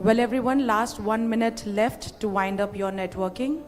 Well, everyone, last 1 minute left to wind up your networking.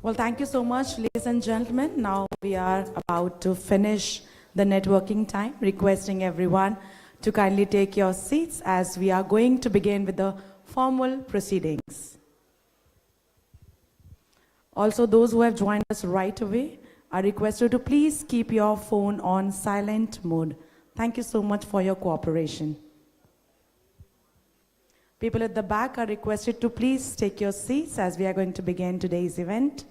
Well, thank you so much, ladies and gentlemen. Now we are about to finish the networking time, requesting everyone to kindly take your seats as we are going to begin with the formal proceedings. Also, those who have joined us right away are requested to please keep your phone on silent mode. Thank you so much for your cooperation. People at the back are requested to please take your seats as we are going to begin today's event.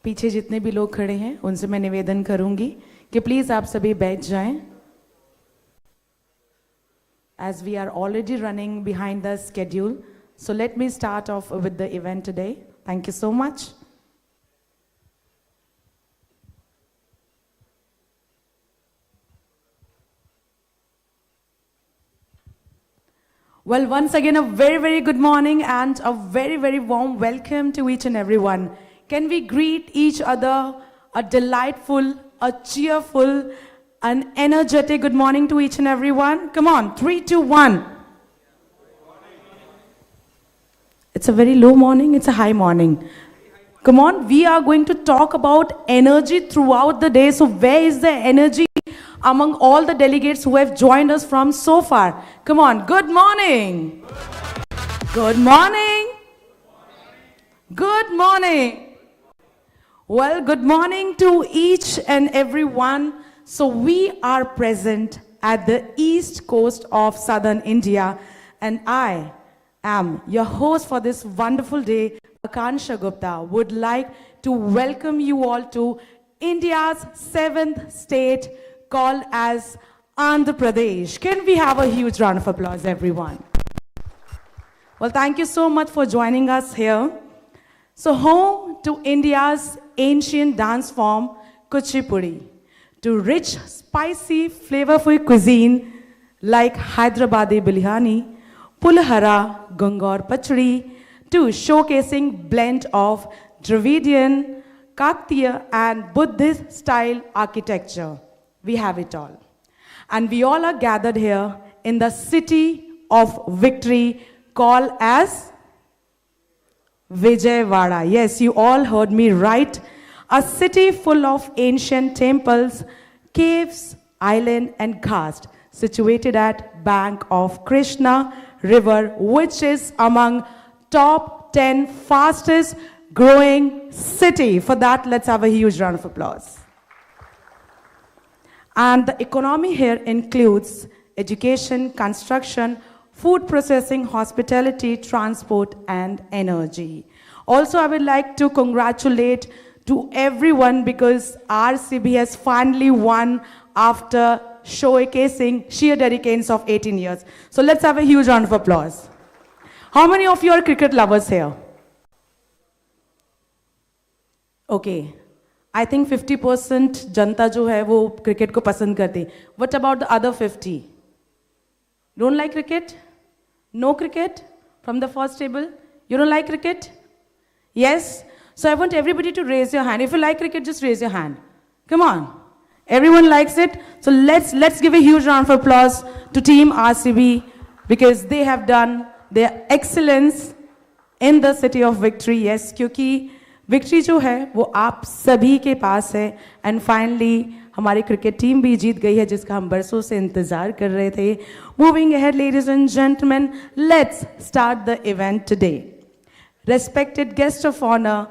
पीछे जितने भी लोग खड़े हैं उनसे मैं निवेदन करूंगी कि प्लीज आप सभी बैठ जाएं. As we are already running behind the schedule, so let me start off with the event today. Thank you so much. Well, once again, a very, very good morning and a very, very warm welcome to each and everyone. Can we greet each other a delightful, a cheerful, an energetic good morning to each and everyone? Come on, 3, 2, 1. It's a very low morning, it's a high morning. Come on, we are going to talk about energy throughout the day. So where is the energy among all the delegates who have joined us from so far? Come on, good morning. Good morning. Good morning. Well, good morning to each and everyone. So we are present at the east coast of southern India, and I am your host for this wonderful day, Akansha Gupta, would like to welcome you all to India's 7th state called as Andhra Pradesh. Can we have a huge round of applause, everyone? Well, thank you so much for joining us here. So home to India's ancient dance form, Kuchipudi, to rich, spicy, flavorful cuisine like Hyderabadi biryani, Pulahara, Gungur Pachadi, to showcasing blend of Dravidian, Kaktiya and Buddhist style architecture. We have it all. And we all are gathered here in the city of victory called as Vijayawada. Yes, you all heard me right. A city full of ancient temples, caves, island and ghats, situated at bank of Krishna River, which is among top 10 fastest growing city. For that, let's have a huge round of applause. And the economy here includes education, construction, food processing, hospitality, transport, and energy. Also, I would like to congratulate to everyone because RCB has finally won after showcasing sheer dedications of 18 years. So let's have a huge round of applause. How many of you are cricket lovers here? Okay. I think 50% जनता जो है वो cricket को पसंद करती. What about the other 50? Don't like cricket? No cricket from the first table? You don't like cricket? Yes? So I want everybody to raise your hand. If you like cricket, just raise your hand. Come on. Everyone likes it. So let's give a huge round of applause to Team RCB because they have done their excellence in the city of victory. Yes, क्योंकि victory जो है वो आप सभी के पास है. And finally, हमारी cricket team भी जीत गई है जिसका हम बरसों से इंतजार कर रहे थे. Moving ahead, ladies and gentlemen, let's start the event today. Respected guest of honor,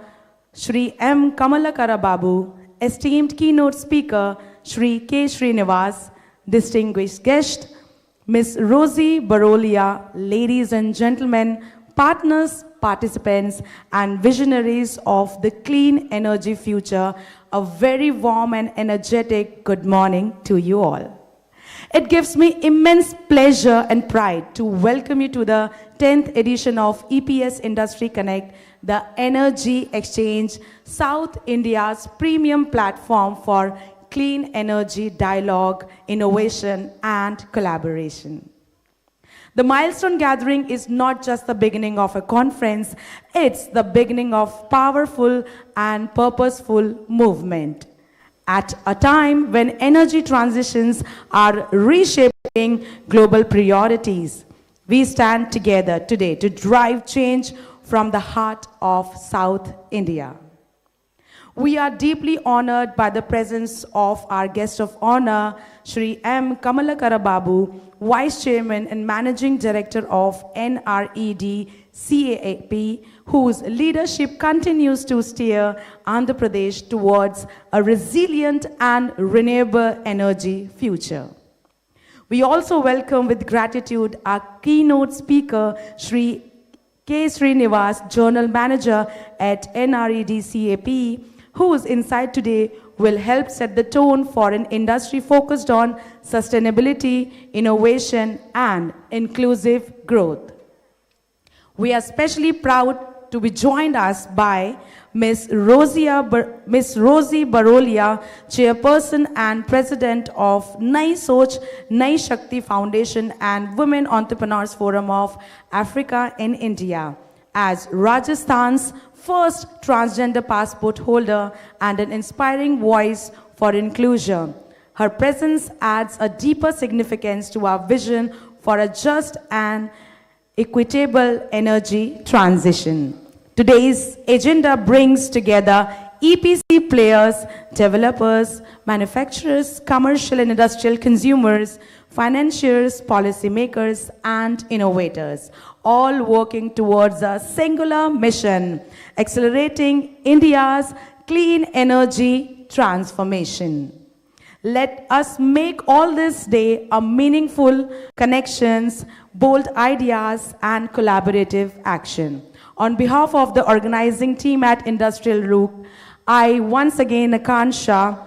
Shri M. Kamalakara Babu, esteemed keynote speaker, Shri K. Srinivas, distinguished guest, Ms. Rosie Barolia, ladies and gentlemen, partners, participants, and visionaries of the clean energy future, a very warm and energetic good morning to you all. It gives me immense pleasure and pride to welcome you to the 10th edition of EPS Industry Connect, the Energy Exchange, South India's premium platform for clean energy dialogue, innovation, and collaboration. The milestone gathering is not just the beginning of a conference, it's the beginning of powerful and purposeful movement. At a time when energy transitions are reshaping global priorities, we stand together today to drive change from the heart of South India. We are deeply honored by the presence of our guest of honor, Shri M. Kamalakara Babu, Vice Chairman and Managing Director of NRED CAP, whose leadership continues to steer Andhra Pradesh towards a resilient and renewable energy future. We also welcome with gratitude our keynote speaker, Shri K. Srinivas, General Manager at NRED CAP, whose insight today will help set the tone for an industry focused on sustainability, innovation, and inclusive growth. We are especially proud to be joined us by Ms. Rosie Barolia, Chairperson and President of Nai Soch, Nai Shakti Foundation and Women Entrepreneurs Forum of Africa in India, as Rajasthan's first transgender passport holder and an inspiring voice for inclusion. Her presence adds a deeper significance to our vision for a just and equitable energy transition. Today's agenda brings together EPC players, developers, manufacturers, commercial and industrial consumers, financiers, policymakers, and innovators, all working towards a singular mission, accelerating India's clean energy transformation. Let us make all this day a meaningful connections, bold ideas, and collaborative action. On behalf of the organizing team at Industrial Rook, I once again, Akansha,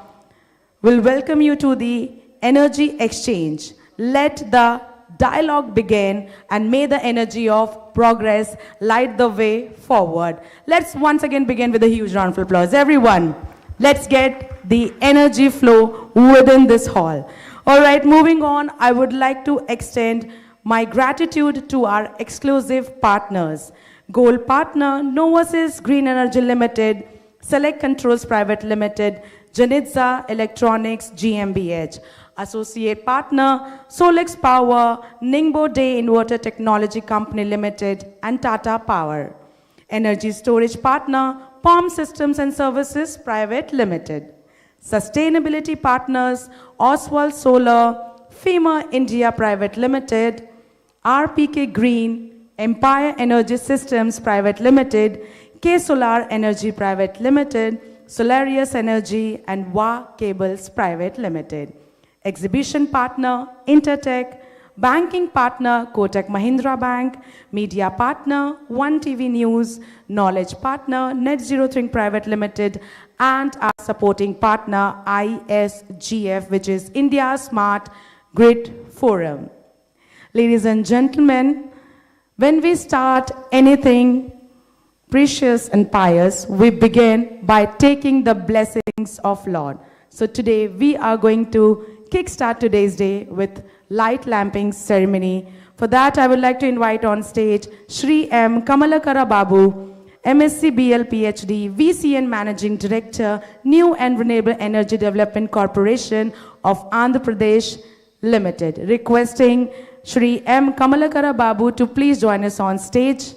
will welcome you to the Energy Exchange. Let the dialogue begin and may the energy of progress light the way forward. Let's once again begin with a huge round of applause. Everyone, let's get the energy flow within this hall. All right, moving on, I would like to extend my gratitude to our exclusive partners. Gold partner, Novotel Green Energy Limited, Select Controls Private Limited, Janitza Electronics GmbH. Associate partner, Solex Power, Ningbo Day Inverter Technology Company Limited, and Tata Power. Energy storage partner, Palm Systems and Services Private Limited. Sustainability partners, Oswald Solar, FEMA India Private Limited, RPK Green, Empire Energy Systems Private Limited, K Solar Energy Private Limited, Solarius Energy, and WA Cables Private Limited. Exhibition partner, Intertech. Banking partner, Kotak Mahindra Bank. Media partner, One TV News. Knowledge partner, Net Zero Think Private Limited. And our supporting partner, ISGF, which is India Smart Grid Forum. Ladies and gentlemen, when we start anything precious and pious, we begin by taking the blessings of Lord. So today we are going to kickstart today's day with light lamping ceremony For that, I would like to invite on stage Shri M. Kamalakara Babu, MSc BL PhD, VCN Managing Director, New and Renewable Energy Development Corporation of Andhra Pradesh Limited. Requesting Shri M. Kamalakara Babu to please join us on stage.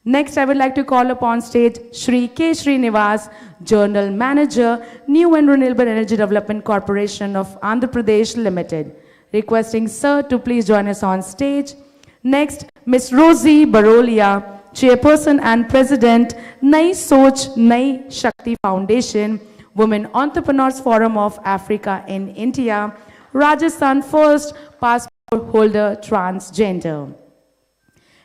Next, I would like to call upon stage Shri K. Srinivas, Journal Manager, New and Renewable Energy Development Corporation of Andhra Pradesh Limited. Requesting Sir to please join us on stage. Next, Ms. Rosie Barolia, Chairperson and President, Nai Soch Nai Shakti Foundation, Women Entrepreneurs Forum of Africa in India, Rajasthan First Passport Holder Transgender.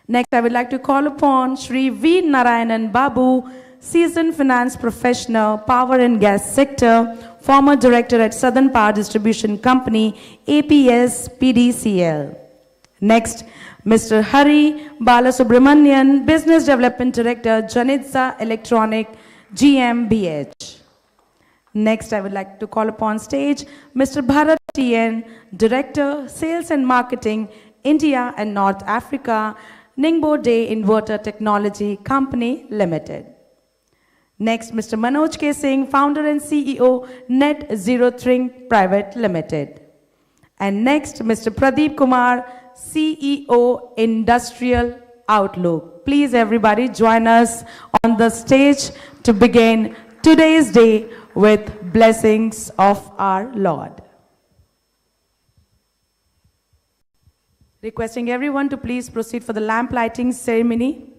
Next, I would like to call upon Shri V. Narayanan Babu, Seasoned Finance Professional, Power and Gas Sector, former Director at Southern Power Distribution Company, EPS PDCL. Next, Mr. Hari Balasubramanian, Business Development Director, Janitza Electronic GmbH. Next, I would like to call upon stage Mr. Bharat TN, Director, Sales and Marketing, India and North Africa, Ningbo Day Inverter Technology Company Limited. Next, Mr. Manoj K. Singh, Founder and CEO, Net Zero Think Private Limited. And next, Mr. Pradeep Kumar, CEO, Industrial Outlook. Please, everybody, join us on the stage to begin today's day with blessings of our Lord. Requesting everyone to please proceed for the lamp lighting ceremony.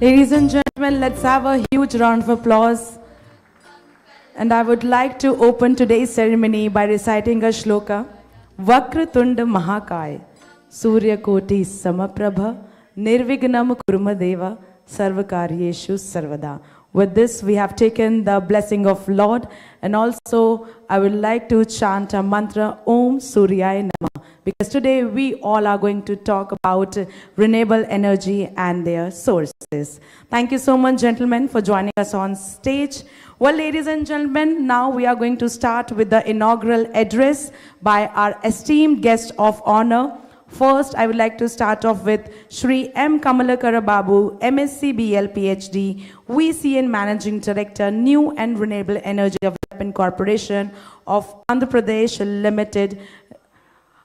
Ladies and gentlemen, let's have a huge round of applause. And I would like to open today's ceremony by reciting a shloka. Vakratunda Mahakaya, Surya Koti Samaprabha, Nirvignam Kurmadeva, Sarvakaryeshu Sarvada. With this, we have taken the blessing of Lord, and also I would like to chant a mantra Om Suryaya Namah, because today we all are going to talk about renewable energy and their sources. Thank you so much, gentlemen, for joining us on stage. Well, ladies and gentlemen, now we are going to start with the inaugural address by our esteemed guest of honor. First, I would like to start off with Shri M. Kamalakara Babu, MSc BL PhD, VCN Managing Director, New and Renewable Energy Development Corporation of Andhra Pradesh Limited.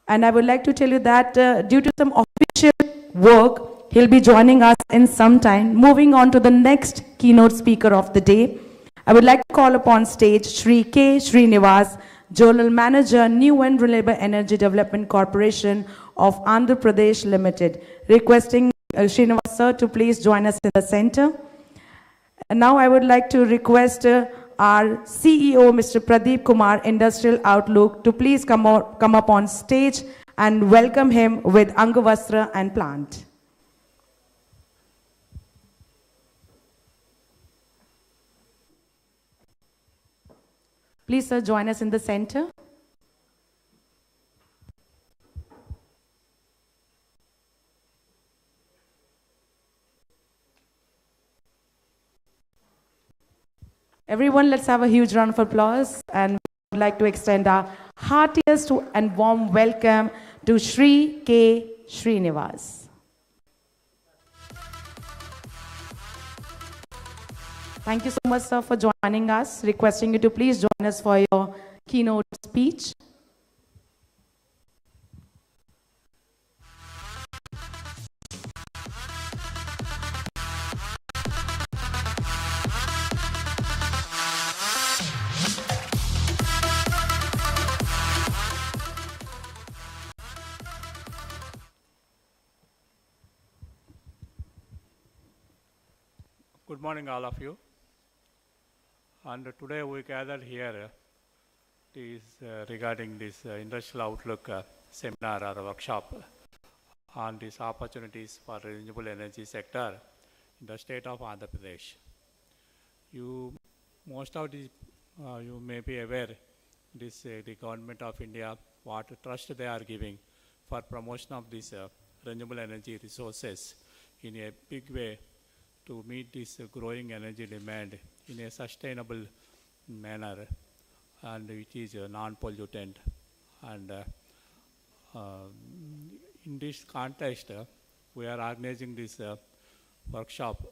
And I would like to tell you that due to some official work, he'll be joining us in some time. Moving on to the next keynote speaker of the day, I would like to call upon stage Shri K. Srinivas, General Manager, New and Renewable Energy Development Corporation of Andhra Pradesh Limited, requesting Srinivas sir to please join us in the center. And now I would like to request our CEO, Mr. Pradeep Kumar, Industrial Outlook, to please come up on stage and welcome him with Angavastra and plant. Please, sir, join us in the center. Everyone, let's have a huge round of applause, and we would like to extend our heartiest and warm welcome to Shri K. Srinivas. Thank you so much, sir, for joining us. Requesting you to please join us for your keynote speech. Good morning, all of you. And today we gathered here regarding this Industrial Outlook seminar or workshop on these opportunities for renewable energy sector in the state of Andhra Pradesh. Most of these, you may be aware, the government of India, what trust they are giving for promotion of these renewable energy resources in a big way to meet this growing energy demand in a sustainable manner, and it is non-pollutant. And in this context, we are organizing this workshop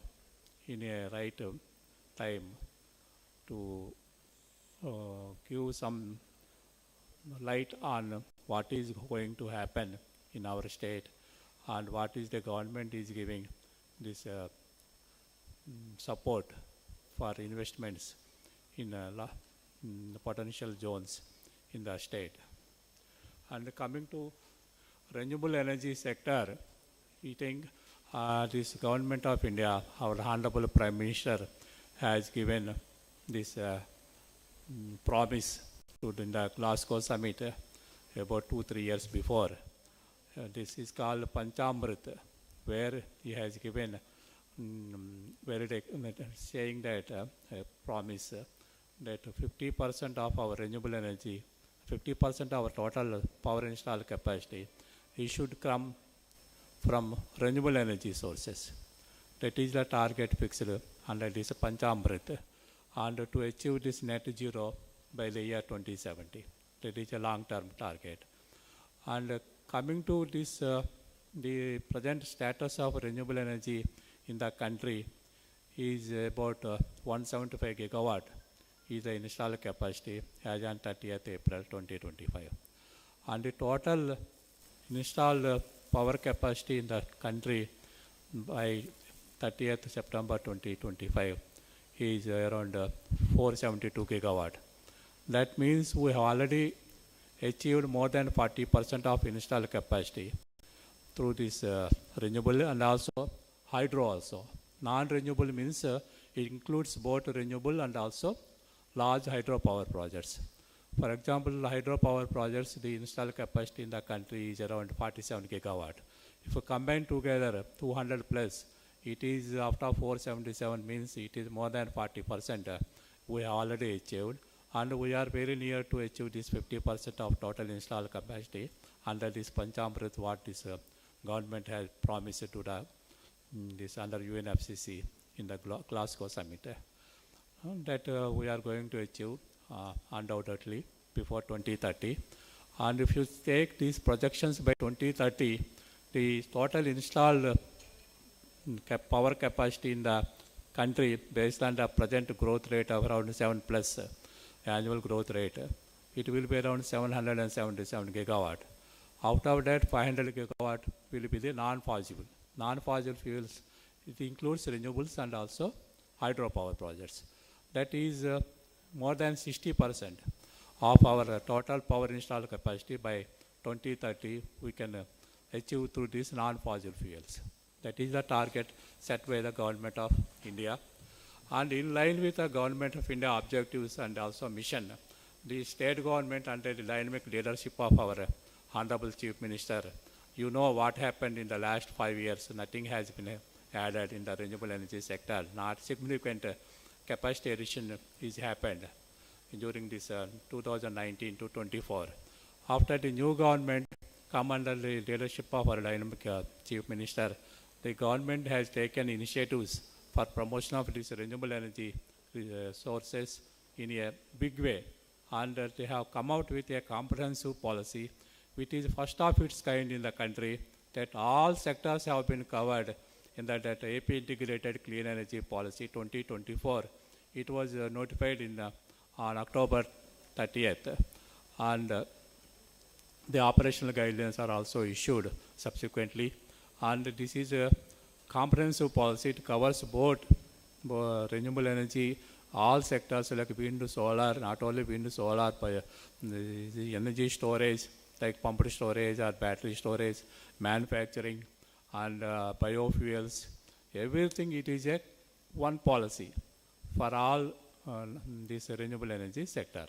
in a right time to give some light on what is going to happen in our state and what is the government is giving this support for investments in potential zones in the state. And coming to renewable energy sector, we think this government of India, our Honorable Prime Minister, has given this promise to the Glasgow summit about 2-3 years before. This is called Panchamrit, where he has given saying that promise that 50% of our renewable energy, 50% of our total power installed capacity, it should come from renewable energy sources. That is the target fixed under this Panchamrit, and to achieve this net zero by the year 2070. That is a long-term target. And coming to this, the present status of renewable energy in the country is about 175 gigawatt is the installed capacity as on 30th April 2025. And the total installed power capacity in the country by 30th September 2025 is around 472 gigawatt. That means we have already achieved more than 40% of installed capacity through this renewable and also hydro also. Non-renewable means it includes both renewable and also large hydropower projects. For example, hydropower projects, the installed capacity in the country is around 47 gigawatt. If you combine together 200 plus, it is after 477 means it is more than 40% we have already achieved, and we are very near to achieve this 50% of total installed capacity under this Panchamrit what this government has promised to the this under UNFCCC in the Glasgow summit. That we are going to achieve undoubtedly before 2030. And if you take these projections by 2030, the total installed power capacity in the country based on the present growth rate of around 7 plus annual growth rate, it will be around 777 gigawatt. Out of that, 500 gigawatt will be the non-fossil. Non-fossil fuels, it includes renewables and also hydropower projects. that is more than 60% of our total power installed capacity by 2030 we can achieve through these non-fossil fuels. That is the target set by the government of India. And in line with the government of India objectives and also mission, the state government under the dynamic leadership of our Honorable Chief Minister, you know what happened in the last 5 years. Nothing has been added in the renewable energy sector. Not significant capacity addition is happened during this 2019 to 24. After the new government come under the leadership of our dynamic Chief Minister, the government has taken initiatives for promotion of these renewable energy sources in a big way. And they have come out with a comprehensive policy, which is first of its kind in the country, that all sectors have been covered in that AP Integrated Clean Energy Policy 2024. It was notified on October 30th. And the operational guidelines are also issued subsequently. And this is a comprehensive policy. It covers both renewable energy, all sectors like wind, solar, not only wind, solar, but the energy storage, like pumped storage or battery storage, manufacturing, and biofuels. Everything, it is a one policy for all this renewable energy sector.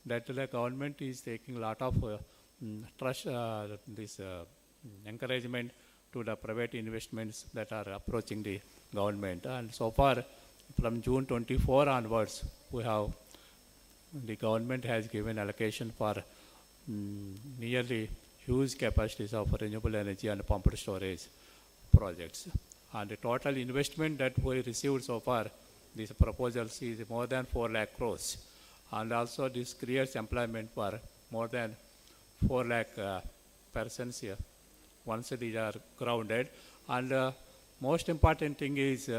That the government is taking a lot of trust, encouragement to the private investments that are approaching the government. And so far, from June 24 onwards, the government has given allocation for nearly huge capacities of renewable energy and pumped storage projects. And the total investment that we received so far, these proposals, is more than 4 lakh crores. And also this creates employment for more than 4 lakh persons here once these are grounded. And most important thing is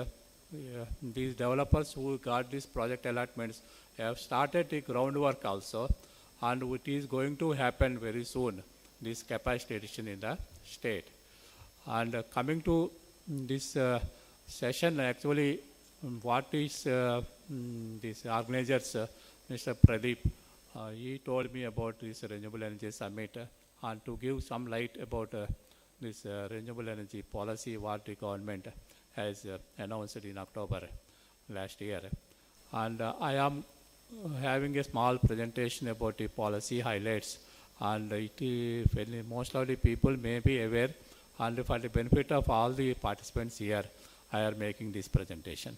these developers who got these project allotments have started the groundwork also, and it is going to happen very soon, this capacity addition in the state. And coming to this session, actually, what is this organizers, Mr. Pradeep, he told me about this Renewable Energy Summit, and to give some light about this renewable energy policy, what the government has announced in October last year. And I am having a small presentation about the policy highlights, and most of the people may be aware, and for the benefit of all the participants here, I am making this presentation.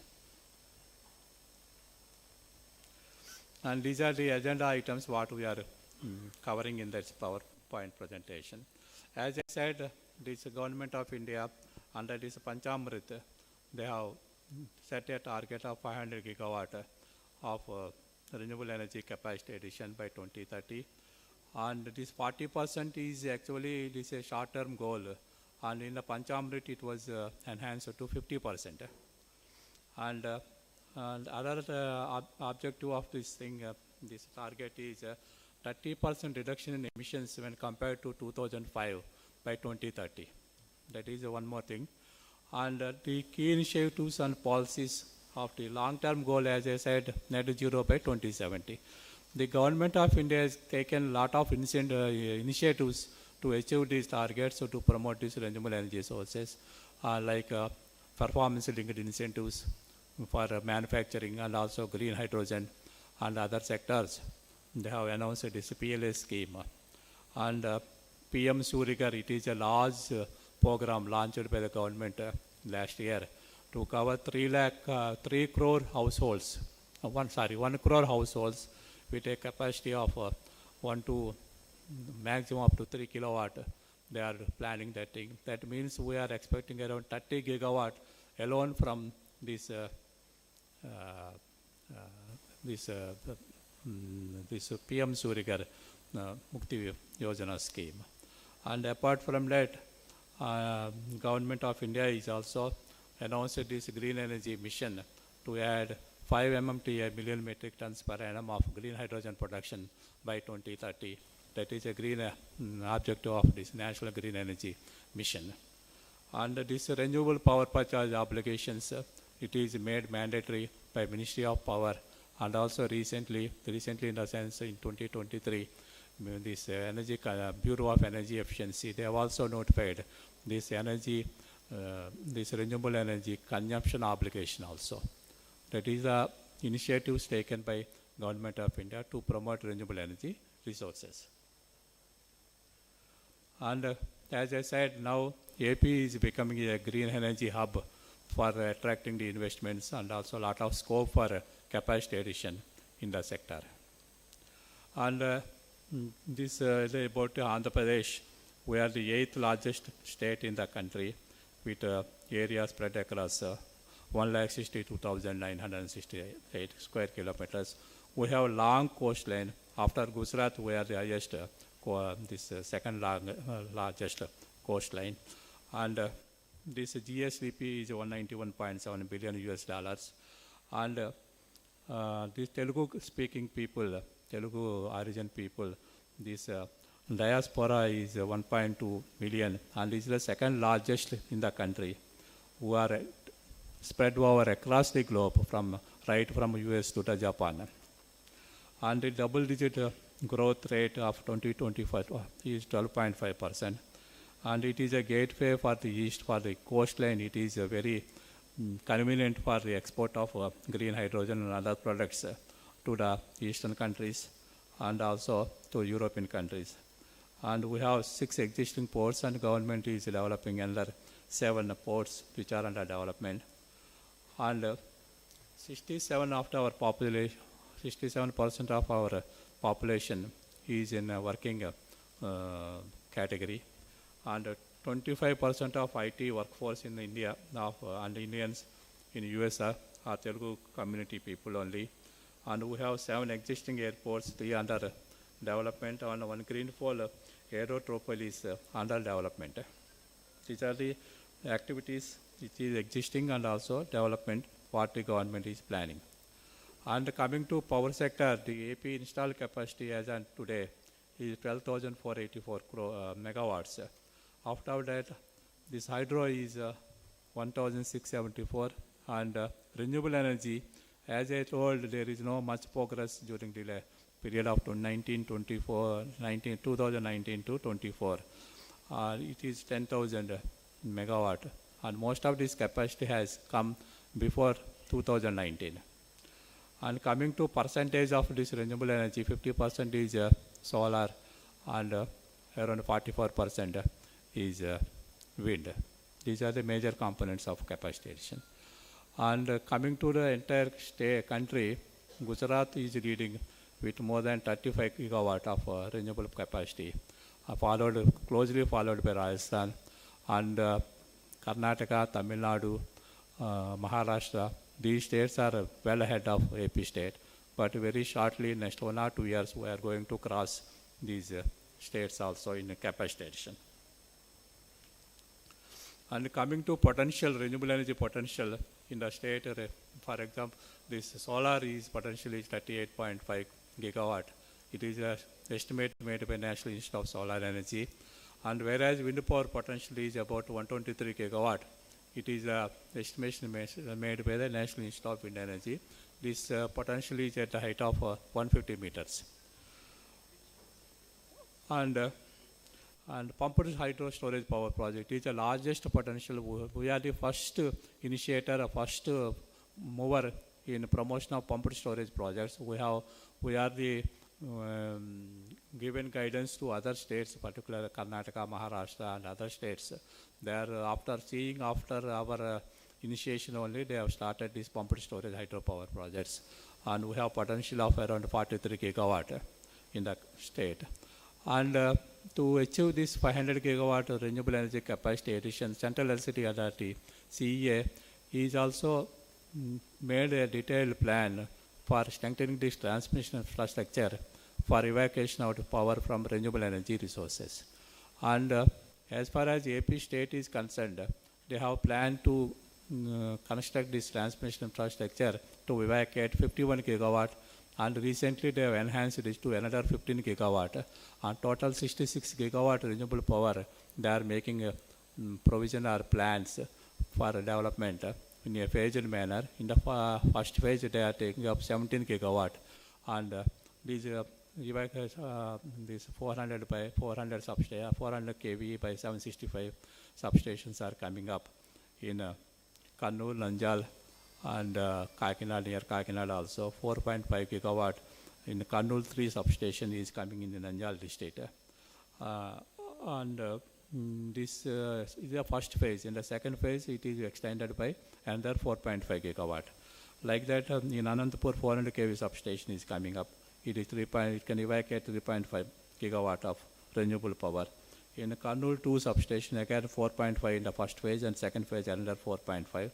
And these are the agenda items what we are covering in this PowerPoint presentation. As I said, this government of India, under this Panchamrit, they have set a target of 500 gigawatt of renewable energy capacity addition by 2030. And this 40% is actually this a short-term goal. And in the Panchamrit, it was enhanced to 50%. And other objective of this thing, this target is 30% reduction in emissions when compared to 2005 by 2030. That is one more thing. And the key initiatives and policies of the long-term goal, as I said, net zero by 2070. The government of India has taken a lot of initiatives to achieve these targets, so to promote these renewable energy sources, like performance-linked incentives for manufacturing and also green hydrogen and other sectors. They have announced this PLA scheme. And PM Surigar, it is a large program launched by the government last year to cover 3 crore households, 1 crore households with a capacity of 1 to maximum up to 3 kilowatt. They are planning that thing. That means we are expecting around 30 gigawatt alone from this PM Surigar Mukti Yojana scheme. And apart from that, Government of India is also announced this green energy mission to add 5 MMT, a million metric tons per annum of green hydrogen production by 2030. That is a green objective of this National Green Energy Mission. And this renewable power purchase obligations, it is made mandatory by Ministry of Power And also recently in the sense in 2023, this Bureau of Energy Efficiency, they have also notified this this renewable energy consumption obligation also. That is the initiatives taken by Government of India to promote renewable energy resources. And as I said, now AP is becoming a green energy hub for attracting the investments and also a lot of scope for capacity addition in the sector. And this is about Andhra Pradesh. We are the 8th largest state in the country with area spread across 1,62,968 square kilometers. We have a long coastline. After Gujarat, we are the highest, second largest coastline. And this GSDP is 191.7 billion US dollars. And these Telugu-speaking people, Telugu origin people, this diaspora is 1.2 million, and is the second largest in the country, who are spread over across the globe right from US to Japan. And the double-digit growth rate of 2025 is 12.5%. And it is a gateway for the east, for the coastline. It is very convenient for the export of green hydrogen and other products to the eastern countries and also to European countries. And we have 6 existing ports, and government is developing another 7 ports which are under development. And 67% of our population is in a working category, and 25% of IT workforce in India and Indians in US are Telugu community people only. And we have 7 existing airports, 3 under development, and 1 greenfield aerotropolis is under development. These are the activities which is existing and also development what the government is planning. And coming to power sector, the AP installed capacity as on today is 12,484 megawatts. After that, this hydro is 1,674, and renewable energy, as I told, there is no much progress during the period of 2019 to 24. It is 10,000 megawatt, and most of this capacity has come before 2019. And coming to percentage of this renewable energy, 50% is solar, and around 44% is wind. These are the major components of capacity addition. And coming to the entire country, Gujarat is leading with more than 35 gigawatt of renewable capacity, closely followed by Rajasthan, and Karnataka, Tamil Nadu, Maharashtra. These states are well ahead of AP state, but very shortly, next 1 or 2 years, we are going to cross these states also in capacity addition. And coming to potential, renewable energy potential in the state, for example, this solar is potentially 38.5 gigawatt. It is an estimate made by National Institute of Solar Energy. And whereas wind power potential is about 123 gigawatt, it is an estimation made by the National Institute of Wind Energy. This potential is at the height of 150 meters. And pumped hydro storage power project is the largest potential. We are the first initiator, first mover in promotion of pumped storage projects. We are the given guidance to other states, particularly Karnataka, Maharashtra, and other states. They are after our initiation only, they have started these pumped storage hydropower projects, and we have potential of around 43 gigawatt in the state. And to achieve this 500 gigawatt renewable energy capacity addition, Central Electricity Authority (CEA) is also made a detailed plan for strengthening this transmission infrastructure for evacuation of power from renewable energy resources. And as far as AP state is concerned, they have planned to construct this transmission infrastructure to evacuate 51 gigawatt, and recently they have enhanced this to another 15 gigawatt. And total 66 gigawatt renewable power, they are making provision or plans for development in a phased manner. In the first phase, they are taking up 17 gigawatt, and these these 400 by 400 substation, 400 kV by 765 substations are coming up in Kannur, Nanjal, and Kakinada, near Kakinada also. 4.5 gigawatt in Kannur 3 substation is coming in the Nanjal district. This is the first phase. In the second phase, it is extended by another 4.5 gigawatt. Like that, in Anantapur, 400 kV substation is coming up. It is it can evacuate 3.5 gigawatt of renewable power. In Kannur 2 substation, again 4.5 in the first phase, and second phase another 4.5.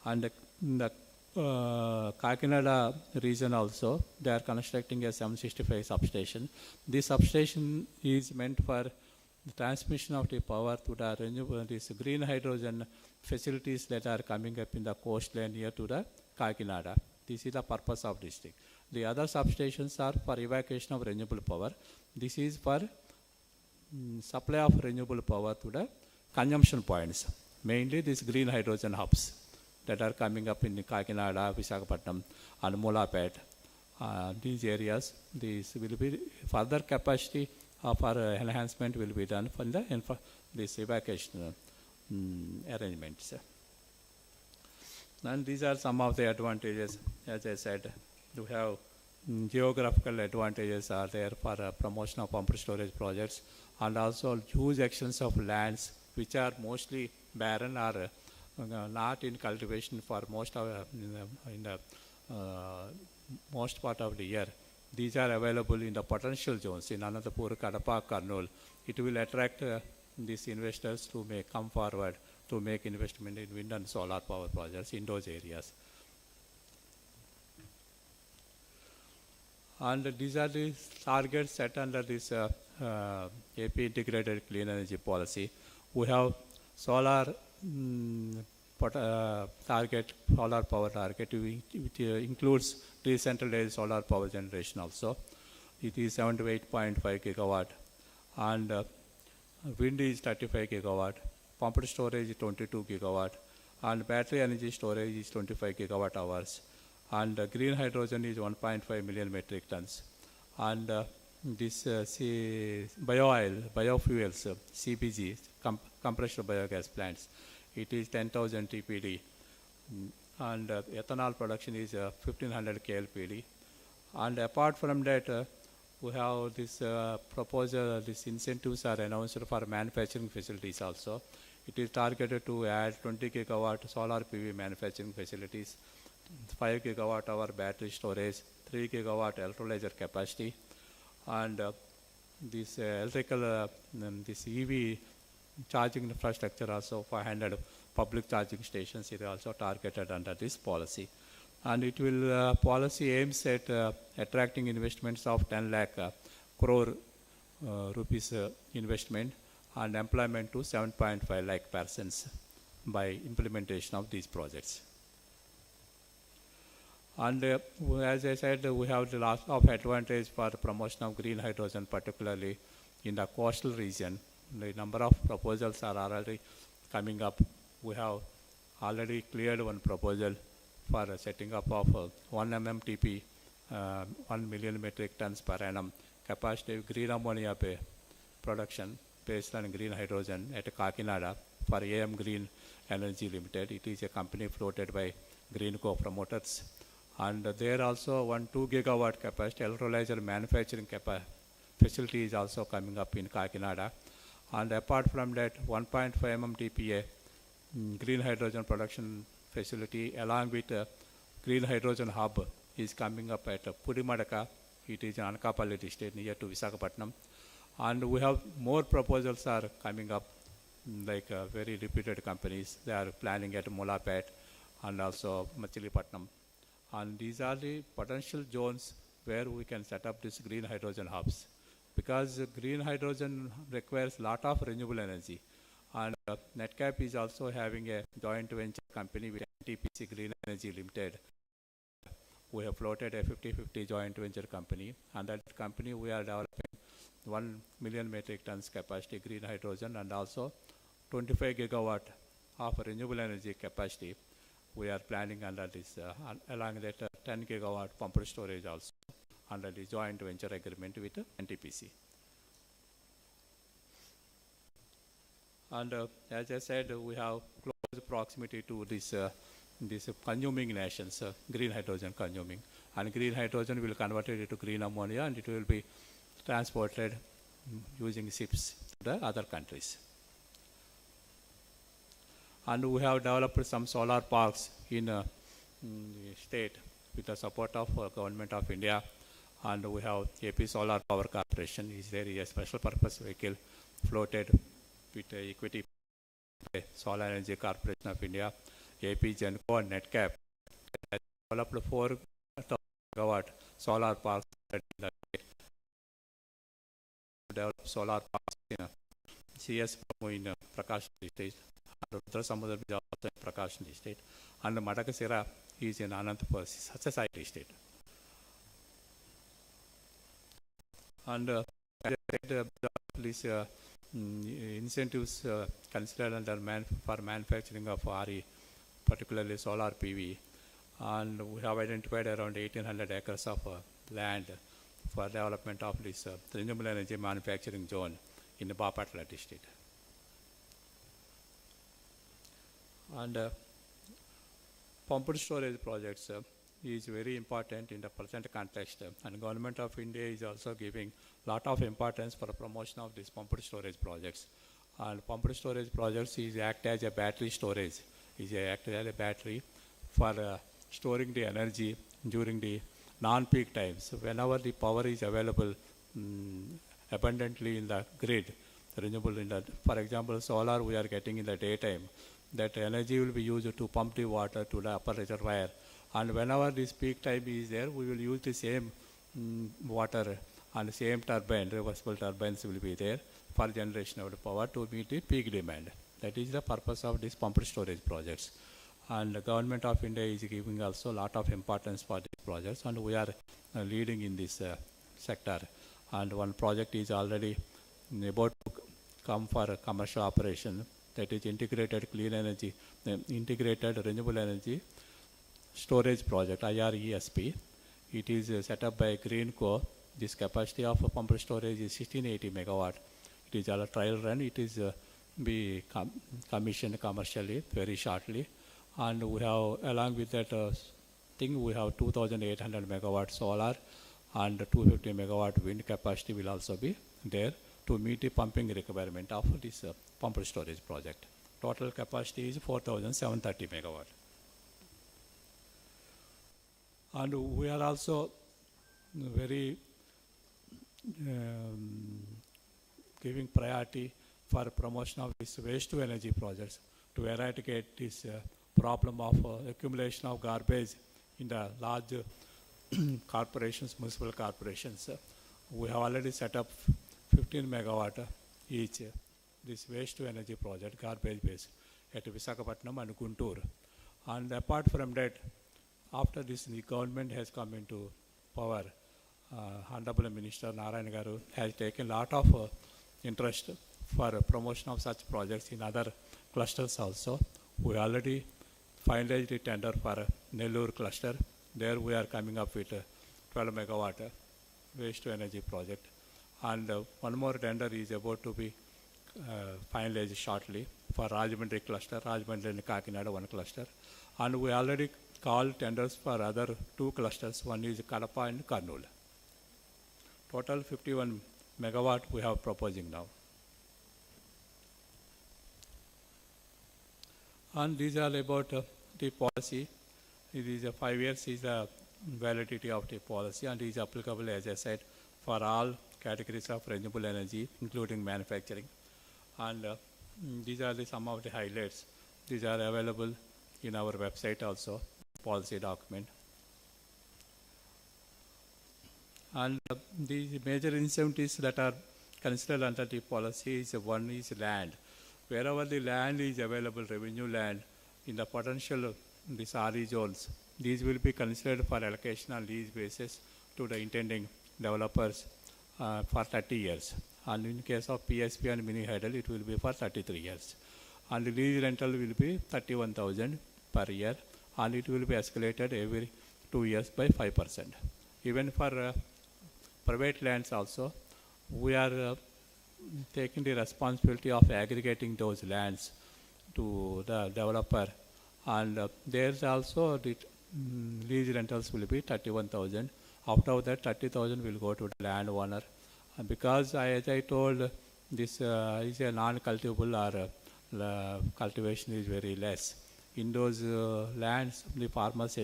And in the Kakinada region also, they are constructing a 765 substation. This substation is meant for the transmission of the power to the renewable, this green hydrogen facilities that are coming up in the coastline near to the Kakinada. This is the purpose of this thing. The other substations are for evacuation of renewable power. This is for supply of renewable power to the consumption points, mainly these green hydrogen hubs that are coming up in Kakinada, Visakhapatnam, and Mulapet. These areas, these will be further capacity of our enhancement will be done for this evacuation arrangements. And these are some of the advantages. As I said, we have geographical advantages are there for promotion of pumped storage projects, and also huge extents of lands which are mostly barren or not in cultivation for most of in the most part of the year. These are available in the potential zones in Anantapur, Kadapa, Kurnool. It will attract these investors to come forward to make investment in wind and solar power projects in those areas. And these are the targets set under this AP Integrated Clean Energy Policy. We have solar target, solar power target, which includes decentralized solar power generation also. It is 78.5 gigawatt, and wind is 35 gigawatt, pumped storage is 22 gigawatt, and battery energy storage is 25 gigawatt hours, and green hydrogen is 1.5 million metric tons, and this biofuels, CBG, compressed biogas plants, it is 10,000 TPD, and ethanol production is 1500 KLPD. And apart from that, we have this proposal, these incentives are announced for manufacturing facilities also. It is targeted to add 20 gigawatt solar PV manufacturing facilities, 5 gigawatt hour battery storage, 3 gigawatt electrolyzer capacity, and this electrical, this EV charging infrastructure also 500 public charging stations is also targeted under this policy. And it will, policy aims at attracting investments of 10 lakh crore rupees investment and employment to 7.5 lakh persons by implementation of these projects. And as I said, we have the lot of advantage for the promotion of green hydrogen, particularly in the coastal region. The number of proposals are already coming up. We have already cleared one proposal for setting up of 1 MMTP, 1 million metric tons per annum capacity of green ammonia production based on green hydrogen at Kakinada for AM Green Energy Limited. It is a company floated by Greenco promoters. And there also 2 gigawatt capacity electrolyzer manufacturing facility is also coming up in Kakinada. And apart from that, 1.5 MMTPA green hydrogen production facility along with green hydrogen hub is coming up at Pudimadaka. It is in Anakapalli district near to Visakhapatnam. And we have more proposals are coming up, like very reputed companies. They are planning at Mulapet and also Machilipatnam. And these are the potential zones where we can set up these green hydrogen hubs. Because green hydrogen requires a lot of renewable energy. And NetCap is also having a joint venture company with NTPC Green Energy Limited. We have floated a 50-50 joint venture company, and that company we are developing 1 million metric tons capacity green hydrogen and also 25 gigawatt of renewable energy capacity. we are planning under this, along that 10 gigawatt pumped storage also under the joint venture agreement with NTPC. And as I said, we have close proximity to this consuming nations, green hydrogen consuming. And green hydrogen will convert it into green ammonia, and it will be transported using ships to the other countries. And we have developed some solar parks in the state with the support of Government of India. And we have AP Solar Power Corporation. Is there a special purpose vehicle floated with equity Solar Energy Corporation of India, AP Genco and Netcap has developed 4 megawatt solar parks develop solar parks in CS in Prakash District, and Rudra Samudra is also in Prakash District, and Madakasira is in Anantapur, Satyasai District. And as I said, these incentives considered under for manufacturing of RE, particularly solar PV, and we have identified around 1,800 acres of land for development of this renewable energy manufacturing zone in the Bapatla district. And pumped storage projects is very important in the present context, and Government of India is also giving lot of importance for the promotion of these pumped storage projects. And pumped storage projects is act as a battery storage, act as a battery for storing the energy during the non-peak times. Whenever the power is available abundantly in the grid, renewable in the, for example, solar we are getting in the daytime, that energy will be used to pump the water to the upper reservoir. And whenever this peak time is there, we will use the same water and the same turbine, reversible turbines will be there for generation of the power to meet the peak demand. That is the purpose of these pumped storage projects. And the Government of India is giving also a lot of importance for these projects, and we are leading in this sector. And one project is already about to come for commercial operation, that is integrated clean energy, integrated renewable energy storage project, IRESP. It is set up by Greenco. This capacity of pumped storage is 1680 megawatt. It is a trial run. It is be commissioned commercially very shortly. And we have, along with that thing, we have 2,800 megawatt solar and 250 megawatt wind capacity will also be there to meet the pumping requirement of this pumped storage project. Total capacity is 4,730 megawatt. And we are also very giving priority for promotion of this waste to energy projects to eradicate this problem of accumulation of garbage in the large corporations, municipal corporations. We have already set up 15 megawatt each this waste to energy project, garbage based, at Visakhapatnam and Guntur. And apart from that, after this, the government has come into power. Honorable Minister Narayan Garu has taken a lot of interest for promotion of such projects in other clusters also. We already finalized the tender for Nellore cluster. There we are coming up with 12 megawatt waste to energy project. And one more tender is about to be finalized shortly for Rajahmundry cluster, Rajahmundry and Kakinada one cluster. And we already called tenders for other 2 clusters. One is Kadapa and Kurnool. Total 51 megawatt we have proposing now. And these are about the policy. It is 5 years is the validity of the policy, and is applicable, as I said, for all categories of renewable energy, including manufacturing. And these are some of the highlights. These are available in our website also, policy document. And the major incentives that are considered under the policy is one is land. Wherever the land is available, revenue land, in the potential these RE zones, these will be considered for allocation on lease basis to the intending developers for 30 years. And in case of PSP and mini hydel, it will be for 33 years. And the lease rental will be 31,000 per year. and it will be escalated every 2 years by 5%. Even for private lands also, we are taking the responsibility of aggregating those lands to the developer, and there's also the lease rentals will be 31,000. Out of that, 30,000 will go to the landowner. And because as I told, this is a non-cultivable or cultivation is very less. In those lands, the farmers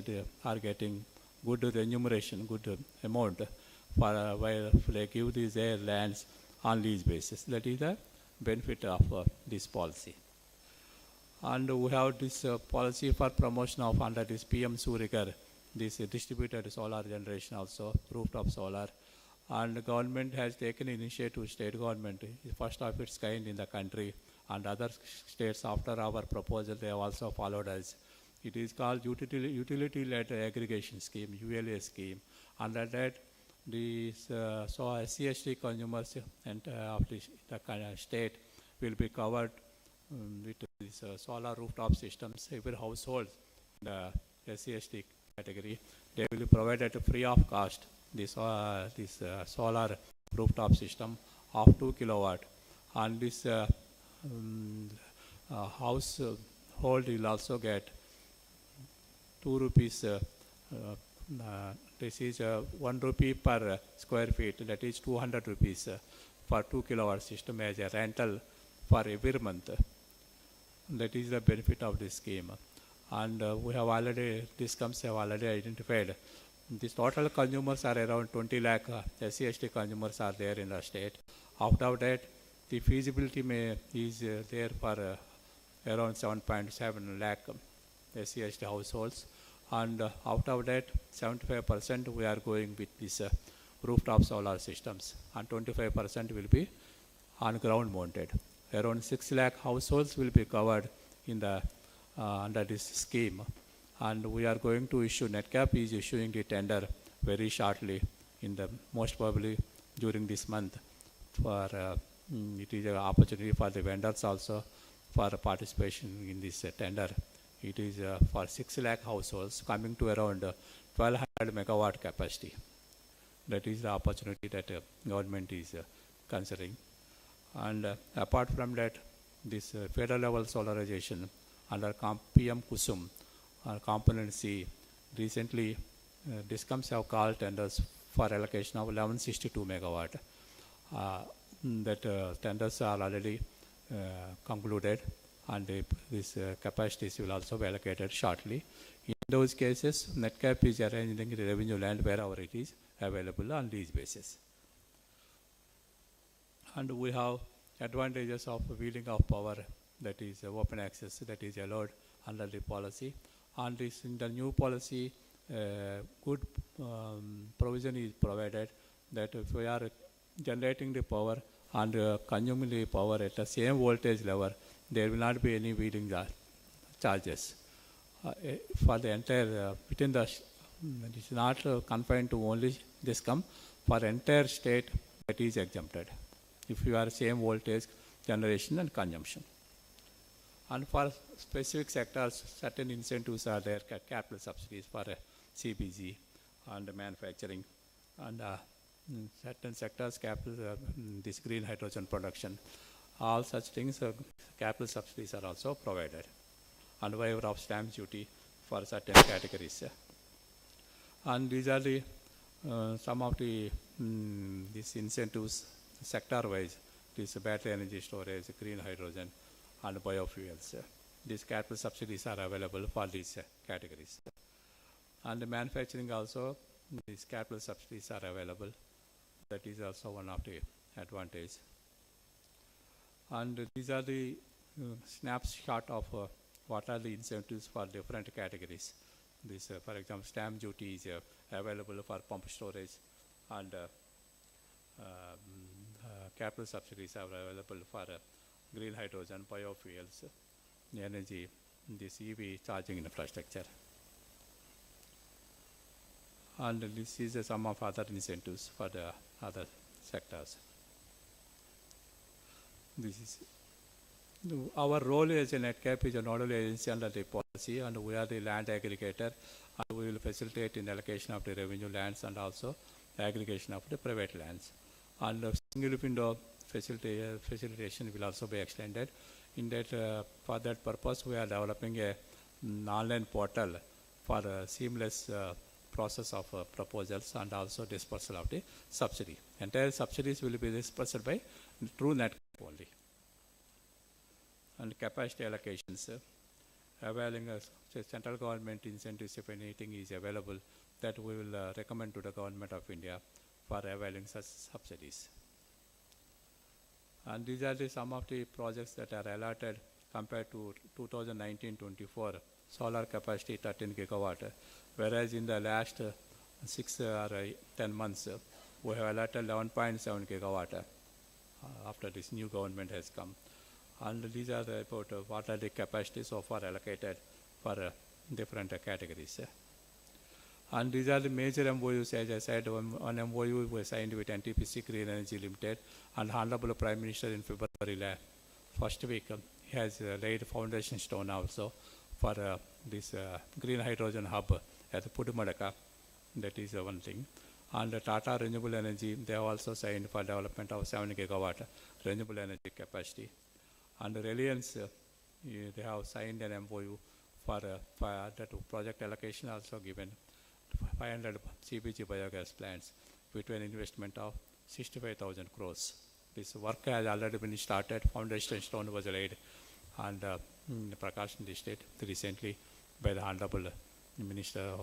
are getting good remuneration, good amount for while they give these their lands on lease basis. That is the benefit of this policy. And we have this policy for promotion of under this PM Surikar, this distributed solar generation also, rooftop solar. And the government has taken initiative, state government, first of its kind in the country, and other states after our proposal, they have also followed us. It is called utility-led aggregation scheme, ULA scheme. Under that, these SC/ST consumers and of the state will be covered with these solar rooftop systems. Every household in the SC/ST category, they will be provided free of cost this solar rooftop system of 2 kilowatt, and this household will also get 2 rupees. This is 1 rupee per square feet. That is 200 rupees for 2 kilowatt system as a rental for every month. That is the benefit of this scheme. And we have already, discoms have already identified these total consumers are around 20 lakh SC/ST consumers are there in the state. Out of that, the feasibility is there for around 7.7 lakh SC/ST households. And out of that, 75% we are going with this rooftop solar systems, and 25% will be on ground mounted. Around 6 lakh households will be covered in the under this scheme. And we are going to issue, NETCAP is issuing the tender very shortly, in the most probably during this month. For it is an opportunity for the vendors also for participation in this tender. It is for 6 lakh households coming to around 1200 megawatt capacity. That is the opportunity that government is considering. And apart from that, this federal level solarization under PM Kusum, Component C, recently DISCOMs have called tenders for allocation of 1162 megawatt. That tenders are already concluded, and these capacities will also be allocated shortly. In those cases, NETCAP is arranging the revenue land wherever it is available on lease basis. And we have advantages of wheeling of power, that is open access, that is allowed under the policy. And this in the new policy, good provision is provided that if we are generating the power and consuming the power at the same voltage level, there will not be any wheeling charges for the entire within the. It is not confined to only DISCOM. For entire state, that is exempted if you are same voltage generation and consumption. And for specific sectors, certain incentives are there, capital subsidies for CBG and manufacturing, and certain sectors, capital, this green hydrogen production. All such things, capital subsidies are also provided, and waiver of stamp duty for certain categories. And these are the some of the these incentives sector-wise. This battery energy storage, green hydrogen, and biofuels. These capital subsidies are available for these categories. And the manufacturing also, these capital subsidies are available. That is also one of the advantages. And these are the snapshot of what are the incentives for different categories. This, for example, stamp duty is available for pump storage, and capital subsidies are available for green hydrogen, biofuels, energy, this EV charging infrastructure. And this is some of other incentives for the other sectors. This is our role as a NetCap is a nodal agency under the policy, and we are the land aggregator, and we will facilitate in allocation of the revenue lands and also aggregation of the private lands. And single window facilitation will also be extended. In that, for that purpose, we are developing an online portal for a seamless process of proposals and also dispersal of the subsidy. Entire subsidies will be dispersed by through NetCap only. And capacity allocations, availing central government incentives if anything is available, that we will recommend to the government of India for availing such subsidies. And these are some of the projects that are allotted compared to 2019-24, solar capacity 13 gigawatt, whereas in the last 6 or 10 months, we have allotted 11.7 gigawatt after this new government has come. And these are about what are the capacities so far allocated for different categories. And these are the major MOUs. As I said, one MOU was signed with NTPC Green Energy Limited, and Honorable Prime Minister in February first week he has laid foundation stone also for this green hydrogen hub at Pudumadaka. That is one thing. And Tata Renewable Energy, they have also signed for development of 7 gigawatt renewable energy capacity. And Reliance, they have signed an MOU for that project allocation also given 500 CBG biogas plants with an investment of 65,000 crores. This work has already been started. Foundation stone was laid, and in Prakasam district recently by the Honorable Minister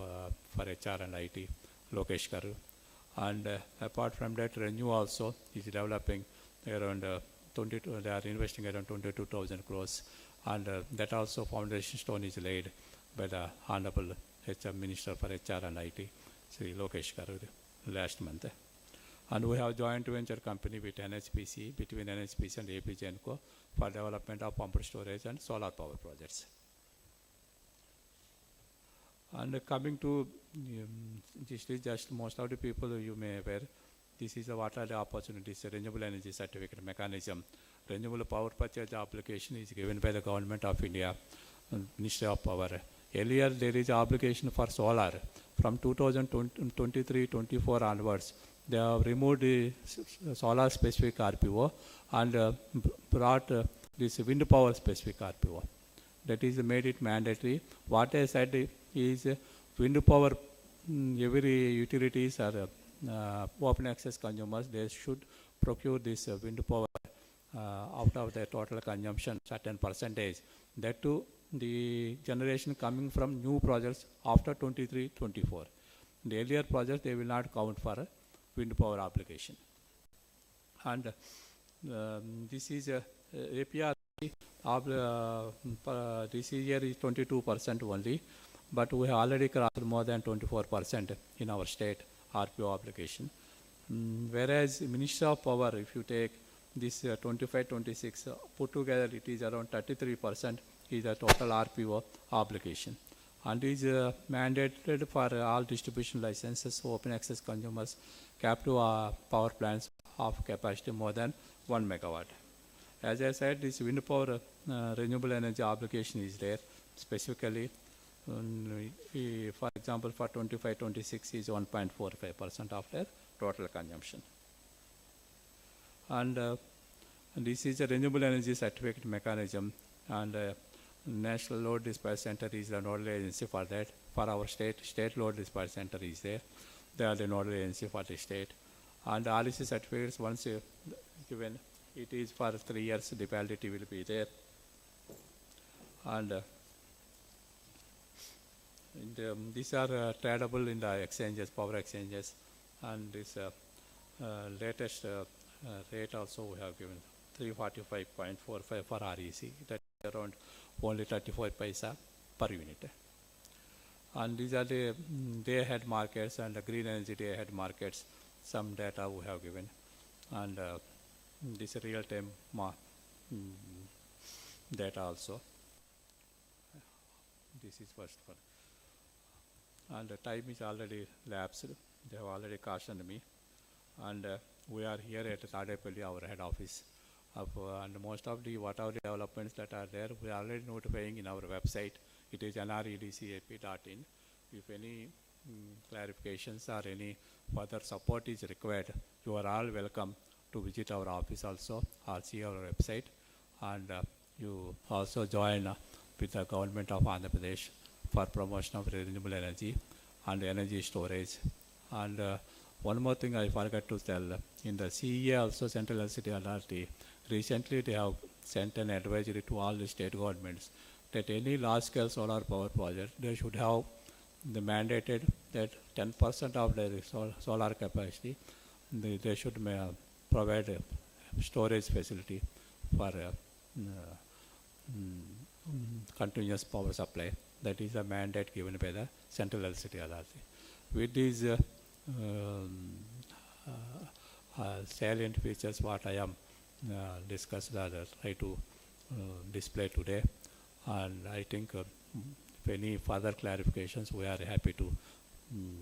for HR and IT, Lokesh Karu. And apart from that, Renew also is developing around 22. They are investing around 22,000 crores, and that also foundation stone is laid by the Honorable Minister for HR and IT, Sri Lokesh Karu, last month. And we have joint venture company with NHPC, between NHPC and AP Genco for development of pumped storage and solar power projects. And coming to this is just most of the people you may aware, this is what are the opportunities, renewable energy certificate mechanism. Renewable power purchase application is given by the government of India, Ministry of Power. Earlier there is obligation for solar. From 2023-24 onwards, they have removed the solar specific RPO and brought this wind power specific RPO. That is made it mandatory. What I said is wind power, every utilities or open access consumers, they should procure this wind power out of their total consumption, certain percentage. That too, the generation coming from new projects after 23-24. The earlier projects, they will not count for wind power application. And this is APR of this year is 22% only, but we have already crossed more than 24% in our state RPO application. Whereas Ministry of Power, if you take this 25-26 put together, it is around 33% is the total RPO obligation, and is mandated for all distribution licenses, open access consumers, captive power plants of capacity more than 1 megawatt. As I said, this wind power renewable energy obligation is there specifically. For example, for 25-26 is 1.45% of their total consumption. And this is a renewable energy certificate mechanism, and National Load Dispatch Center is the nodal agency for that. For our state load dispatch center is there. They are the nodal agency for the state. And the REC certificates, once given, it is for 3 years, the validity will be there. And these are tradable in the exchanges, power exchanges, and this latest rate also we have given 345.45 for REC, that is around only 34 paisa per unit. And these are the day-ahead markets and the green energy day-ahead markets. Some data we have given, and this real-time data also. This is first one. And the time is already lapsed. They have already cautioned me. And we are here at Tadepalli, our head office. And most of the whatever developments that are there, we are already notifying in our website. It is nredcap.in. If any clarifications or any further support is required, you are all welcome to visit our office also or see our website. And you also join with the government of Andhra Pradesh for promotion of renewable energy and energy storage. And one more thing I forgot to tell, in the CEA also, Central Electricity Authority, recently they have sent an advisory to all the state governments that any large-scale solar power project, they should have the mandated that 10% of their solar capacity, they should provide a storage facility for continuous power supply. That is a mandate given by the Central Electricity Authority. With these salient features, what I am discussed, try to display today, and I think if any further clarifications, we are happy to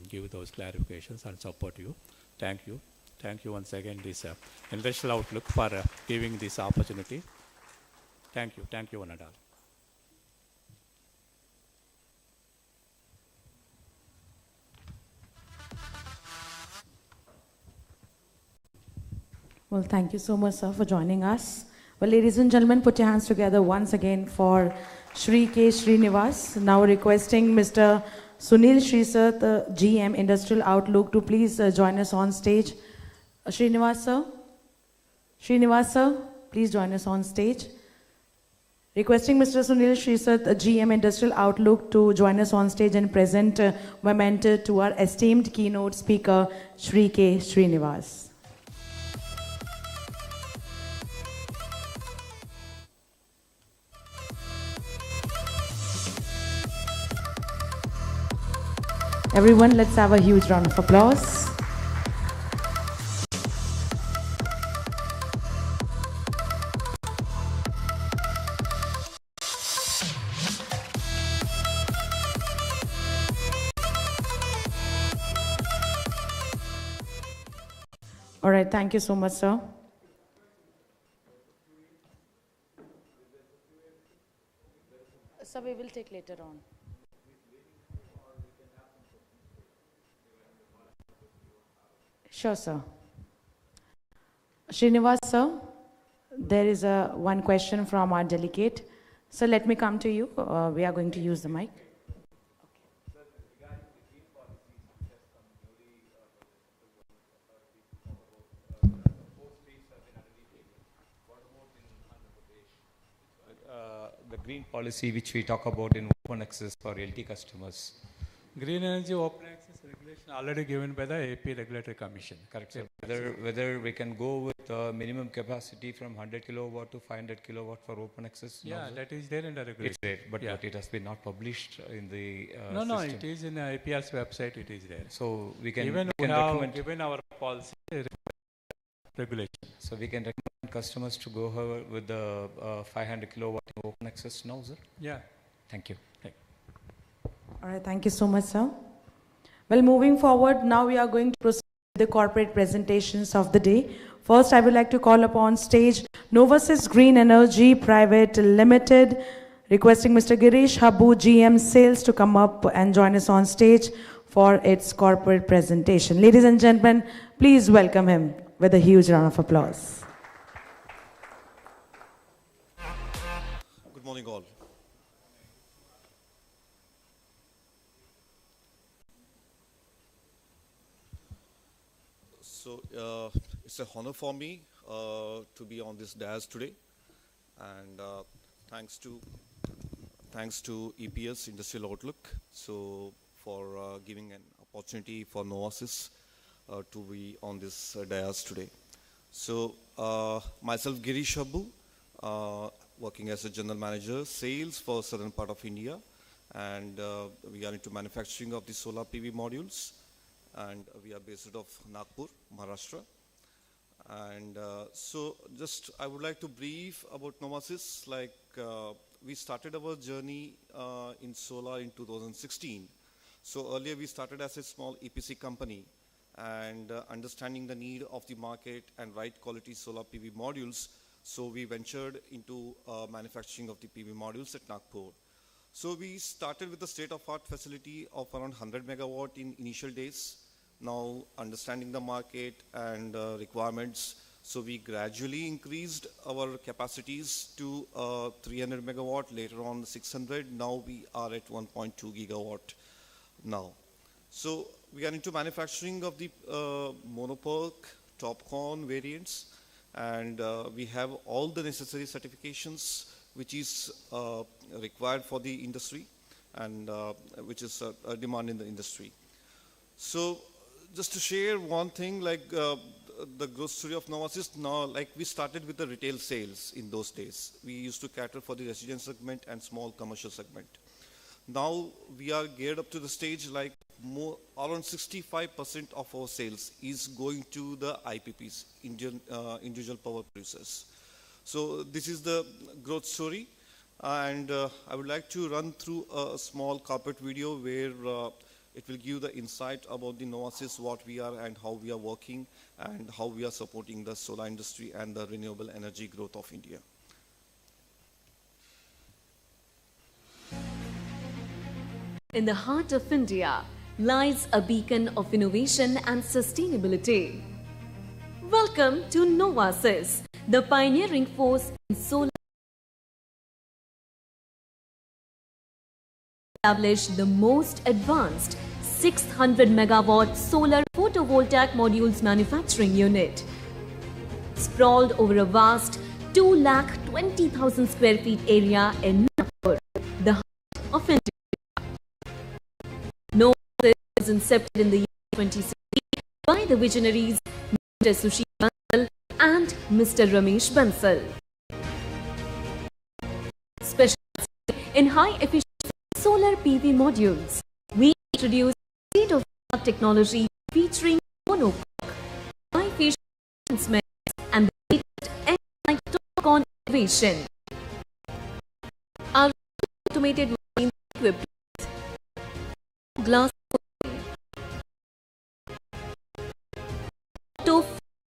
give those clarifications and support you. Thank you. Thank you once again, this Industrial Outlook, for giving this opportunity. Thank you. Thank you, one and all. Well, thank you so much, sir, for joining us. Well, ladies and gentlemen, put your hands together once again for Shri K. Srinivas. Now requesting Mr. Sunil Srisat, the GM Industrial Outlook, to please join us on stage. Srinivas, sir. Srinivas, sir, please join us on stage. Requesting Mr. Sunil Srisat, the GM Industrial Outlook, to join us on stage and present memento to our esteemed keynote speaker, Shri K. Srinivas. Everyone, let's have a huge round of applause. All right, thank you so much, sir. Sir, we will take later on. Sure, sir. Srinivas, sir, there is one question from our delegate. So let me come to you. We are going to use the mic. The green policy which we talk about in open access for LT customers. Green energy open access regulation already given by the AP Regulatory Commission. Correct, sir. Whether we can go with minimum capacity from 100 kilowatt to 500 kilowatt for open access? Yeah, no, that is there in the regulation. it's there, but, yeah. but it has been not published in the No, system. it is in the APR's website, it is there. So we can, even we can recommend, given our policy regulation. so we can recommend customers to go with the 500 kilowatt open access now, sir? Yeah. Thank you. All right, thank you so much, sir. Well, moving forward, now we are going to proceed with the corporate presentations of the day. First, I would like to call upon stage Novotel Green Energy Private Limited, requesting Mr. Girish Habu, GM Sales, to come up and join us on stage for its corporate presentation. Ladies and gentlemen, please welcome him with a huge round of applause. Good morning, all. So it's a honor for me to be on this dais today, and thanks to EPS Industrial Outlook for giving an opportunity for Novotel to be on this dais today. So myself, Girish Habu, working as a general manager, sales for southern part of India, and we are into manufacturing of the solar PV modules, and we are based out of Nagpur, Maharashtra. And so just I would like to brief about Novotel. Like we started our journey in solar in 2016. So earlier we started as a small EPC company, and understanding the need of the market and right quality solar PV modules, So we ventured into manufacturing of the PV modules at Nagpur. So we started with a state-of-art facility of around 100 megawatt in initial days. Now understanding the market and requirements, so we gradually increased our capacities to 300 megawatt, later on 600. Now we are at 1.2 gigawatt now. So we are into manufacturing of the monoperk, TopCon variants, and we have all the necessary certifications which is required for the industry and which is a demand in the industry. So just to share one thing, like the growth story of Novotel, now, like we started with the retail sales in those days. We used to cater for the residential segment and small commercial segment. Now we are geared up to the stage like around 65% of our sales is going to the IPPs, individual power producers. So this is the growth story, and I would like to run through a small corporate video where it will give the insight about the Novotel, what we are and how we are working and how we are supporting the solar industry and the renewable energy growth of India. In the heart of India lies a beacon of innovation and sustainability. Welcome to Novotel, the pioneering force in solar. Established the most advanced 600 megawatt solar photovoltaic modules manufacturing unit. Sprawled over a vast 220,000 square feet area in Nagpur, the heart of India. Novotel was incepted in the year 2016 by the visionaries Mr. Sushil Bansal and Mr. Ramesh Bansal. Specialized in high-efficiency solar PV modules, we introduced state-of-the-art technology featuring monoperk, high-phase enhancements, and the latest AI TopCon innovation. Our automated machines equipped with glass coating, auto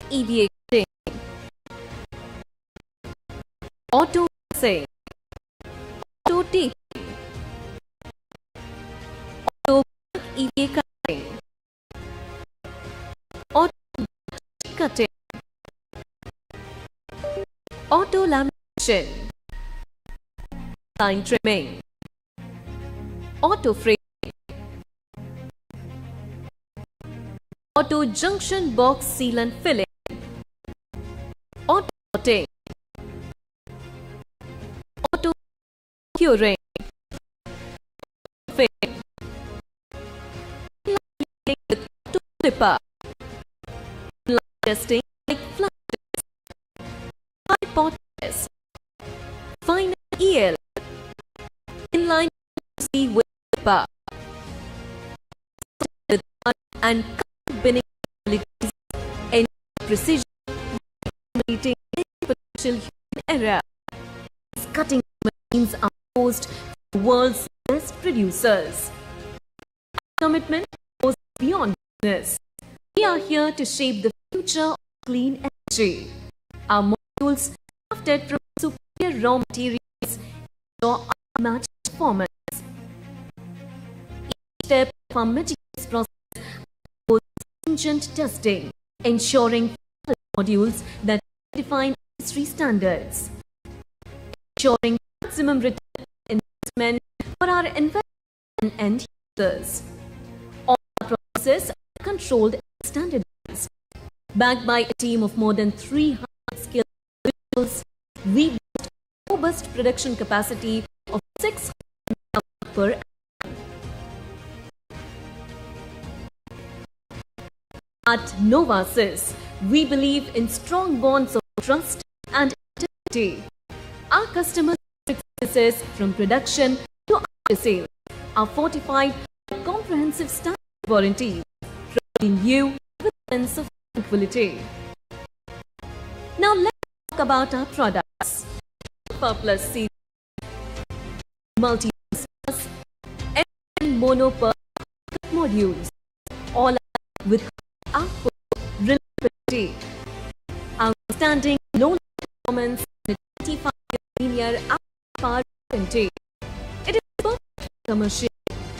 EVA cutting, auto pressing, auto taping, auto EVA cutting, auto cutting, auto lamination, line trimming, auto frame, auto junction box seal and filling, auto coating, auto curing, filling, line with auto flipper, line testing like flat test, high pot test, final EL, inline C with flipper, with and binning abilities and precision, eliminating any potential human error. These cutting machines are posed to the world's best producers. Our commitment goes beyond business. We are here to shape the future of clean energy. Our modules, crafted from superior raw materials, ensure unmatched performance. Each step of our meticulous process goes stringent testing, ensuring modules that define industry standards, ensuring maximum return on investment for our investors and end users. All our processes are controlled and standardized. Backed by a team of more than 300 skilled individuals, we boast a robust production capacity of 600 megawatts per annum. At Novotel, we believe in strong bonds of trust and integrity. Our customer services from production to after sales are fortified by comprehensive standard warranties, providing you with a sense of tranquility. Now let's talk about our products. Plus series, multi-use plus, and monoperk modules, all are with output reliability, outstanding low performance, 1-year power warranty. It is both commercial,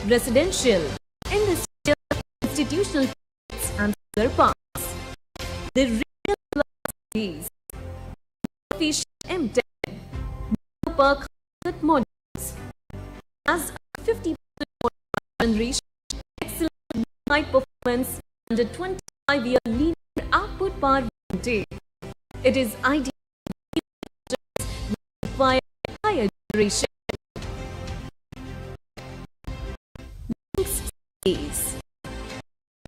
residential, industrial, institutional projects and solar parks. The real plus efficient M10 per concept modules has a 50% more generation, excellent high performance and a 25-year linear output power warranty. It is ideal for require higher generation. Next is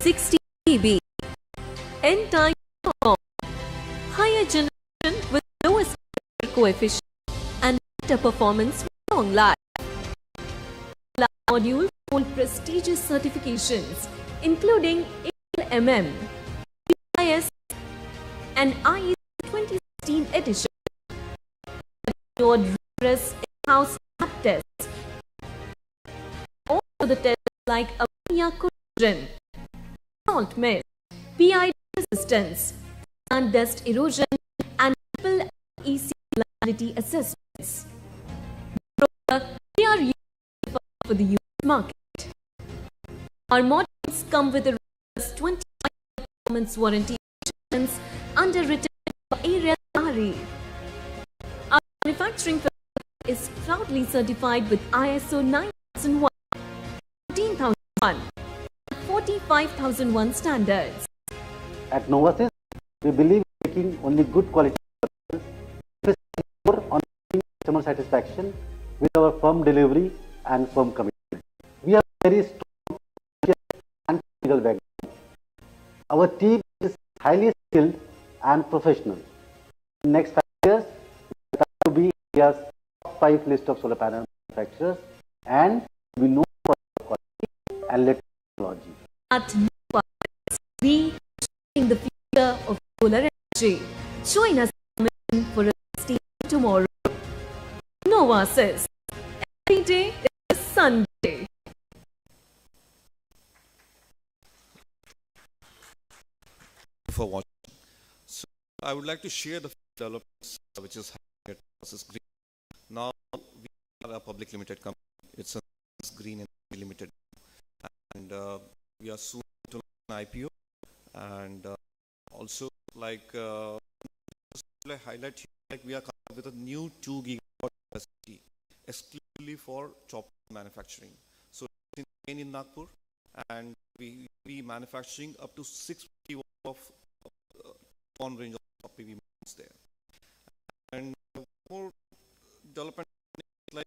60 dB N-type power, higher generation with lowest coefficient and better performance with long life. Module hold prestigious certifications including ALMM, EPS and IEC 2016 edition. Rigorous in-house lab tests. Also the tests like ammonia corrosion, salt mist, PID resistance, and dust erosion and triple EC reliability assessments. Moreover, we are used for the US market. Our models come with a robust 25-year performance warranty insurance underwritten by Ariel RE. Our manufacturing facility is proudly certified with ISO 9001, 14001, and 45001 standards. At Novotel, we believe in making only good quality services, focusing more on customer satisfaction with our firm delivery and firm commitment. We have very strong and technical background. Our team is highly skilled and professional. In the next 5 years, we try to be India's top 5 list of solar panel manufacturers and we know for quality and technology. At Novotel, we are the future of solar energy. Join us for a steam tomorrow. Nova says, every day is Sunday. For watching. So I would like to share the developments which is happening at Process Green. Now we are a public limited company. It's a Green and Limited, and we are soon to an IPO. And also, like highlight here, like we are coming with a new 2 gigawatt capacity exclusively for chopper manufacturing. So it's in Nagpur, and we be manufacturing up to 650 of on range of PV modules there. And more development like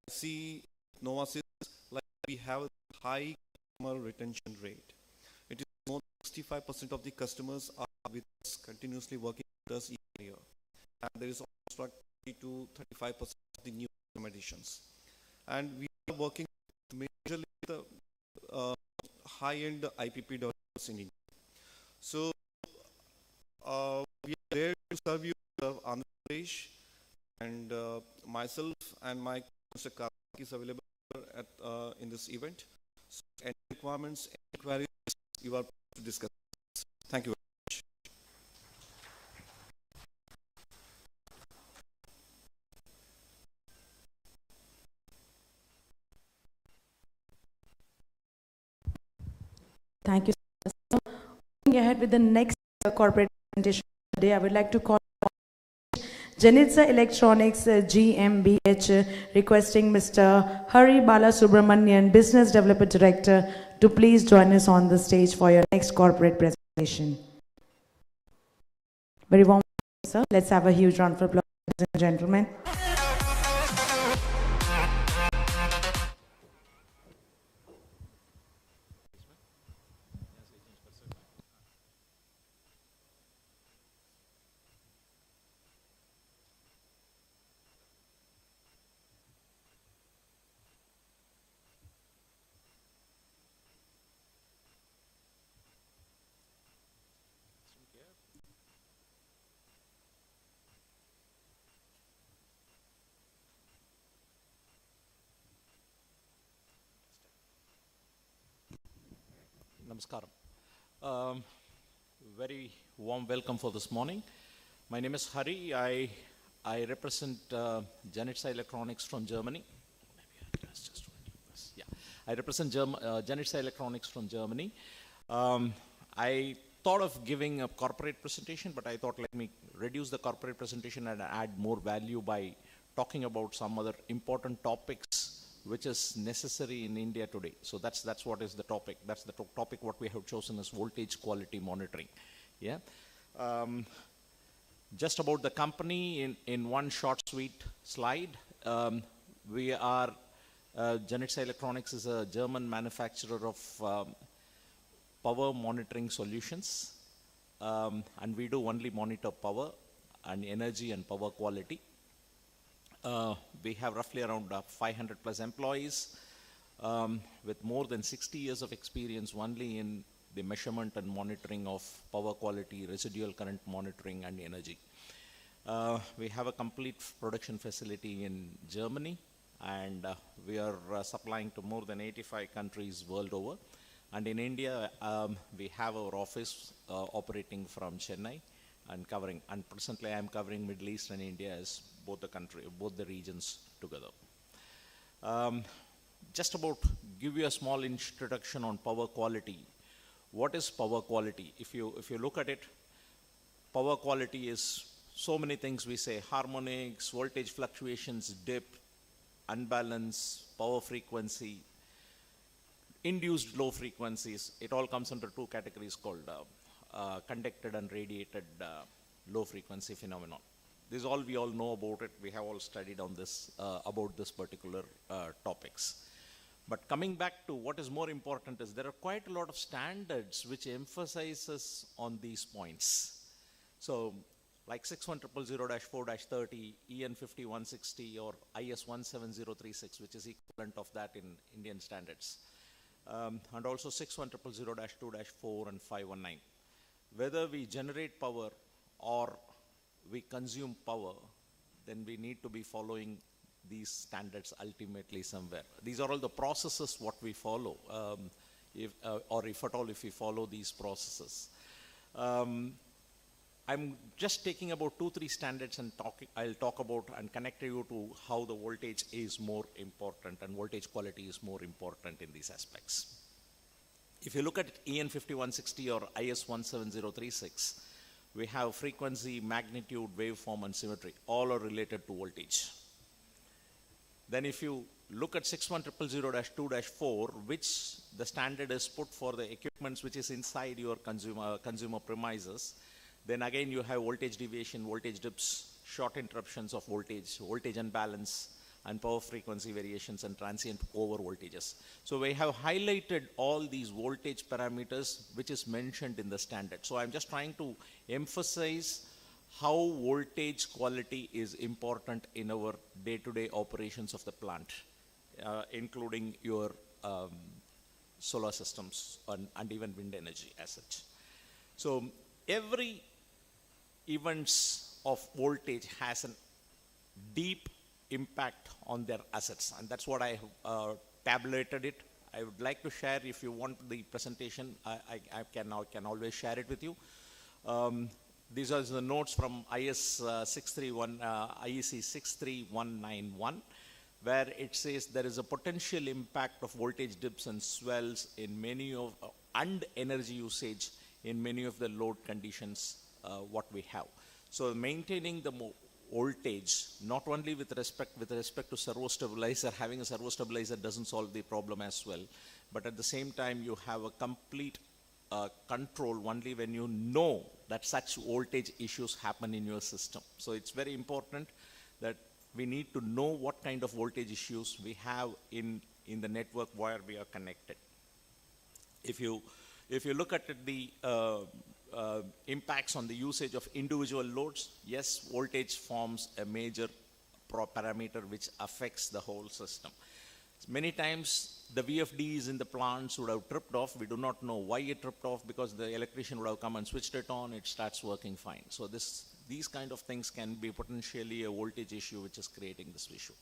see Novotel, like we have a high customer retention rate. It is more than 65% of the customers are with us continuously working with us each year, and there is almost like 30 to 35% of the new additions. And we are working majorly with the high-end IPP developers in India. So we are there to serve you, Andhra Pradesh, and myself and my Mr. Karthik is available at in this event. So any requirements, any inquiries, you are to discuss. Thank you very much. Thank you, sir. Going ahead with the next corporate presentation today, I would like to call Janitza Electronics GmbH requesting Mr. Hari Balasubramanian, Business Development Director, to please join us on the stage for your next corporate presentation. Very warm welcome, sir. Let's have a huge round of applause, ladies and gentlemen. Namaskaram. Very warm welcome for this morning. My name is Hari. I I represent Janitsa Electronics from Germany. Yeah, I represent Janitsa Electronics from Germany. I thought of giving a corporate presentation, but I thought let me reduce the corporate presentation and add more value by talking about some other important topics which is necessary in India today. So that's what is the topic. That's the topic what we have chosen as voltage quality monitoring. Yeah. Just about the company in one short sweet slide. We are Janitsa Electronics is a German manufacturer of power monitoring solutions, and we do only monitor power and energy and power quality. We have roughly around 500 plus employees with more than 60 years of experience only in the measurement and monitoring of power quality, residual current monitoring, and energy. We have a complete production facility in Germany, and we are supplying to more than 85 countries world over. And in India, we have our office operating from Chennai and covering, and presently I am covering Middle East and India as both the regions together. Just about give you a small introduction on power quality. What is power quality? If you look at it, power quality is so many things we say: harmonics, voltage fluctuations, dip, unbalance, power frequency, induced low frequencies. It all comes under two categories called conducted and radiated low frequency phenomenon. This all we all know about it. We have all studied on this about this particular topics. But coming back to what is more important is there are quite a lot of standards which emphasizes on these points. So like 61000-4-30, EN 5160 or IS 17036, which is equivalent of that in Indian standards. And also 61000-2-4 and 519. Whether we generate power or we consume power, then we need to be following these standards ultimately somewhere. These are all the processes what we follow, if at all if we follow these processes. I'm just taking about 2-3 standards and I'll talk about and connect you to how the voltage is more important and voltage quality is more important in these aspects. If you look at EN 5160 or IS 17036, we have frequency, magnitude, waveform, and symmetry. All are related to voltage. Then if you look at 61000-2-4, which the standard is put for the equipments which is inside your consumer premises, then again you have voltage deviation, voltage dips, short interruptions of voltage, voltage unbalance, and power frequency variations and transient over voltages. So we have highlighted all these voltage parameters which is mentioned in the standard. So I'm just trying to emphasize how voltage quality is important in our day-to-day operations of the plant, including your solar systems and even wind energy as such. So every events of voltage has a deep impact on their assets, and that's what I have tabulated it. I would like to share, if you want the presentation, I can always share it with you. These are the notes from IEC 63191, where it says there is a potential impact of voltage dips and swells in many of and energy usage in many of the load conditions what we have. So maintaining the voltage, not only with respect to servo stabilizer, having a servo stabilizer doesn't solve the problem as well, but at the same time you have a complete control only when you know that such voltage issues happen in your system. So it's very important that we need to know what kind of voltage issues we have in the network where we are connected. If you look at the impacts on the usage of individual loads, yes, voltage forms a major parameter which affects the whole system. Many times the VFDs in the plants would have tripped off. We do not know why it tripped off, because the electrician would have come and switched it on, it starts working fine. So these kind of things can be potentially a voltage issue which is creating this issue.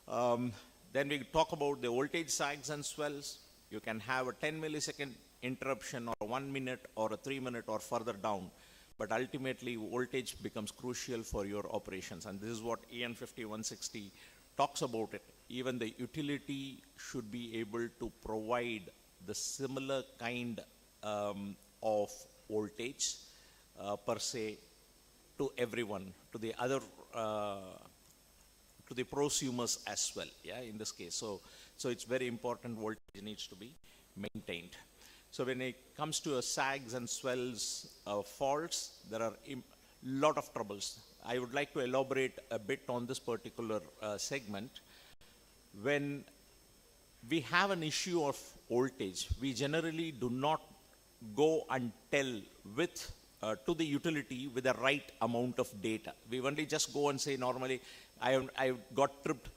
Then we talk about the voltage sags and swells. You can have a 10 millisecond interruption or a 1 minute or a 3 minute or further down. but ultimately voltage becomes crucial for your operations. And this is what EN 5160 talks about it. Even the utility should be able to provide the similar kind of voltage per se to everyone, to the other, to the prosumers as well, yeah, in this case. So it's very important voltage needs to be maintained. So when it comes to sags and swells faults, there are a lot of troubles. I would like to elaborate a bit on this particular segment. When we have an issue of voltage, we generally do not go and tell with to the utility with the right amount of data. We only just go and say normally, I got tripped,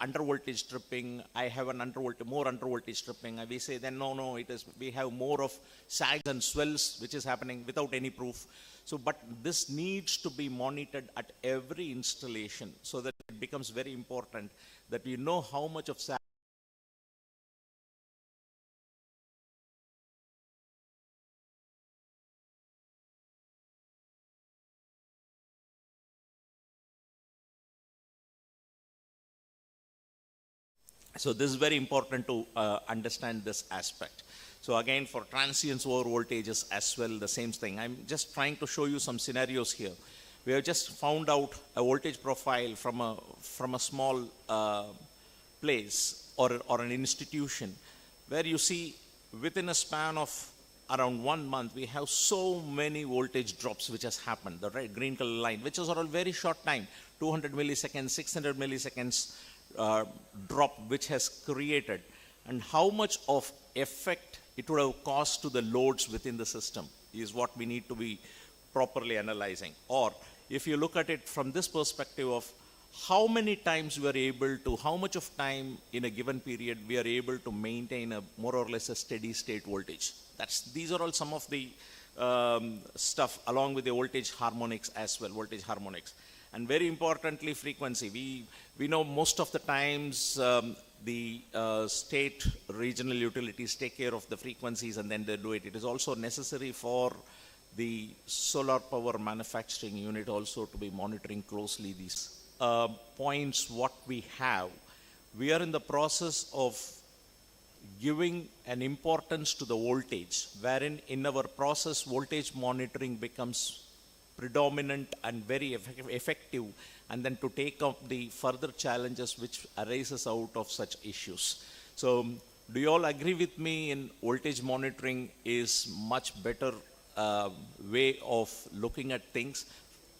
under voltage tripping, I have an more under voltage tripping. And we say then no, we have more of sags and swells which is happening without any proof. So, but this needs to be monitored at every installation so that it becomes very important that we know how much of sag. So this is very important to understand this aspect. So again, for transients over voltages as well, the same thing. I'm just trying to show you some scenarios here. We have just found out a voltage profile from a small place or an institution where you see within a span of around 1 month, we have so many voltage drops which has happened, the red, green color line, which is all very short time, 200 milliseconds, 600 milliseconds, drop which has created, and how much of effect it would have caused to the loads within the system is what we need to be properly analyzing. Or if you look at it from this perspective of how many times we are able to, how much of time in a given period we are able to maintain a more or less a steady state voltage. These are all some of the stuff along with the voltage harmonics as well, voltage harmonics. And very importantly, frequency. We know most of the times the state regional utilities take care of the frequencies and then they do it. It is also necessary for the solar power manufacturing unit also to be monitoring closely these points what we have. We are in the process of giving an importance to the voltage, wherein in our process voltage monitoring becomes predominant and very effective, and then to take up the further challenges which arises out of such issues. So do you all agree with me in voltage monitoring is much better way of looking at things?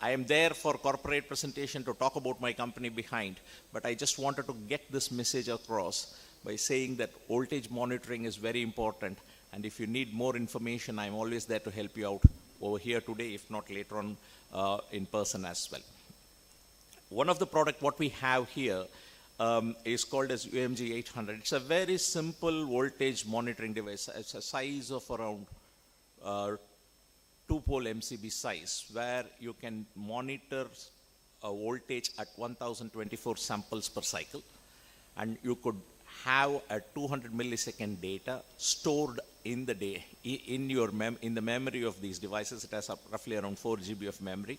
I am there for corporate presentation to talk about my company behind, but I just wanted to get this message across by saying that voltage monitoring is very important, and if you need more information, I'm always there to help you out over here today, if not later on in person as well. One of the product what we have here is called as UMG 800. It's a very simple voltage monitoring device. It's a size of around 2-pole MCB size, where you can monitor a voltage at 1024 samples per cycle, and you could have a 200 millisecond data stored in the day in the memory of these devices. It has roughly around 4 GB of memory,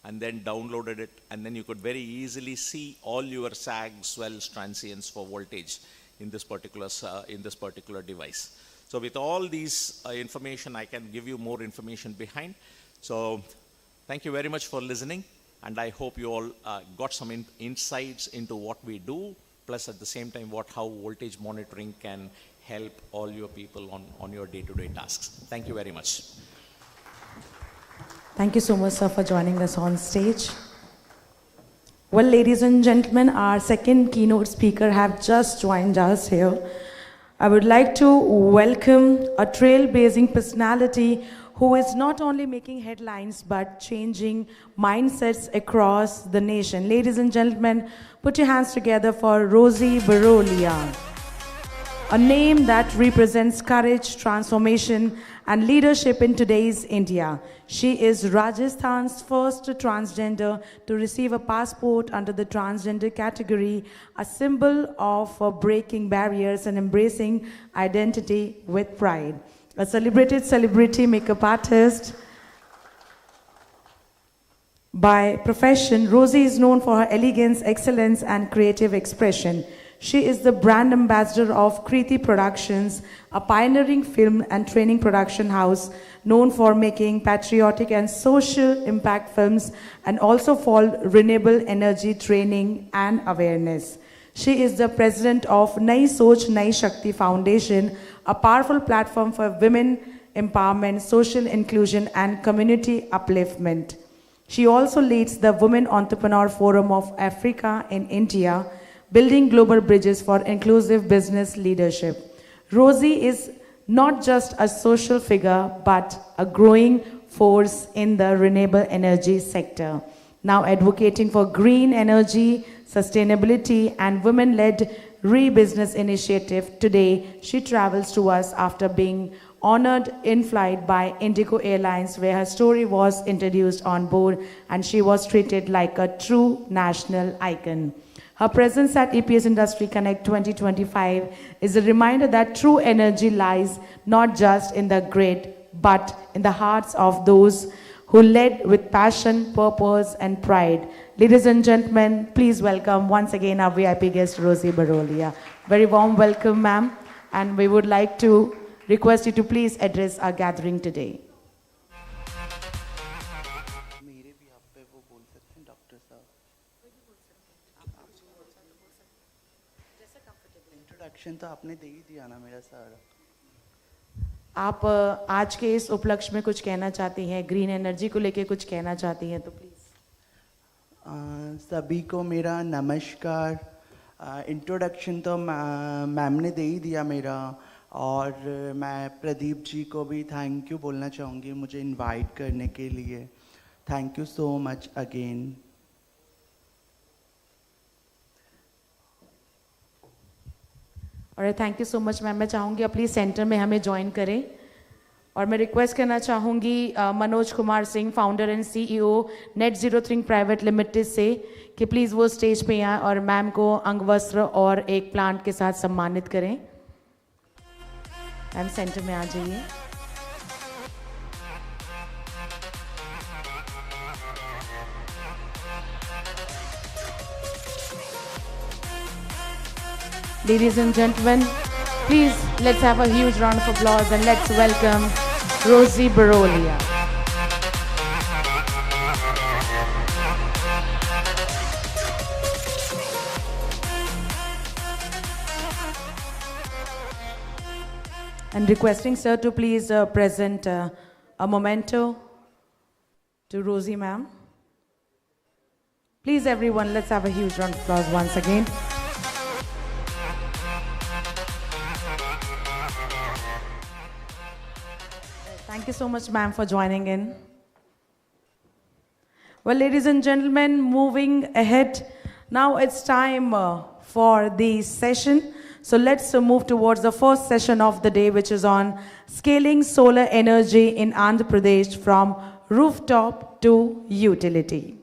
and then downloaded it, and then you could very easily see all your sag, swells, transients for voltage in this particular device. So with all these information, I can give you more information behind. So thank you very much for listening, and I hope you all got some insights into what we do, plus at the same time how voltage monitoring can help all your people on your day-to-day tasks. Thank you very much. Thank you so much, sir, for joining us on stage. Well, ladies and gentlemen, our second keynote speaker have just joined us here. I would like to welcome a trailblazing personality who is not only making headlines but changing mindsets across the nation. Ladies and gentlemen, put your hands together for Rosie Barolia, a name that represents courage, transformation, and leadership in today's India. She is Rajasthan's first transgender to receive a passport under the transgender category, a symbol of breaking barriers and embracing identity with pride. A celebrated celebrity makeup artist, By profession, Rosie is known for her elegance, excellence, and creative expression. She is the brand ambassador of Kriti Productions, a pioneering film and training production house known for making patriotic and social impact films and also for renewable energy training and awareness. She is the president of Nai Soch Nai Shakti Foundation, a powerful platform for women empowerment, social inclusion, and community upliftment. She also leads the Women Entrepreneur Forum of Africa in India, building global bridges for inclusive business leadership. Rosie is not just a social figure, but a growing force in the renewable energy sector, now advocating for green energy, sustainability, and women-led re-business initiative. Today, she travels to us after being honored in flight by Indigo Airlines, where her story was introduced on board and she was treated like a true national icon. Her presence at EPS Industry Connect 2025 is a reminder that true energy lies not just in the grid, but in the hearts of those who led with passion, purpose, and pride. Ladies and gentlemen, please welcome once again our VIP guest, Rosie Barolia. Very warm welcome, ma'am, and we would like to request you to please address our gathering today. Introduction तो आपने दे ही दिया ना मेरा सारा. आप आज के इस उपलक्ष्य में कुछ कहना चाहती हैं, ग्रीन एनर्जी को लेके कुछ कहना चाहती हैं तो प्लीज. सभी को मेरा नमस्कार. इंट्रोडक्शन तो मैम ने दे ही दिया मेरा, और मैं प्रदीप जी को भी थैंक यू बोलना चाहूँगी मुझे इनवाइट करने के लिए. Thank you so much again. और thank you so much ma'am. मैं चाहूँगी आप प्लीज़ सेंटर में हमें ज्वाइन करें, और मैं रिक्वेस्ट करना चाहूँगी Manoj Kumar Singh, founder and CEO net zero think private limited से, कि प्लीज़ वो स्टेज पे आएँ और मैम को अंगवस्त्र और एक प्लांट के साथ सम्मानित करें. मैम सेंटर में आ जाइए. Ladies and gentlemen, please let's have a huge round of applause and let's welcome Rosie Barolia. And requesting sir to please present a memento to Rosie ma'am. Please everyone, let's have a huge round of applause once again. Thank you so much, ma'am, for joining in. Well, ladies and gentlemen, moving ahead, now it's time for the session. So let's move towards the first session of the day, which is on scaling solar energy in Andhra Pradesh from rooftop to utility,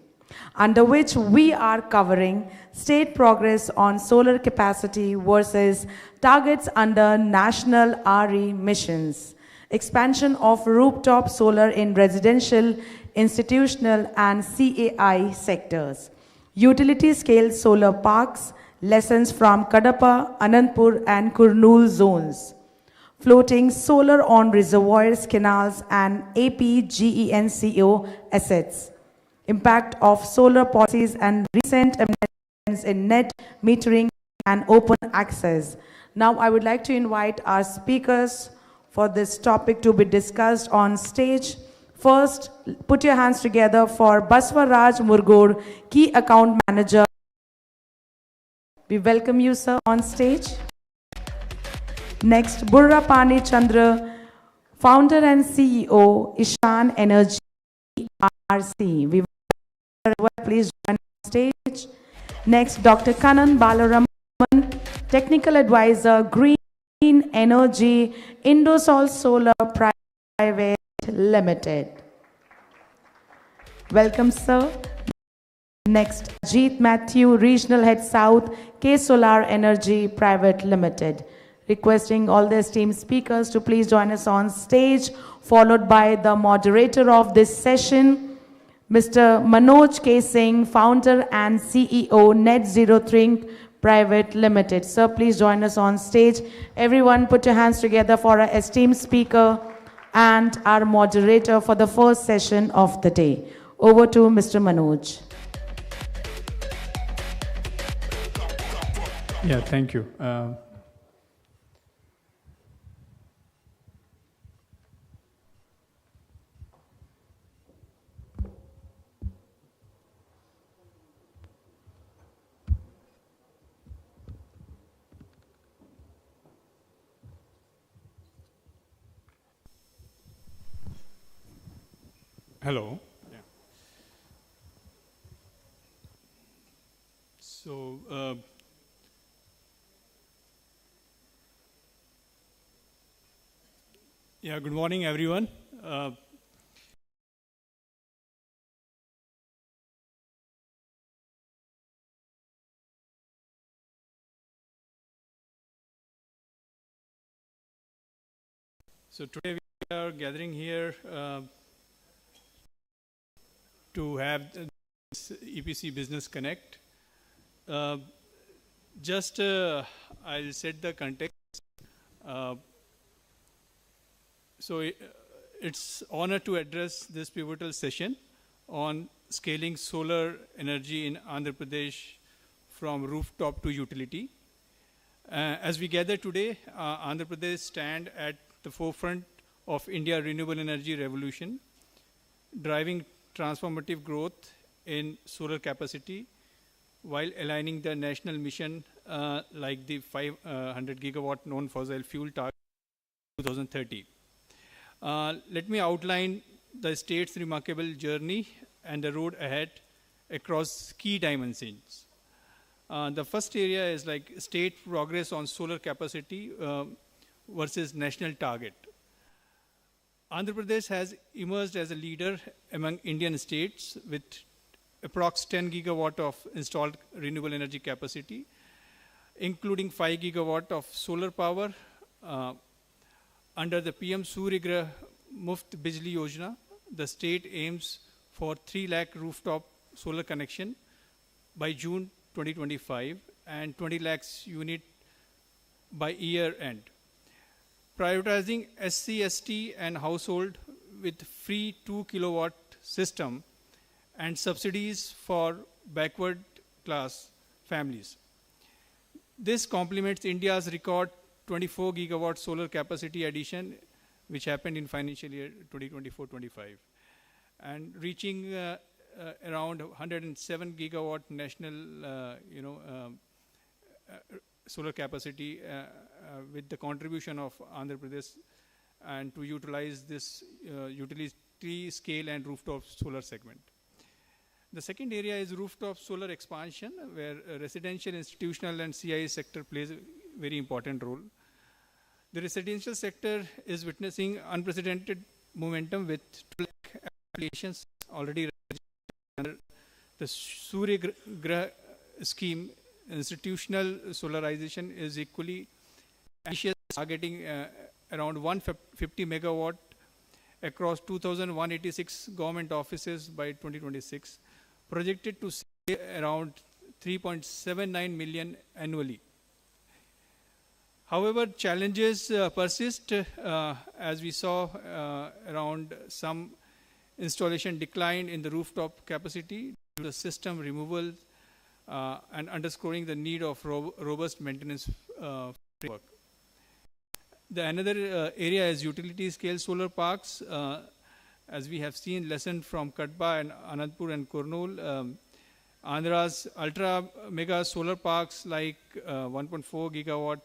under which we are covering state progress on solar capacity versus targets under national RE missions, expansion of rooftop solar in residential, institutional, and CAI sectors, utility-scale solar parks, lessons from Kadapa, Anandpur, and Kurnool zones, floating solar on reservoirs, canals, and APGENCO assets, impact of solar policies and recent amendments in net metering and open access. Now I would like to invite our speakers for this topic to be discussed on stage. First, put your hands together for Baswaraj Murgur, Key Account Manager. We welcome you, sir, on stage. Next, Burra Pani Chandra, Founder and CEO, Ishan Energy RC. We welcome you, please join on stage. Next, Dr. Kanan Balaraman, Technical Advisor, Green Energy, Indosol Solar Private Limited. Welcome, sir. Next, Jeet Matthew, Regional Head South, K Solar Energy Private Limited. Requesting all the esteemed speakers to please join us on stage, followed by the moderator of this session, Mr. Manoj K. Singh, founder and CEO, Net Zero Think Private Limited. Sir, please join us on stage. Everyone put your hands together for our esteemed speaker and our moderator for the first session of the day. Over to Mr. Manoj. Yeah, thank you. Hello. Yeah. So, yeah, good morning, everyone. So today we are gathering here to have this EPC Business Connect. Just I'll set the context. So it's honor to address this pivotal session on scaling solar energy in Andhra Pradesh from rooftop to utility. As we gather today, Andhra Pradesh stand at the forefront of India's renewable energy revolution, driving transformative growth in solar capacity while aligning the national mission like the 500 gigawatt non-fossil fuel target 2030. Let me outline the state's remarkable journey and the road ahead across key dimensions. The first area is like state progress on solar capacity versus national target. Andhra Pradesh has emerged as a leader among Indian states with approx 10 gigawatt of installed renewable energy capacity, including 5 gigawatt of solar power. Under the PM Surya Grah Muft Bijli Yojana, the state aims for 3 lakh rooftop solar connection by June 2025 and 20 lakhs unit by year end. Prioritizing SC, ST and household with free 2 kilowatt system and subsidies for backward class families. This complements India's record 24 gigawatt solar capacity addition, which happened in financial year 2024-25, and reaching around 107 gigawatt national, solar capacity with the contribution of Andhra Pradesh, and to utilize this utility scale and rooftop solar segment. The second area is rooftop solar expansion, where residential, institutional and CII sector plays a very important role. The residential sector is witnessing unprecedented momentum with 2 lakh applications already under the Surya Grah scheme. Institutional solarization is equally ambitious, targeting around 150 megawatt across 2,186 government offices by 2026, projected to save around 3.79 million annually. However, challenges persist as we saw around some installation decline in the rooftop capacity due to the system removal and underscoring the need of robust maintenance framework. The another area is utility scale solar parks. As we have seen lesson from Kadpa and Anandpur and Kurnool, Andhra's ultra mega solar parks like 1.4 gigawatt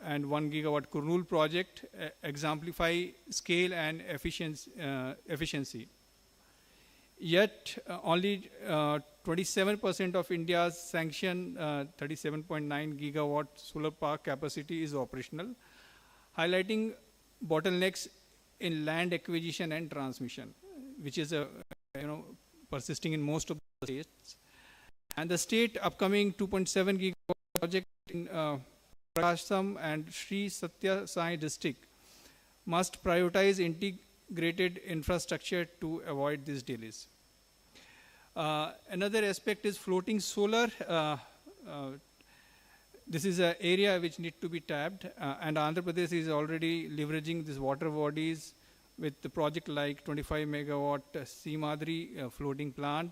and 1 gigawatt Kurnool project exemplify scale and efficiency. Yet only 27% of India's sanctioned 37.9 gigawatt solar park capacity is operational, highlighting bottlenecks in land acquisition and transmission, which is persisting in most of the states. And the state upcoming 2.7 gigawatt project in Prakasham and Sri Satya Sai district must prioritize integrated infrastructure to avoid these delays. Another aspect is floating solar. This is an area which needs to be tapped, and Andhra Pradesh is already leveraging these water bodies with the project like 25 megawatt Seemadri floating plant,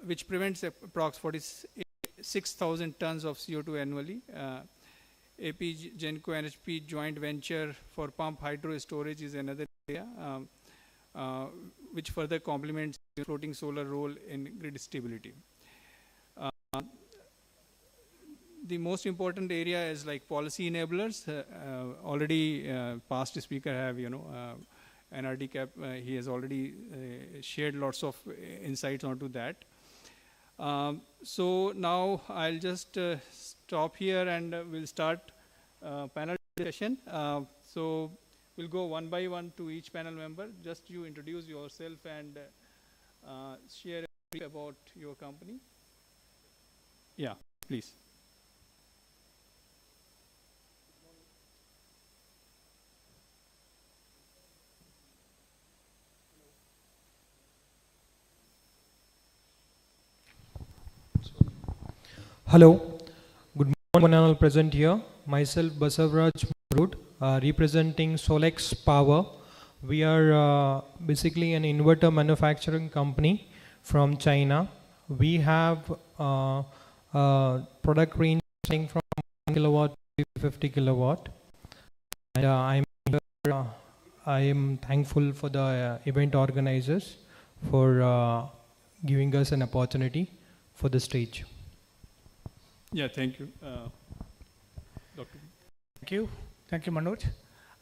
which prevents approximately 46,000 tons of CO2 annually. AP Genco NHP joint venture for pump hydro storage is another area, which further complements the floating solar role in grid stability. The most important area is like policy enablers. Already past speaker have, NRD cap, he has already shared lots of insights onto that. So now I'll just stop here and we'll start panel discussion. So we'll go one by one to each panel member. Just you introduce yourself and share a brief about your company. Yeah, please. Hello, good morning. I'll present here. Myself, Basavraj Marud, representing Solex Power. We are basically an inverter manufacturing company from China. We have product range from 1 kilowatt to 50 kilowatt. And I am thankful for the event organizers for giving us an opportunity for the stage. Yeah, thank you. Doctor. Thank you, Manoj.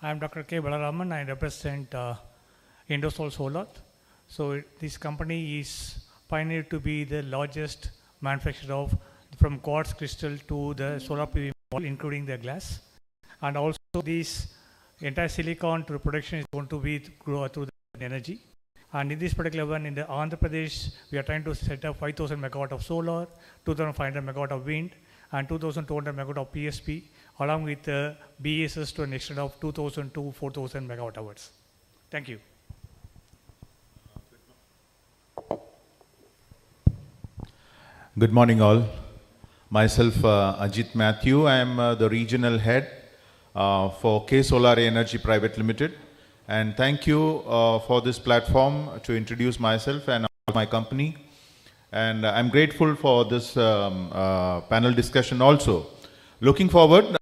I am Dr. K. Balaraman. I represent Indosol Solar. So this company is pioneered to be the largest manufacturer of from quartz crystal to the solar PV module, including the glass. And also this entire silicon to production is going to be grow through the energy. And in this particular one, in the Andhra Pradesh, we are trying to set up 5,000 megawatt of solar, 2,500 megawatt of wind, and 2,200 megawatt of PSP, along with BESS to an extent of 2,000 to 4,000 megawatt hours. Thank you. Good morning, all. Myself, Ajit Matthew. I am the regional head for K Solar Energy Private Limited. And thank you for this platform to introduce myself and my company. And I'm grateful for this panel discussion also. Looking forward,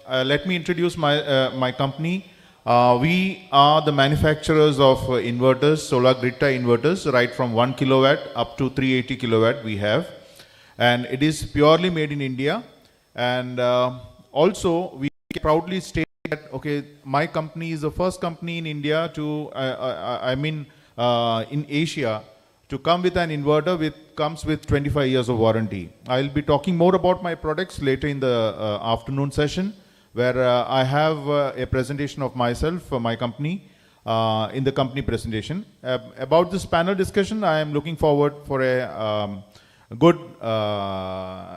let me introduce my company. We are the manufacturers of inverters, solar grid tie inverters, right from 1 kilowatt up to 380 kilowatt we have. And it is purely made in India. And also, we proudly state that, okay, my company is the first company in India to, in Asia, to come with an inverter comes with 25 years of warranty. I'll be talking more about my products later in the afternoon session, where I have a presentation of myself for my company in the company presentation. About this panel discussion, I am looking forward for a good,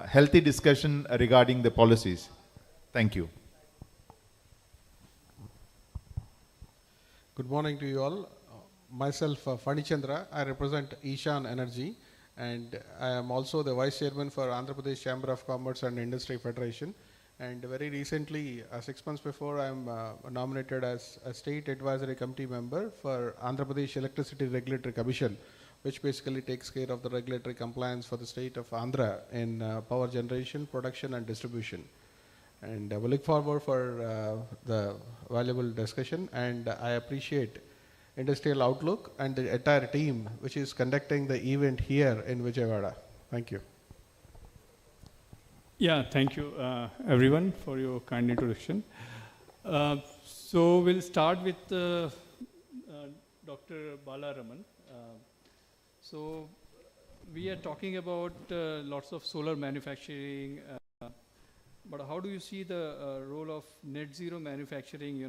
healthy discussion regarding the policies. Thank you. Good morning to you all. Myself, Fani Chandra. I represent Ishan Energy, and I am also the Vice Chairman for Andhra Pradesh Chamber of Commerce and Industry Federation. And very recently, 6 months before, I am nominated as a State Advisory Committee member for Andhra Pradesh Electricity Regulatory Commission, which basically takes care of the regulatory compliance for the state of Andhra in power generation, production, and distribution. And we look forward for the valuable discussion, and I appreciate Industrial Outlook and the entire team which is conducting the event here in Vijayawada. Thank you. Yeah, thank you everyone for your kind introduction. So we'll start with Dr. Balaraman. So we are talking about lots of solar manufacturing, but how do you see the role of net zero manufacturing,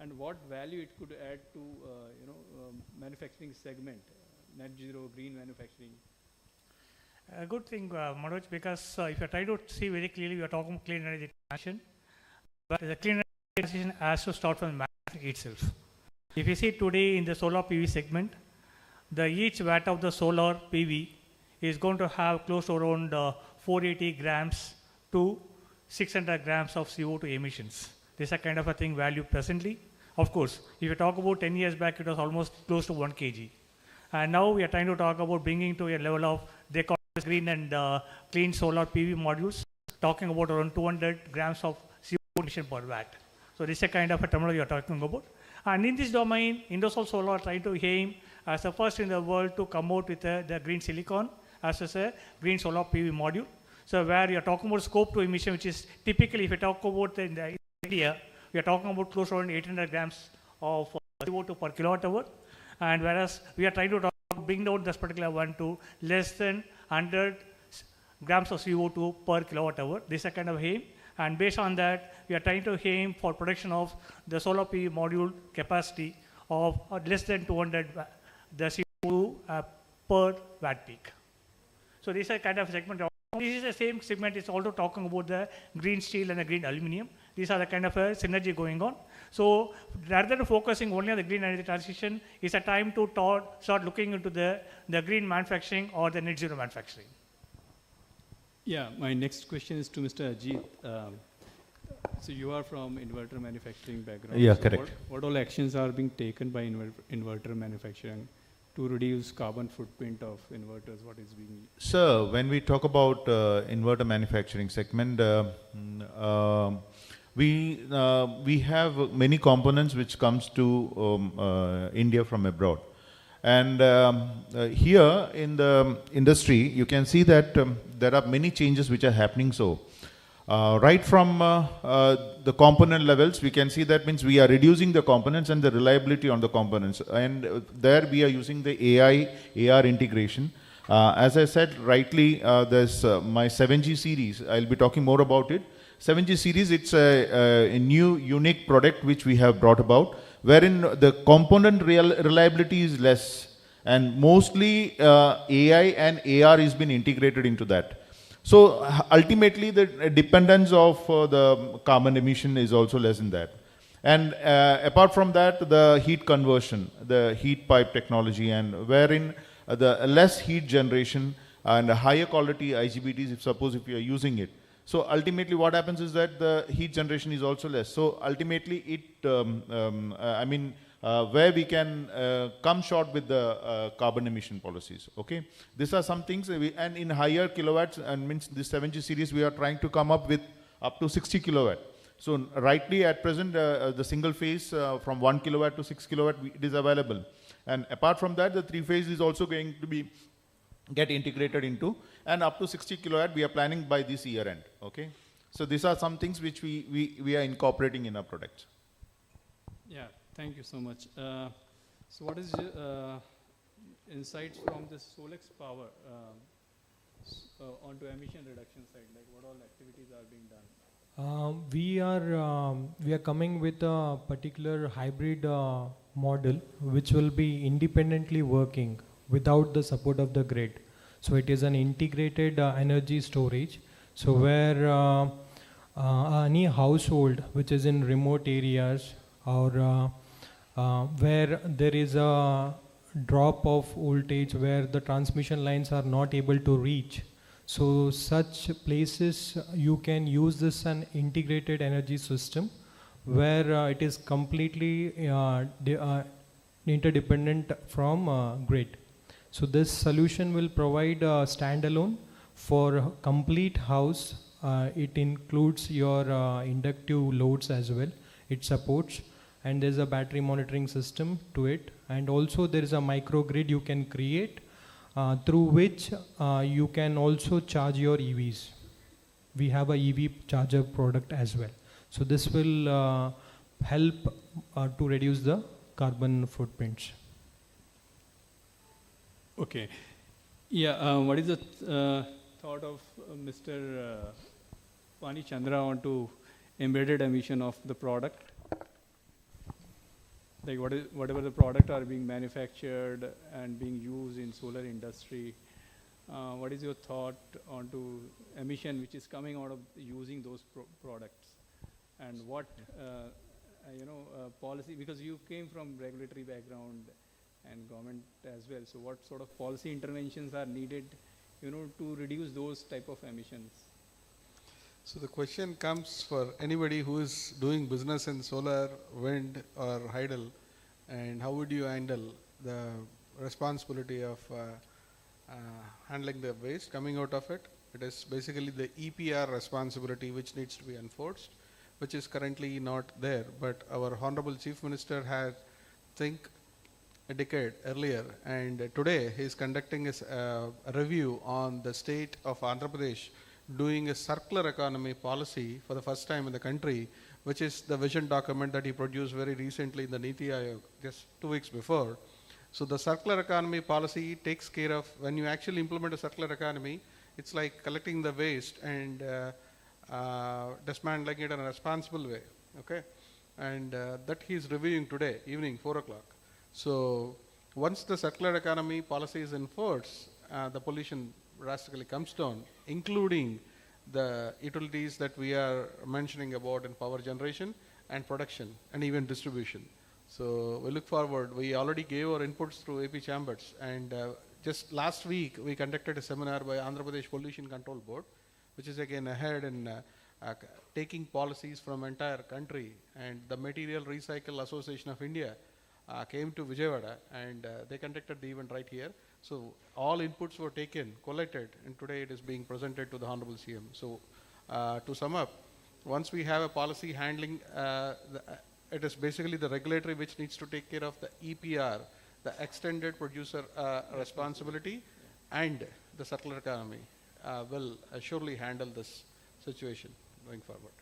and what value it could add to, manufacturing segment, net zero, green manufacturing? A good thing, Manoj, because if you try to see very clearly, we are talking clean energy transition, but the clean energy transition has to start from manufacturing. itself. If you see today in the solar PV segment, the each watt of the solar PV is going to have close to around 480 grams to 600 grams of CO2 emissions. This is a kind of a thing value presently. Of course, if you talk about 10 years back, it was almost close to 1 kg. And now we are trying to talk about bringing to a level of, they call it green and clean solar PV modules, talking about around 200 grams of CO2 emission per watt. So this is a kind of a terminology we are talking about. And in this domain, Industry Solar trying to aim as the first in the world to come out with the green silicon as a green solar PV module. So where you are talking about scope 2 emission, which is typically, if you talk about in India, we are talking about close to around 800 grams of CO2 per kilowatt hour. And whereas we are trying to bring down this particular one to less than 100 grams of CO2 per kilowatt hour. This is a kind of aim. And based on that, we are trying to aim for production of the solar PV module capacity of less than 200 the CO2 per watt peak. So this is a kind of segment. This is the same segment. It's also talking about the green steel and the green aluminum. These are the kind of a synergy going on. So rather than focusing only on the green energy transition, it's a time to start looking into the green manufacturing or the net zero manufacturing. Yeah, my next question is to Mr. Ajit. So you are from inverter manufacturing background. Yeah, so correct. What all actions are being taken by inverter manufacturing to reduce carbon footprint of inverters? What is being... So when we talk about inverter manufacturing segment, we have many components which comes to India from abroad. And here in the industry, you can see that there are many changes which are happening. So right from the component levels, we can see that means we are reducing the components and the reliability on the components. And there we are using the AI, AR integration. As I said rightly, there's my 7G series. I'll be talking more about it. 7G series, it's a new unique product which we have brought about, wherein the component reliability is less, and mostly AI and AR has been integrated into that. So ultimately the dependence of the carbon emission is also less in that. And apart from that, the heat conversion, the heat pipe technology, and wherein the less heat generation and higher quality IGBTs, if you are using it. So ultimately what happens is that the heat generation is also less. So ultimately it, where we can come short with the carbon emission policies, okay? These are some things, and in higher kilowatts, and means this 7G series, we are trying to come up with up to 60 kilowatt. So rightly at present, the single phase from 1 kilowatt to 6 kilowatt, it is available. And apart from that, the 3-phase is also going to get integrated into, and up to 60 kilowatt we are planning by this year end, okay? So these are some things which we are incorporating in our products. Yeah, thank you so much. So what is insights from this Solex Power onto emission reduction side, like what all activities are being done? We are coming with a particular hybrid model which will be independently working without the support of the grid. So it is an integrated energy storage. So where any household which is in remote areas or where there is a drop of voltage where the transmission lines are not able to reach, so such places you can use this an integrated energy system where it is completely interdependent from grid. So this solution will provide a standalone for a complete house. It includes your inductive loads as well. It supports, and there's a battery monitoring system to it, and also there is a microgrid you can create through which you can also charge your EVs. We have a EV charger product as well. So this will help to reduce the carbon footprints. Okay. Yeah, what is the thought of Mr. Pani Chandra onto embedded emission of the product? Like whatever the product are being manufactured and being used in solar industry, what is your thought onto emission which is coming out of using those products, and what policy, because you came from regulatory background and government as well. So what sort of policy interventions are needed, to reduce those type of emissions? So the question comes for anybody who is doing business in solar, wind or hydel, and how would you handle the responsibility of handling the waste coming out of it? It is basically the EPR responsibility which needs to be enforced, which is currently not there. But our Honorable Chief Minister had, think, a decade earlier, and today he is conducting a review on the state of Andhra Pradesh, doing a circular economy policy for the first time in the country, which is the vision document that he produced very recently in the Niti Aayog, just 2 weeks before. So the circular economy policy takes care of, when you actually implement a circular economy, it's like collecting the waste and dismantling it in a responsible way, okay? And that he is reviewing today, evening, 4 o'clock. So once the circular economy policy is enforced, the pollution drastically comes down, including the utilities that we are mentioning about in power generation and production and even distribution. So we look forward. We already gave our inputs through AP chambers, and just last week we conducted a seminar by Andhra Pradesh Pollution Control Board, which is again ahead in taking policies from entire country. And the Material Recycle Association of India came to Vijayawada, and they conducted the event right here. So all inputs were taken, collected, and today it is being presented to the Honorable CM. So to sum up, once we have a policy handling, it is basically the regulatory which needs to take care of the EPR, the extended producer responsibility, and the circular economy will surely handle this situation going forward.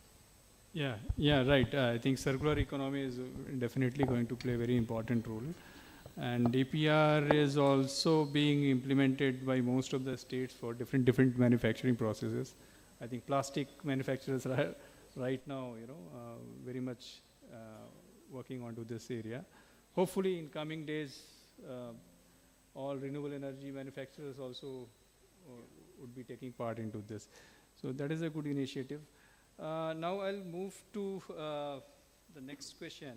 Yeah, right. I think circular economy is definitely going to play a very important role. And EPR is also being implemented by most of the states for different manufacturing processes. I think plastic manufacturers are right now, very much working onto this area. Hopefully in coming days, all renewable energy manufacturers also would be taking part into this. So that is a good initiative. Now I'll move to the next question.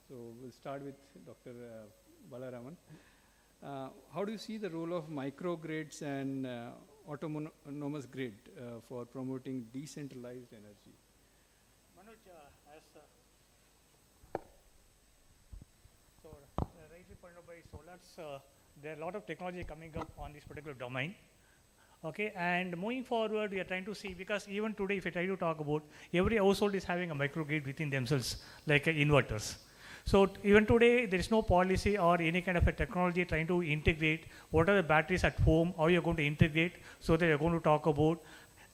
So we'll start with Dr. Balaraman. How do you see the role of microgrids and autonomous grid for promoting decentralized energy? Manoj, rightly pointed out by Solars, there are a lot of technology coming up on this particular domain. Okay, and moving forward, we are trying to see, because even today, if I try to talk about, every household is having a microgrid within themselves, like inverters. So even today, there is no policy or any kind of a technology trying to integrate what are the batteries at home, how you're going to integrate, so that you're going to talk about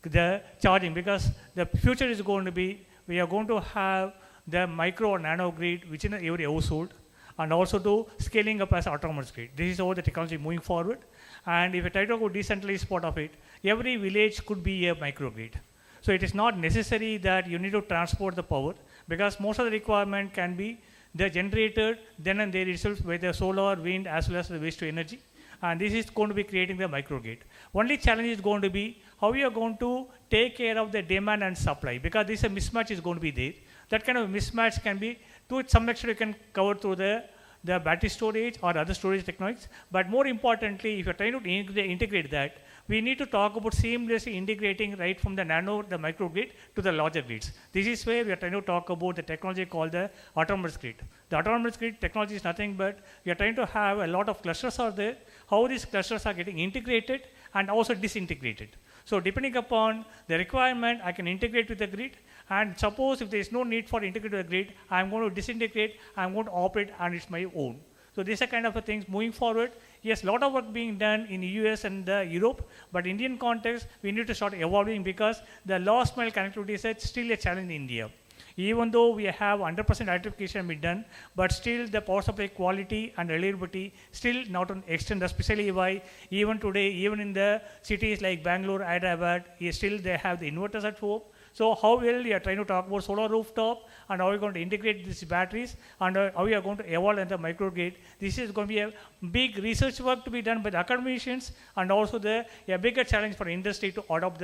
the charging, because the future is going to be, we are going to have the micro or nano grid within every household, and also to scaling up as autonomous grid. This is how the technology moving forward. And if you try to go decentralized part of it, every village could be a microgrid. So it is not necessary that you need to transport the power, because most of the requirement can be the generated then and there itself by the solar, wind, as well as the waste to energy. And this is going to be creating the microgrid. Only challenge is going to be how you are going to take care of the demand and supply, because this a mismatch is going to be there. That kind of mismatch can be, to some extent, you can cover through the battery storage or other storage technologies. But more importantly, if you're trying to integrate that, we need to talk about seamlessly integrating right from the microgrid to the larger grids. This is where we are trying to talk about the technology called the autonomous grid. The autonomous grid technology is nothing but we are trying to have a lot of clusters are there, how these clusters are getting integrated and also disintegrated. So depending upon the requirement, I can integrate with the grid. And suppose if there is no need for integrate with the grid, I'm going to disintegrate, I'm going to operate, and it's my own. So these are kind of things moving forward. Yes, a lot of work being done in the US and Europe, but Indian context, we need to start evolving, because the last mile connectivity is still a challenge in India. Even though we have 100% electrification being done, but still the power supply quality and reliability still not on extent, especially why even today, even in the cities like Bangalore, Hyderabad, still they have the inverters at home. So how well we are trying to talk about solar rooftop and how we are going to integrate these batteries and how we are going to evolve in the microgrid. This is going to be a big research work to be done by the academicians, and also a bigger challenge for industry to adopt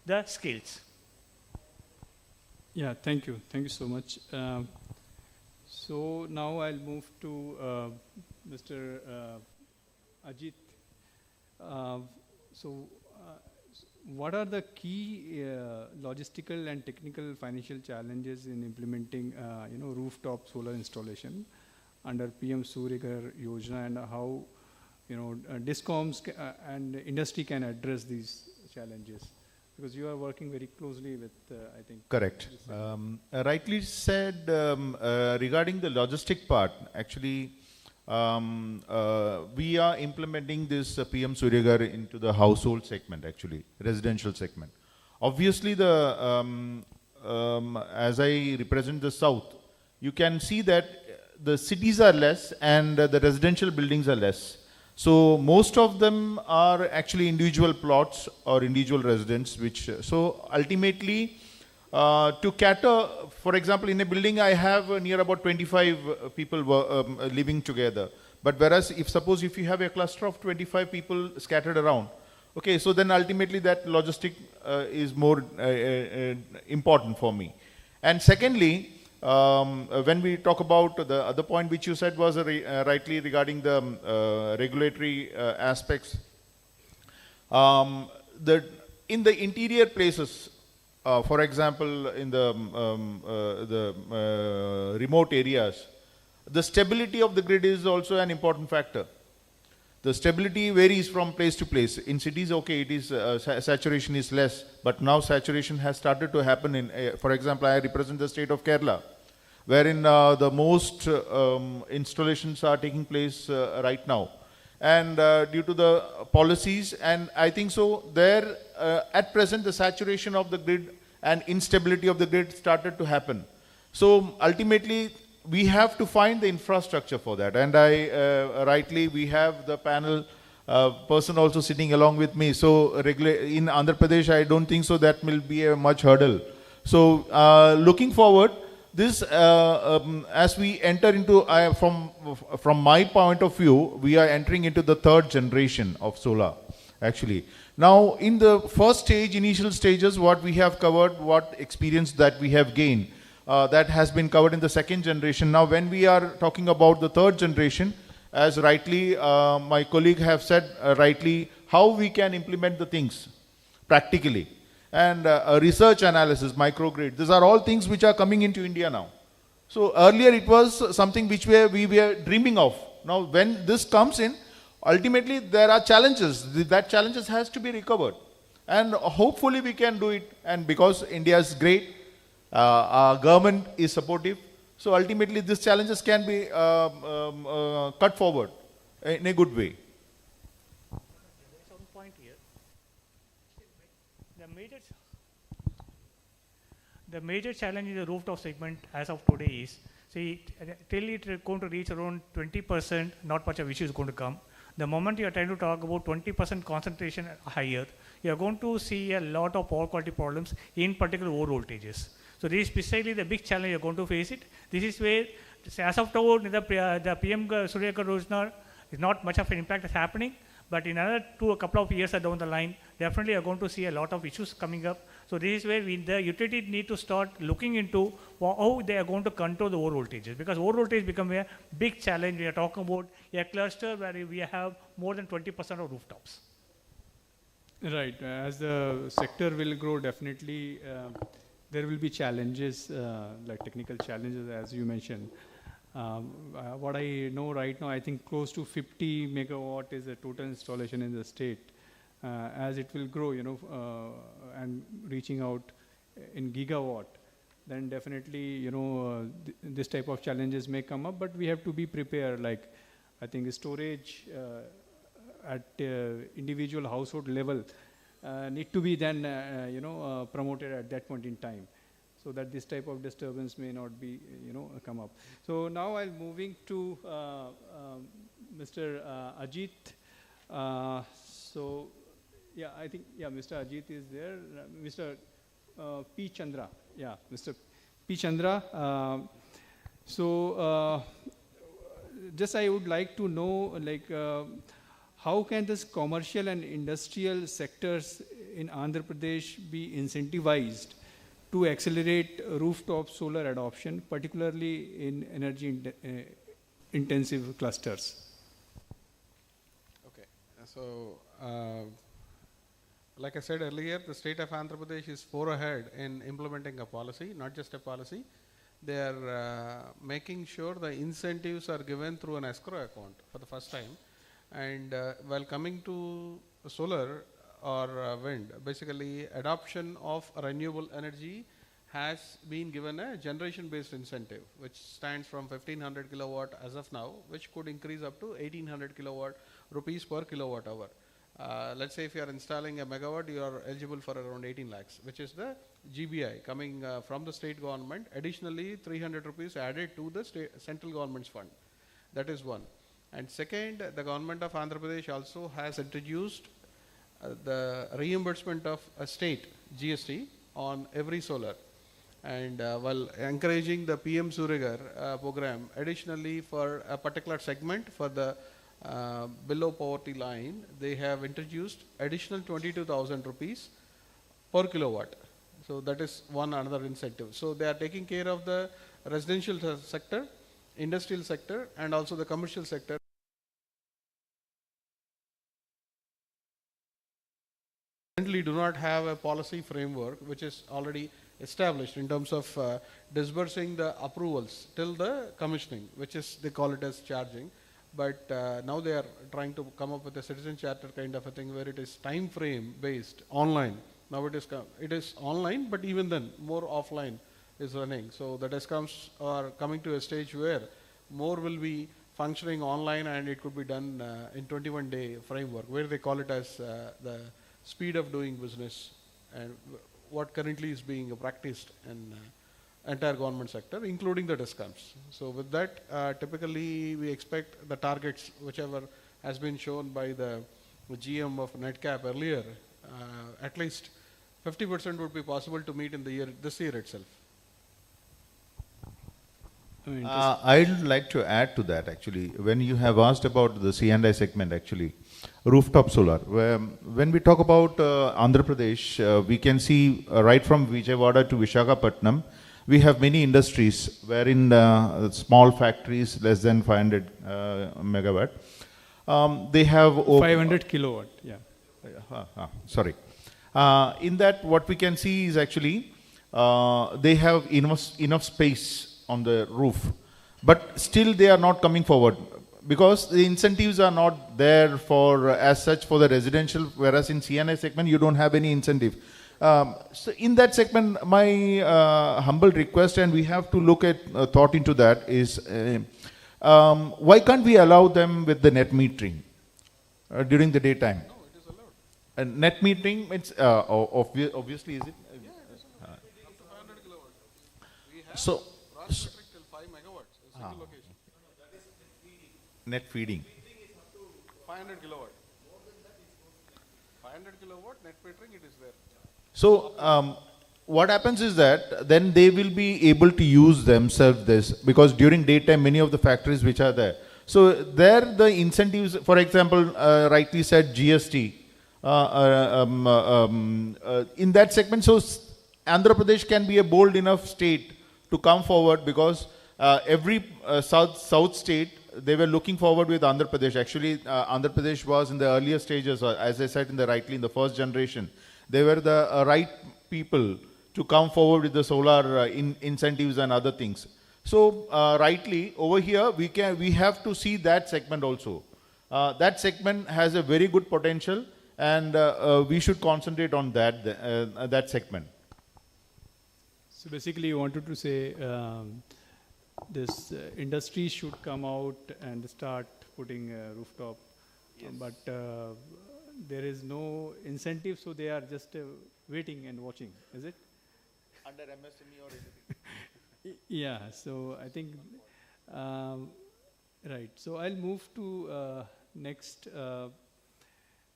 the skills. Yeah, thank you. Thank you so much. So now I'll move to Mr. Ajit. So what are the key logistical and technical financial challenges in implementing rooftop solar installation under PM Surya Ghar Yojana, and how DISCOMs and industry can address these challenges? Because you are working very closely with, I think. Correct. Rightly said, regarding the logistic part, actually, we are implementing this PM Surya Ghar into the household segment, actually, residential segment. Obviously, as I represent the south, you can see that the cities are less and the residential buildings are less. So most of them are actually individual plots or individual residents, which, so ultimately, to cater, for example, in a building I have near about 25 people living together. But whereas suppose if you have a cluster of 25 people scattered around, okay, so then ultimately that logistic is more important for me. And secondly, when we talk about the other point which you said was rightly regarding the regulatory aspects, in the interior places, for example, in the remote areas, the stability of the grid is also an important factor. The stability varies from place to place. In cities, okay, it is saturation is less, but now saturation has started to happen in, for example, I represent the state of Kerala, wherein the most installations are taking place right now. And due to the policies, and I think so, there at present the saturation of the grid and instability of the grid started to happen. So ultimately, we have to find the infrastructure for that. And rightly, we have the panel person also sitting along with me. So in Andhra Pradesh, I don't think so that will be a much hurdle. So looking forward, this, as we enter into, from my point of view, we are entering into the third generation of solar, actually. Now, in the first stage, initial stages, what we have covered, what experience that we have gained, that has been covered in the second generation. Now, when we are talking about the third generation, as rightly my colleague have said rightly, how we can implement the things practically. And research analysis, microgrid, these are all things which are coming into India now. So earlier it was something which we were dreaming of. Now when this comes in, ultimately there are challenges. That challenges has to be recovered. And hopefully we can do it. And because India is great, our government is supportive. So ultimately these challenges can be cut forward in a good way. The major challenge in the rooftop segment as of today is, see, till it's going to reach around 20%, not much of issue is going to come. The moment you are trying to talk about 20% concentration higher, you are going to see a lot of power quality problems, in particular over voltages. So this is precisely the big challenge you are going to face it. This is where, as of now, the PM Surya Ghar Yojana is not much of an impact is happening, but in another a couple of years down the line, definitely you are going to see a lot of issues coming up. So this is where the utilities need to start looking into how they are going to control the over voltages, because over voltage become a big challenge. We are talking about a cluster where we have more than 20% of rooftops. Right. As the sector will grow, definitely there will be challenges, like technical challenges, as you mentioned. What I know right now, I think close to 50 megawatt is the total installation in the state. As it will grow, and reaching out in gigawatt, then definitely, this type of challenges may come up, but we have to be prepared. Like, I think storage at individual household level need to be then, promoted at that point in time, so that this type of disturbance may not be, come up. So now I'm moving to Mr. Ajit. Yeah, I think, Mr. Ajit is there. Mr. P. Chandra. Yeah, Mr. P. Chandra. Just I would like to know, like, how can this commercial and industrial sectors in Andhra Pradesh be incentivized to accelerate rooftop solar adoption, particularly in energy intensive clusters? Okay, so like I said earlier, the state of Andhra Pradesh is far ahead in implementing a policy, not just a policy. They are making sure the incentives are given through an escrow account for the first time. And while coming to solar or wind, basically adoption of renewable energy has been given a generation based incentive, which stands from 1500 kilowatt as of now, which could increase up to 1800 kilowatt rupees per kilowatt hour. Let's say if you are installing a megawatt, you are eligible for around 18 lakhs, which is the GBI coming from the state government. Additionally, 300 rupees added to the central government's fund. That is one. And second, the government of Andhra Pradesh also has introduced the reimbursement of a state GST on every solar. And while encouraging the PM Suryaghar program, additionally for a particular segment for the below poverty line, they have introduced additional 22,000 rupees per kilowatt. So that is one another incentive. So they are taking care of the residential sector, industrial sector, and also the commercial sector. Currently do not have a policy framework which is already established in terms of disbursing the approvals till the commissioning, which is they call it as charging. But now they are trying to come up with a citizen charter kind of a thing where it is time frame based online. Now it is online, but even then more offline is running. So the DESCOMs are coming to a stage where more will be functioning online, and it could be done in 21-day framework, where they call it as the speed of doing business, and what currently is being practiced in entire government sector, including the DESCOMs. So with that, typically we expect the targets, whichever has been shown by the GM of NetCap earlier, at least 50% would be possible to meet in the this year itself. I'd like to add to that actually. When you have asked about the C&I segment actually, rooftop solar. When we talk about Andhra Pradesh, we can see right from Vijayawada to Visakhapatnam, we have many industries wherein small factories less than 500 megawatt. They have 500 kilowatt, yeah. Sorry. In that, what we can see is actually they have enough space on the roof, but still they are not coming forward because the incentives are not there for as such for the residential, whereas in C&I segment you don't have any incentive. So in that segment, my humble request, and we have to look at thought into that, is why can't we allow them with the net metering during the daytime? No, it is allowed. Net metering, it's obviously, is it? Yeah, it is allowed. Up to 500 kilowatts. We have So, cross metric till 5 megawatts, a single location. net feeding. 500 kilowatt. 500 kilowatt net metering, it is there. So what happens is that then they will be able to use themselves this, because during daytime many of the factories which are there. So there the incentives, for example, rightly said GST, in that segment, so Andhra Pradesh can be a bold enough state to come forward, because every south state, they were looking forward with Andhra Pradesh. Actually, Andhra Pradesh was in the earlier stages, as I said in the first generation. They were the right people to come forward with the solar incentives and other things. So rightly over here, we have to see that segment also. That segment has a very good potential, and we should concentrate on that segment. So basically, you wanted to say this industry should come out and start putting rooftop, yes. But there is no incentive, so they are just waiting and watching, is it? Under MSME or anything? Yeah, so I think, right. So I'll move to next.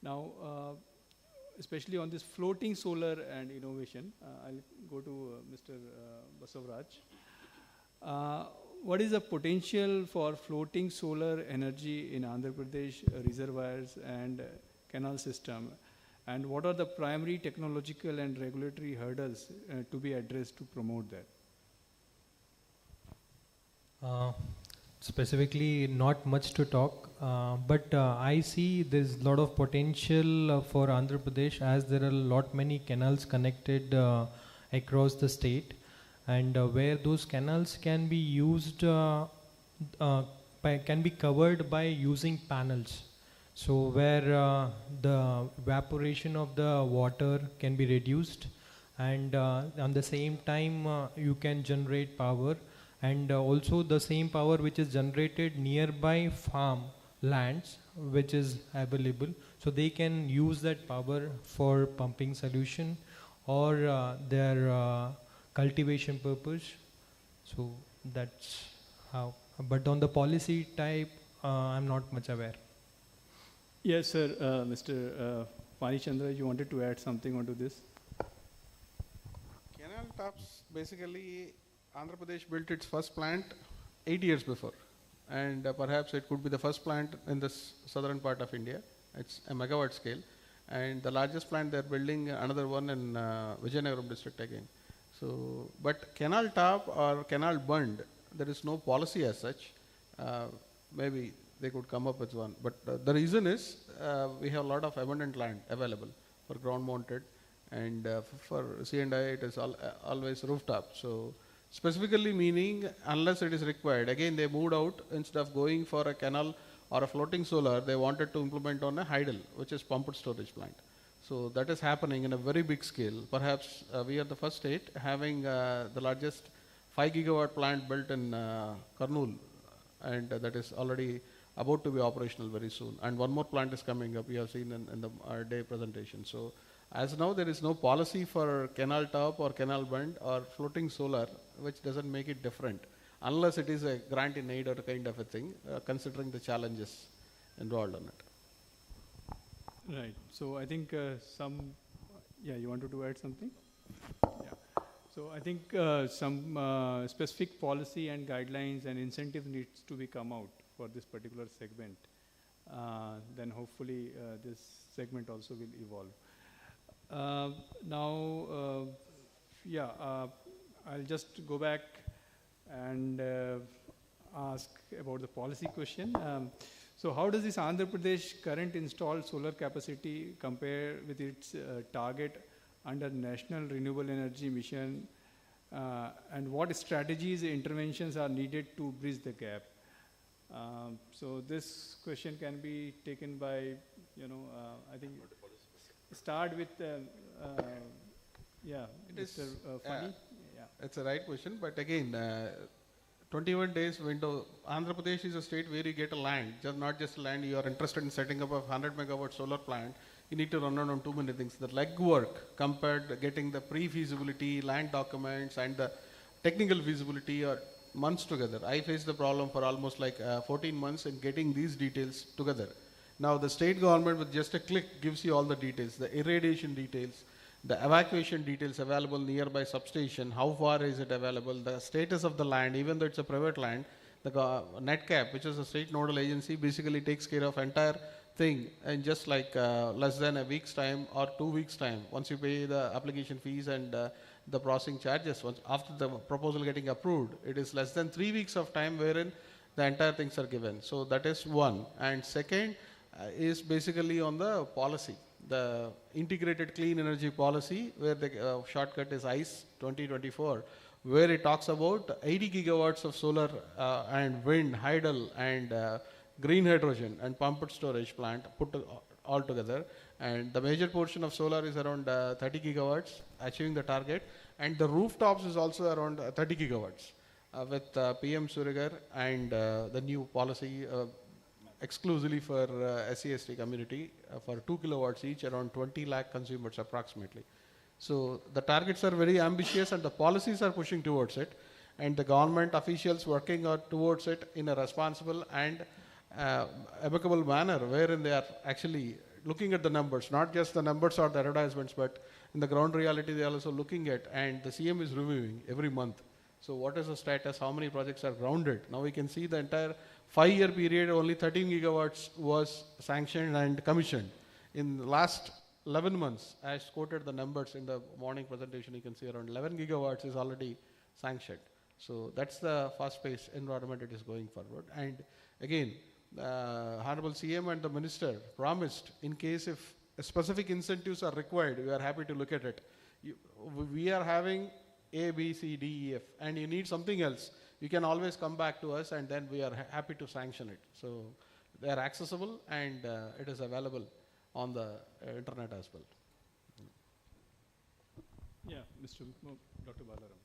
Now, especially on this floating solar and innovation, I'll go to Mr. Basavaraj. What is the potential for floating solar energy in Andhra Pradesh reservoirs and canal system? And what are the primary technological and regulatory hurdles to be addressed to promote that? Specifically, not much to talk, but I see there's a lot of potential for Andhra Pradesh, as there are many canals connected across the state, and where those canals can be used, can be covered by using panels. So where the evaporation of the water can be reduced, and at the same time you can generate power, and also the same power which is generated nearby farm lands which is available, so they can use that power for pumping solution or their cultivation purpose. So that's how. But on the policy type, I'm not much aware. Yes, sir. Mr. Pani Chandra, you wanted to add something onto this? Canal tops, basically, Andhra Pradesh built its first plant 8 years before. And perhaps it could be the first plant in the southern part of India. It's a megawatt scale. And the largest plant, they're building another one in Vijayawada district again. So, but canal top or canal bund, there is no policy as such. Maybe they could come up with one. But the reason is we have a lot of abundant land available for ground mounted, and for C&I it is always rooftop. So specifically meaning unless it is required, again they moved out, instead of going for a canal or a floating solar, they wanted to implement on a hydel, which is pumped storage plant. So that is happening in a very big scale. Perhaps we are the first state having the largest 5 gigawatt plant built in Kurnool, and that is already about to be operational very soon. And one more plant is coming up, we have seen in the day presentation. So as now there is no policy for canal top or canal bund or floating solar, which doesn't make it different, unless it is a grant in aid or kind of a thing, considering the challenges involved on it. Right. So I think yeah, you wanted to add something? Yeah. So I think some specific policy and guidelines and incentive needs to be come out for this particular segment. Then hopefully this segment also will evolve. Now, yeah, I'll just go back and ask about the policy question. So how does this Andhra Pradesh current installed solar capacity compare with its target under National Renewable Energy Mission, and what strategies and interventions are needed to bridge the gap? So this question can be taken by, I think start with, yeah, Mr. Funny. Yeah. It's a right question, but again, 21 days window. Andhra Pradesh is a state where you get a land, not just land. You are interested in setting up a 100 megawatt solar plant. You need to run on too many things. The legwork compared to getting the pre-feasibility, land documents, and the technical feasibility are months together. I faced the problem for almost like 14 months in getting these details together. Now the state government with just a click gives you all the details, the irradiation details, the evacuation details available nearby substation, how far is it available, the status of the land, even though it's a private land, the NetCap, which is a state nodal agency, basically takes care of entire thing in just like less than a week's time or 2 weeks' time. Once you pay the application fees and the processing charges, once after the proposal getting approved, it is less than 3 weeks of time wherein the entire things are given. So that is one. And second is basically on the policy, the integrated clean energy policy, where the shortcut is ICE 2024, where it talks about 80 gigawatts of solar and wind, hydel, and green hydrogen and pumped storage plant put all together. And the major portion of solar is around 30 gigawatts, achieving the target. And the rooftops is also around 30 gigawatts with PM Surigar and the new policy exclusively for SC/ST community for 2 kilowatts each, around 20 lakh consumers approximately. So the targets are very ambitious and the policies are pushing towards it, and the government officials working towards it in a responsible and amicable manner, wherein they are actually looking at the numbers, not just the numbers or the advertisements, but in the ground reality they are also looking at, and the CM is reviewing every month. So what is the status, how many projects are grounded? Now we can see the entire 5-year period, only 13 gigawatts was sanctioned and commissioned. In the last 11 months, as quoted the numbers in the morning presentation, you can see around 11 gigawatts is already sanctioned. So that's the fast-paced environment it is going forward. And again, Honorable CM and the Minister promised, in case if specific incentives are required, we are happy to look at it. We are having A, B, C, D, E, F, and you need something else, you can always come back to us, and then we are happy to sanction it. So they are accessible, and it is available on the internet as well. Yeah, Dr. Balaram.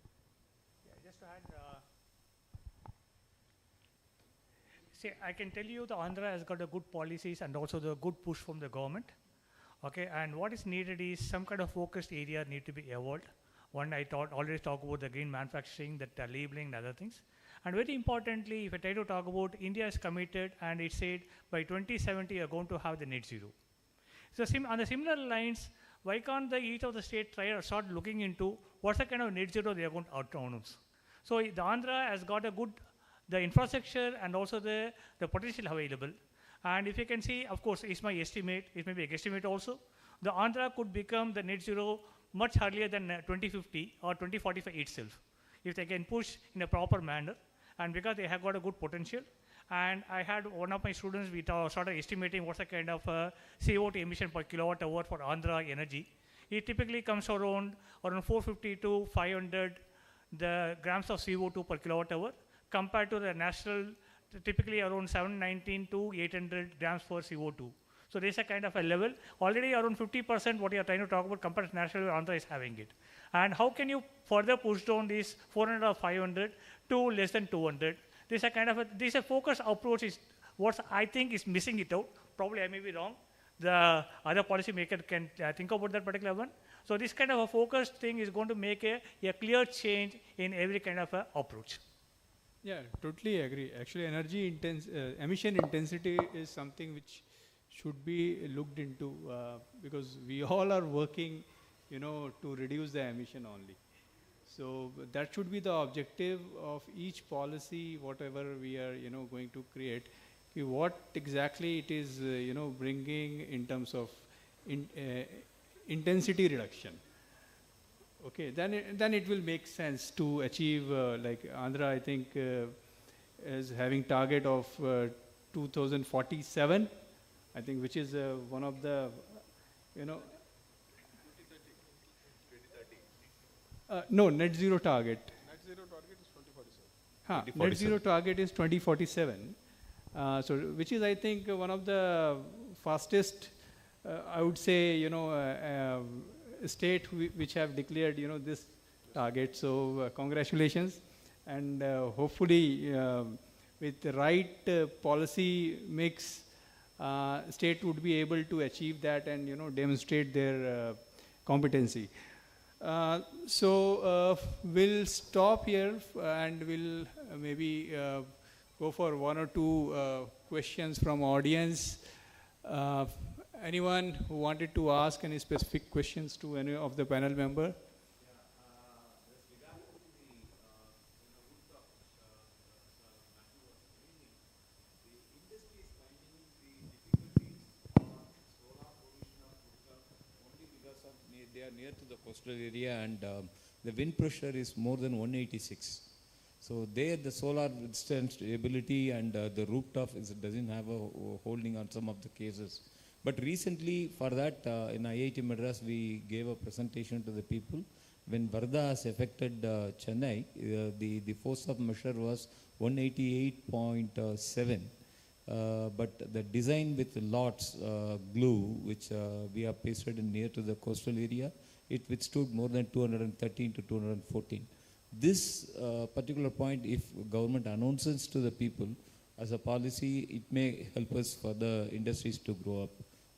Yeah, just to add, see, I can tell you the Andhra has got a good policies and also the good push from the government. Okay, and what is needed is some kind of focused area need to be evolved. One, I already talked about the green manufacturing, that labeling and other things. And very importantly, if I try to talk about, India is committed, and it said by 2070 you are going to have the net zero. So on the similar lines, why can't each of the state try or start looking into what's the kind of net zero they are going to outcomes? So the Andhra has got a good, the infrastructure and also the potential available. And if you can see, of course, it's my estimate, it may be a guesstimate also, the Andhra could become the net zero much earlier than 2050 or 2045 itself, if they can push in a proper manner, and because they have got a good potential. And I had one of my students, we started estimating what's the kind of CO2 emission per kilowatt hour for Andhra energy. It typically comes around 450 to 500 the grams of CO2 per kilowatt hour, compared to the national, typically around 719 to 800 grams per CO2. So there's a kind of a level. Already around 50% what you are trying to talk about compared to national, Andhra is having it. And how can you further push down this 400 or 500 to less than 200? There's a kind of this a focused approach is what I think is missing it out. Probably I may be wrong. The other policy maker can think about that particular one. So this kind of a focused thing is going to make a clear change in every kind of approach. Yeah, totally agree. Actually, emission intensity is something which should be looked into because we all are working, to reduce the emission only. So that should be the objective of each policy, whatever we are, going to create. What exactly it is, bringing in terms of intensity reduction. Okay, then it will make sense to achieve, like Andhra, I think, is having target of 2047, I think, which is one of the, no, net zero target. Net zero target is 2047. Net zero target is 2047. So, which is, I think, one of the fastest, I would say, state which have declared, this target. So, congratulations, and hopefully, with the right policy mix, state would be able to achieve that and demonstrate their competency. So we'll stop here and we'll maybe go for one or two questions from audience. Anyone who wanted to ask any specific questions to any of the panel member? They are near to the coastal area, and the wind pressure is more than 186. So there the solar withstand ability and the rooftop doesn't have a holding on some of the cases. But recently for that in IIT Madras we gave a presentation to the people. When Varda has affected Chennai, the force of measure was 188.7. But the design with the lots glue, which we have pasted in near to the coastal area, it withstood more than 213 to 214. This particular point, if government announces to the people as a policy, it may help us for the industries to grow up.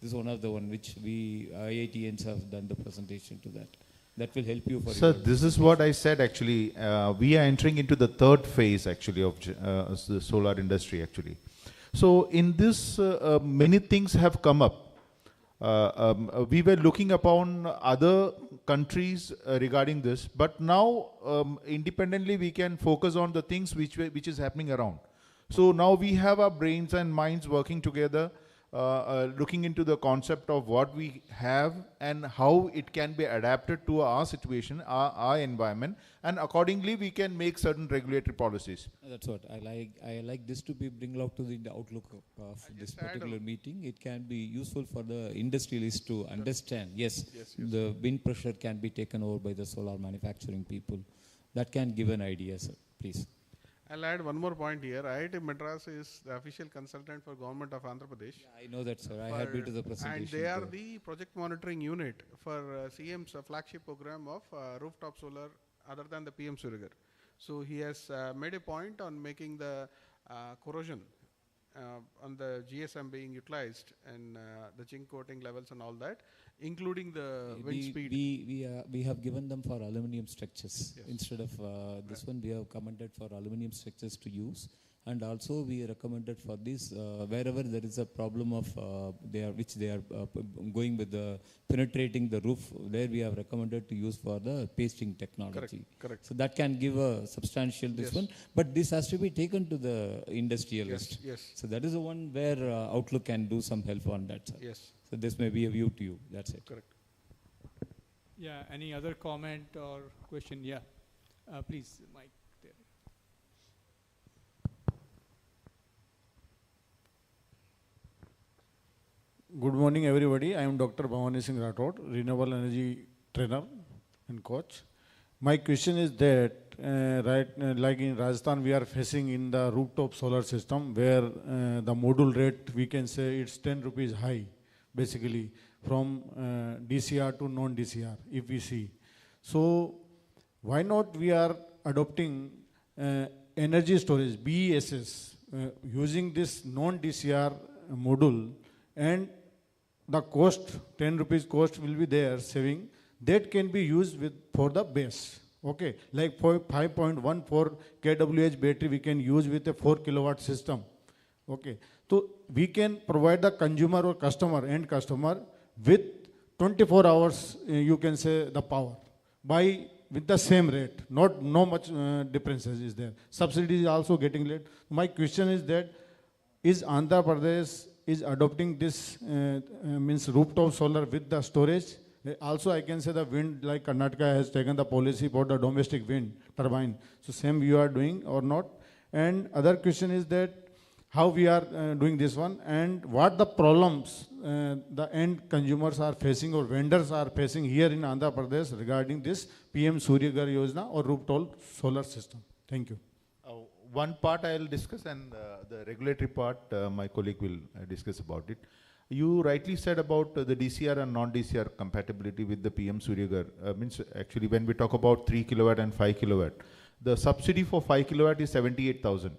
This is one of the one which we IITians have done the presentation to that. That will help you for. Sir, this is what I said actually. We are entering into the third phase actually of the solar industry actually. So in this, many things have come up. We were looking upon other countries regarding this, but now independently we can focus on the things which is happening around. So now we have our brains and minds working together. looking into the concept of what we have and how it can be adapted to our situation, our environment, and accordingly we can make certain regulatory policies. That's what I like. I like this to be bring out to the outlook of this particular meeting. It can be useful for the industrialists to understand. Yes, the wind pressure can be taken over by the solar manufacturing people. That can give an idea, sir. Please. I'll add one more point here. IIT Madras is the official consultant for Government of Andhra Pradesh. Yeah, I know that, sir. I had been to the presentation. And they are the project monitoring unit for CM's flagship program of rooftop solar other than the PM Surya Ghar. So he has made a point on making the corrosion on the GSM being utilized and the zinc coating levels and all that, including the wind speed. We have given them for aluminum structures. Yes. Instead of this one, we have recommended for aluminum structures to use. And also we recommended for this wherever there is a problem of which they are going with the penetrating the roof, there we have recommended to use for the pasting technology. Correct. So that can give a substantial this one, but this has to be taken to the industrialist. Yes. So that is the one where Outlook can do some help on that, sir. Yes. So this may be a view to you. That's it. Correct. Yeah. Any other comment or question? Yeah. Please, Mike. Good morning, everybody. I am Dr. Bhavani Singh Rathod, Renewable Energy trainer and coach. My question is that, like in Rajasthan, we are facing in the rooftop solar system where the module rate, we can say it's 10 rupees high, basically, from DCR to non-DCR, if we see. So, why not we are adopting energy storage, BESS, using this non-DCR module, and the cost, 10 rupees cost will be there, saving, that can be used for the base. Okay, like for 5.14 kWh battery we can use with a 4 kilowatt system. Okay, so we can provide the consumer or customer, end customer, with 24 hours, you can say, the power, with the same rate, no much differences is there. Subsidy is also getting late. My question is that, is Andhra Pradesh is adopting this means rooftop solar with the storage? Also, I can say the wind, like Karnataka has taken the policy for the domestic wind turbine. So same you are doing or not? And other question is that how we are doing this one, and what the problems the end consumers are facing or vendors are facing here in Andhra Pradesh regarding this PM Surya Ghar Yojana or rooftop solar system. Thank you. One part I will discuss, and the regulatory part my colleague will discuss about it. You rightly said about the DCR and non-DCR compatibility with the PM Surya Ghar. Means actually when we talk about 3 kilowatt and 5 kilowatt, the subsidy for 5 kilowatt is 78,000,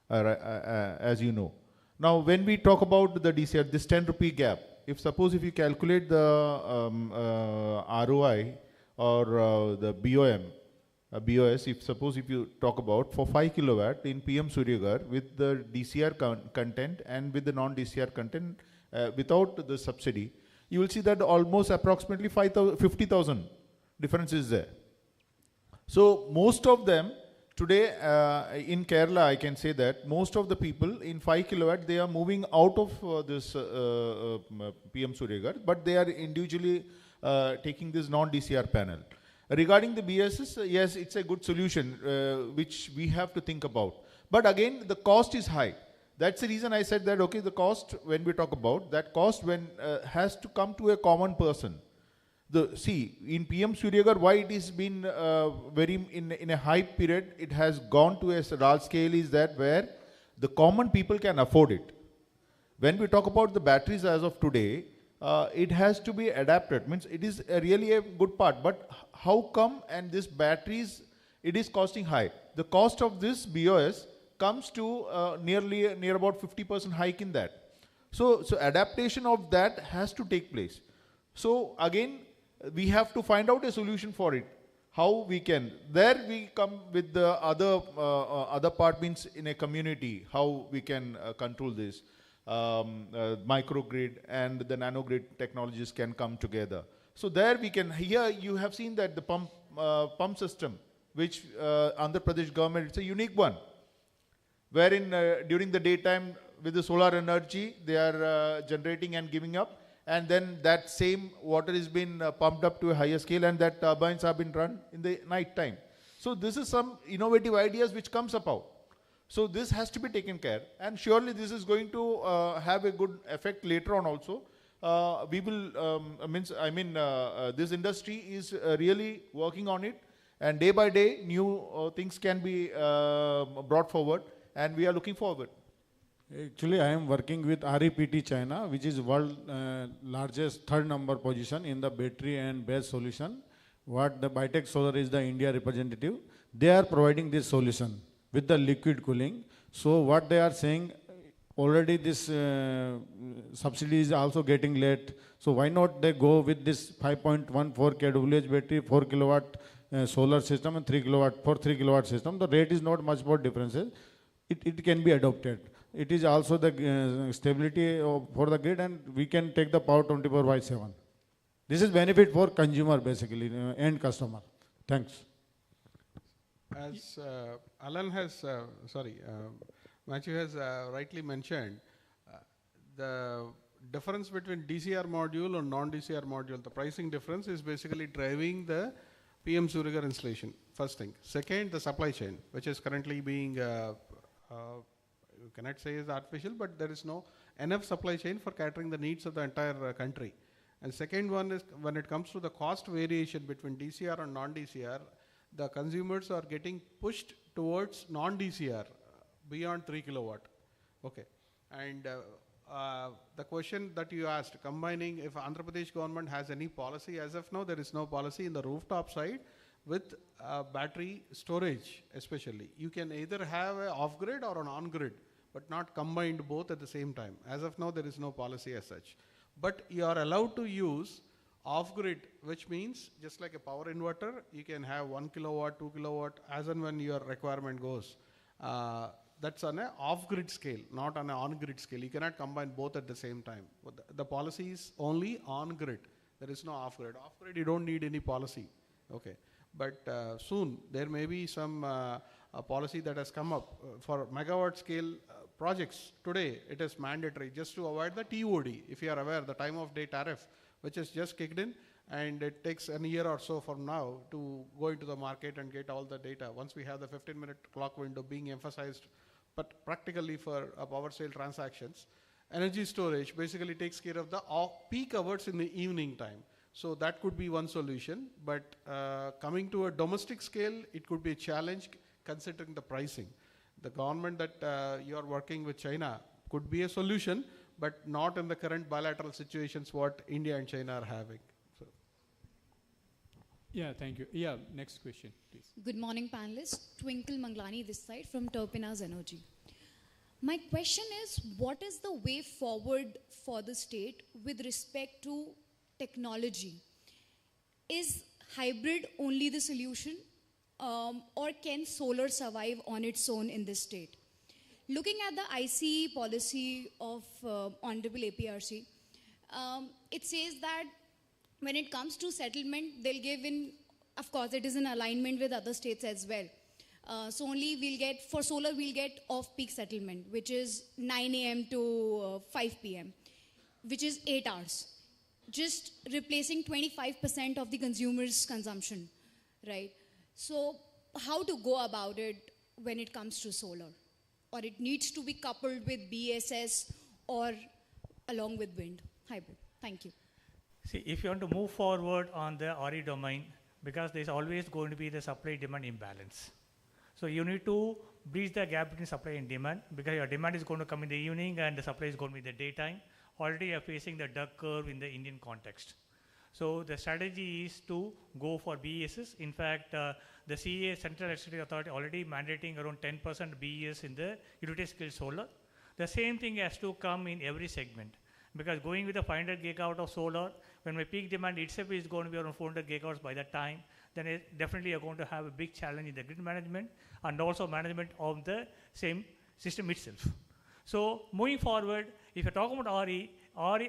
as you know. Now when we talk about the DCR, this 10 rupee gap, if you calculate the ROI or the BOS, if you talk about for 5 kilowatt in PM Surya Ghar with the DCR content and with the non-DCR content without the subsidy, you will see that almost approximately 50,000 difference is there. So most of them today in Kerala, I can say that most of the people in 5 kilowatt, they are moving out of this PM Surya Ghar, but they are individually taking this non-DCR panel. Regarding the BSS, yes, it's a good solution which we have to think about. But again, the cost is high. That's the reason I said that, okay, the cost, when we talk about that cost, when has to come to a common person. See, in PM Surya Ghar, why it has been in a high period, it has gone to a large scale is that where the common people can afford it. When we talk about the batteries as of today, it has to be adapted. Means it is really a good part, but how come and this batteries, it is costing high. The cost of this BOS comes to near about 50% hike in that. So adaptation of that has to take place. So again, we have to find out a solution for it. How we can, there we come with the other part, means in a community, how we can control this. Microgrid and the nanogrid technologies can come together. So there we can, here you have seen that the pump system, which Andhra Pradesh government, it's a unique one, wherein during the daytime with the solar energy, they are generating and giving up. And then that same water is been pumped up to a higher scale, and that turbines have been run in the night time. So this is some innovative ideas which comes about. So this has to be taken care, and surely this is going to have a good effect later on also. We will, this industry is really working on it, and day by day new things can be brought forward, and we are looking forward. Actually, I am working with REPT China, which is world largest third number position in the battery and BESS solution. What the Bitech Solar is the India representative. They are providing this solution with the liquid cooling. So what they are saying, already this subsidy is also getting late. So why not they go with this 5.14 kWh battery, 4 kilowatt solar system and 3 kilowatt for 3 kilowatt system. The rate is not much more differences. It can be adopted. It is also the stability for the grid, and we can take the power 24/7. This is benefit for consumer basically, end customer. Thanks. As Alan has, Matthew has rightly mentioned, the difference between DCR module or non-DCR module, the pricing difference is basically driving the PM Surya installation, first thing. Second, the supply chain, which is currently being, you cannot say is artificial, but there is no enough supply chain for catering the needs of the entire country. And second one is when it comes to the cost variation between DCR and non-DCR, the consumers are getting pushed towards non-DCR beyond 3 kilowatt. Okay. And the question that you asked, combining if Andhra Pradesh government has any policy, as of now there is no policy in the rooftop side with battery storage especially. You can either have an off-grid or an on-grid, but not combined both at the same time. As of now there is no policy as such. But you are allowed to use off-grid, which means just like a power inverter, you can have 1 kilowatt, 2 kilowatt, as and when your requirement goes. That's on an off-grid scale, not on an on-grid scale. You cannot combine both at the same time. The policy is only on-grid. There is no off-grid. Off-grid, you don't need any policy. Okay. But soon, there may be some policy that has come up for megawatt scale projects. Today, it is mandatory just to avoid the TOD. If you are aware, the time of day tariff, which is just kicked in, and it takes a year or so from now to go into the market and get all the data. Once we have the 15-minute clock window being emphasized, but practically for power sale transactions, energy storage basically takes care of the peak hours in the evening time. So that could be one solution, but coming to a domestic scale, it could be a challenge considering the pricing. The government that you are working with China could be a solution, but not in the current bilateral situations what India and China are having. So. Yeah, thank you. Yeah, next question, please. Good morning, panelists. Twinkle Manglani this side from Turpinas Energy. My question is, what is the way forward for the state with respect to technology? Is hybrid only the solution, or can solar survive on its own in this state? Looking at the ICE policy of Honorable APRC, it says that when it comes to settlement, they'll give in, of course, it is in alignment with other states as well. So only we'll get, for solar, we'll get off-peak settlement, which is 9 a.m. to 5 p.m., which is 8 hours. Just replacing 25% of the consumer's consumption, right? So how to go about it when it comes to solar? Or it needs to be coupled with BSS or along with wind hybrid? Thank you. See, if you want to move forward on the RE domain, because there's always going to be the supply-demand imbalance. So you need to bridge the gap between supply and demand, because your demand is going to come in the evening and the supply is going to be in the daytime. Already you are facing the duck curve in the Indian context. So the strategy is to go for BESS. In fact, the CEA, Central Electricity Authority, already mandating around 10% BESS in the utility scale solar. The same thing has to come in every segment, because going with a 500 gigawatt of solar, when my peak demand itself is going to be around 400 gigawatts by that time, then definitely you're going to have a big challenge in the grid management and also management of the same system itself. So moving forward, if you're talking about RE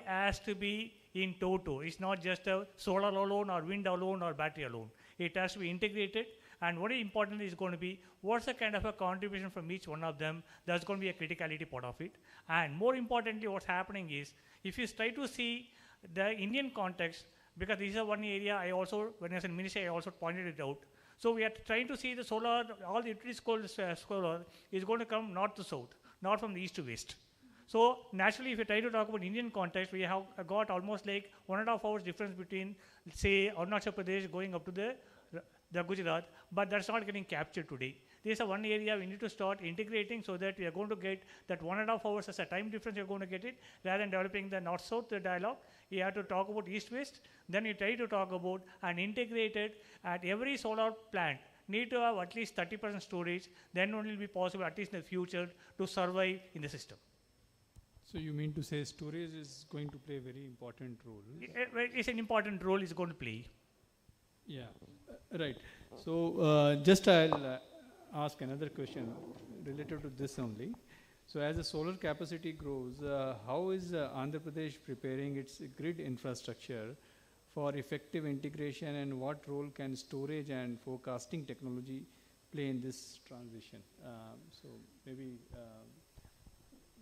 has to be in toto. It's not just a solar alone or wind alone or battery alone. It has to be integrated, And what is important is going to be what's the kind of a contribution from each one of them. That's going to be a criticality part of it. And more importantly, what's happening is if you try to see the Indian context, because this is one area I also, when I was in ministry, I also pointed it out. So we are trying to see the solar, all the utilities solar is going to come north to south, not from the east to west. So naturally, if you try to talk about Indian context, we have got almost like 1.5 hours difference between, say, Arunachal Pradesh going up to the Gujarat, but that's not getting captured today. This is one area we need to start integrating so that we are going to get that 1.5 hours as a time difference, you're going to get it, rather than developing the north-south dialogue. You have to talk about east-west, then you try to talk about an integrated at every solar plant need to have at least 30% storage, then only will be possible, at least in the future, to survive in the system. So you mean to say storage is going to play a very important role? It's an important role it's going to play. Yeah, right. So just I'll ask another question related to this only. So as the solar capacity grows, how is Andhra Pradesh preparing its grid infrastructure for effective integration, and what role can storage and forecasting technology play in this transition? So maybe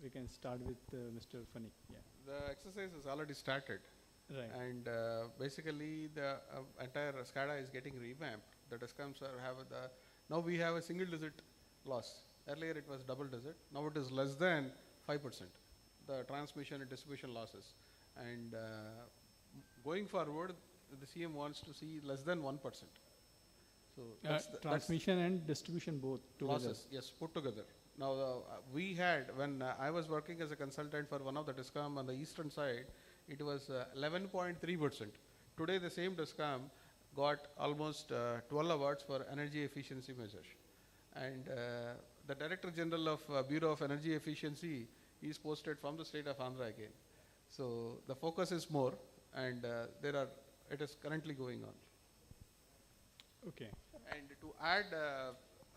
we can start with Mr. Fani. Yeah. The exercise has already started. Right. And basically the entire SCADA is getting revamped. The DISCOMs now we have a single digit loss. Earlier it was double digit. Now it is less than 5%, the transmission and distribution losses. And going forward, the CM wants to see less than 1%. So transmission and distribution both together. Losses, yes, put together. Now we had, when I was working as a consultant for one of the DISCOM on the eastern side, it was 11.3%. Today the same DISCOM got almost 12 awards for energy efficiency measures. And the Director General of Bureau of Energy Efficiency is posted from the state of Andhra again. So the focus is more, and it is currently going on. Okay. And to add,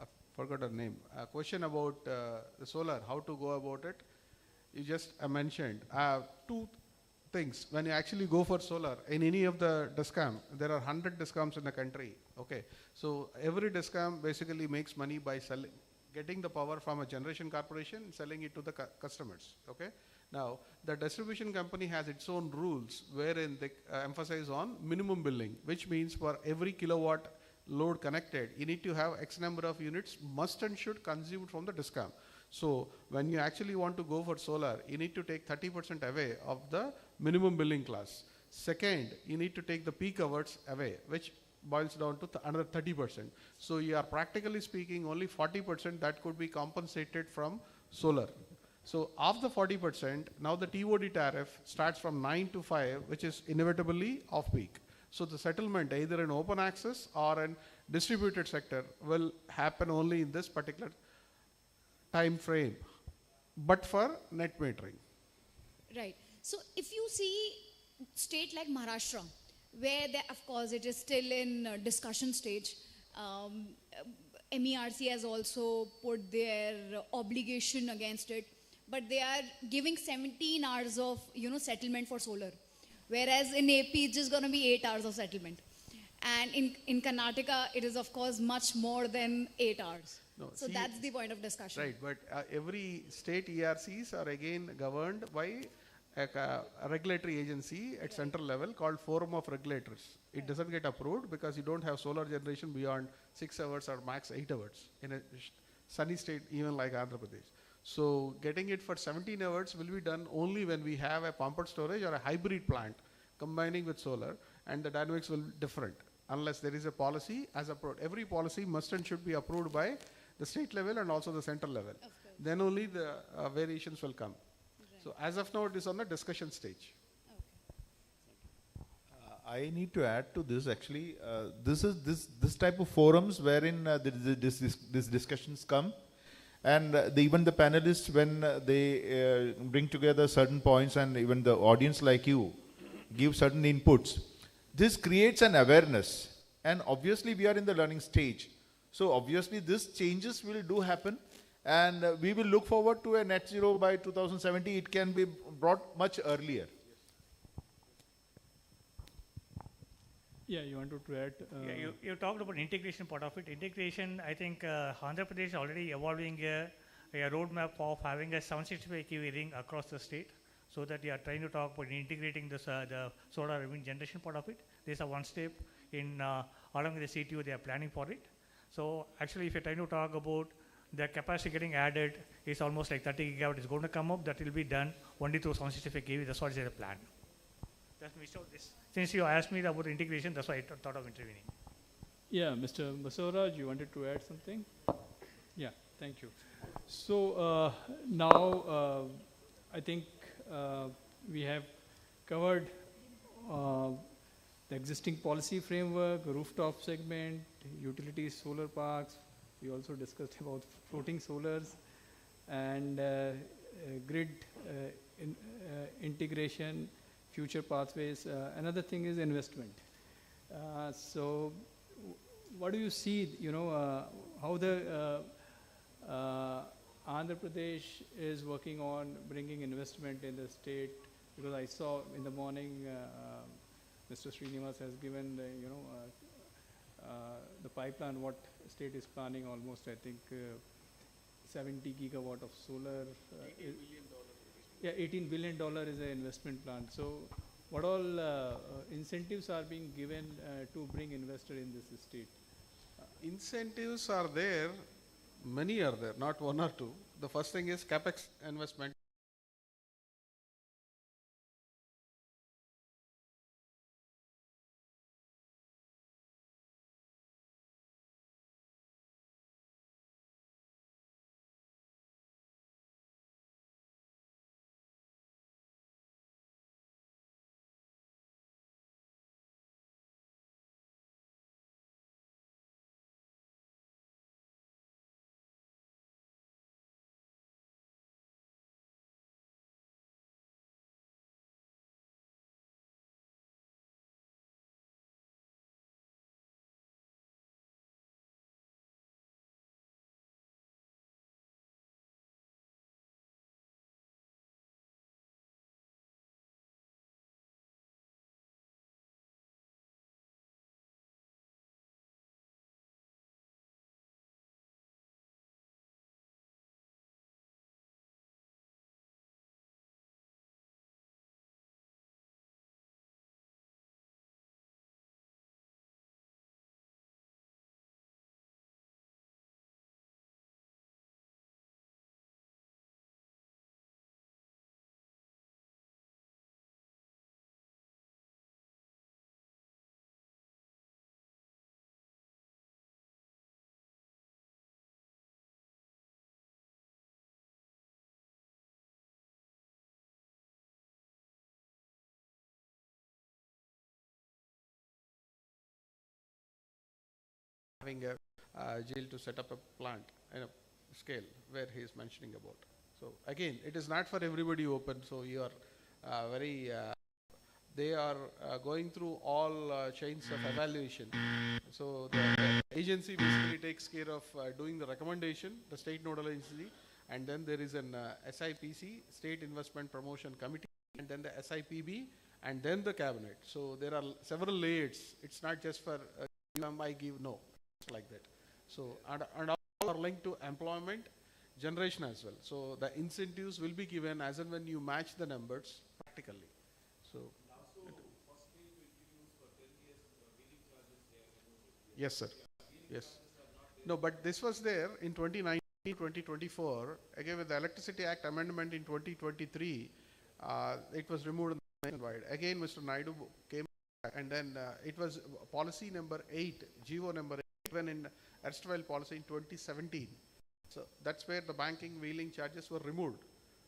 I forgot her name, a question about the solar, how to go about it. You just mentioned two things. When you actually go for solar in any of the DISCOM, there are 100 DISCOMs in the country. Okay, so every DISCOM basically makes money by getting the power from a generation corporation, selling it to the customers. Okay, now the distribution company has its own rules wherein they emphasize on minimum billing, which means for every kilowatt load connected, you need to have X number of units must and should consumed from the DISCOM. So when you actually want to go for solar, you need to take 30% away of the minimum billing class. Second, you need to take the peak hours away, which boils down to another 30%. So you are practically speaking only 40% that could be compensated from solar. So of the 40%, now the TOD tariff starts from 9 to 5, which is inevitably off peak. So the settlement either in open access or in distributed sector will happen only in this particular time frame, but for net metering. Right. So if you see state like Maharashtra, where of course it is still in discussion stage, MERC has also put their obligation against it, but they are giving 17 hours of settlement for solar, whereas in AP it's just going to be 8 hours of settlement, and in Karnataka it is of course much more than 8 hours. No, so that's the point of discussion. Right, but every state ERCs are again governed by a regulatory agency at central level called Forum of Regulators. It doesn't get approved because you don't have solar generation beyond 6 hours or max 8 hours in a sunny state even like Andhra Pradesh. So getting it for 17 hours will be done only when we have a pumped storage or a hybrid plant combining with solar, and the dynamics will be different unless there is a policy as approved. Every policy must and should be approved by the state level and also the central level. Then only the variations will come. Right. So as of now, it is on the discussion stage. I need to add to this actually. This type of forums wherein these discussions come, and even the panelists, when they bring together certain points, and even the audience like you give certain inputs, this creates an awareness, and obviously we are in the learning stage. So obviously these changes will happen, and we will look forward to a net zero by 2070. It can be brought much earlier. Yeah, you wanted to add? Yeah, you talked about integration part of it. Integration, I think Andhra Pradesh is already evolving a roadmap of having a 765 kV ring across the state, so that you are trying to talk about integrating this, the solar wind generation part of it. This is one step in along with the CTO, they are planning for it. So actually, if you're trying to talk about the capacity getting added, it's almost like 30 gigawatt is going to come up. That will be done only through 765 kV. That's what is the plan. That's this. Since you asked me about the integration, that's why I thought of intervening. Yeah, Mr. Basavaraj, you wanted to add something? Yeah, thank you. So now I think we have covered the existing policy framework, rooftop segment, utilities, solar parks. We also discussed about floating solars and grid integration, future pathways. Another thing is investment. So what do you see, how the Andhra Pradesh is working on bringing investment in the state? Because I saw in the morning Mr. Srinivas has given the pipeline, what state is planning almost, I think, 70 gigawatt of solar. $18 billion. Yeah, $18 billion is an investment plan. So what all incentives are being given to bring investor in this state? Incentives are there, many are there, not one or two. The first thing is capex investment. Having a jail to set up a plant in a scale where he is mentioning about. So again, it is not for everybody open. So you are they are going through all chains of evaluation. So the agency basically takes care of doing the recommendation, the state nodal agency, and then there is an SIPC, State Investment Promotion Committee, and then the SIPB, and then the cabinet. So there are several layers. It's not just for I give no, like that. So and all are linked to employment generation as well. So the incentives will be given as and when you match the numbers practically. So yes, sir. Yes. No, but this was there in 2019, 2024. Again, with the Electricity Act amendment in 2023, it was removed nationwide. Again, Mr. Naidu came back, and then it was policy number 8, GO number 8, even in erstwhile policy in 2017. So that's where the banking wheeling charges were removed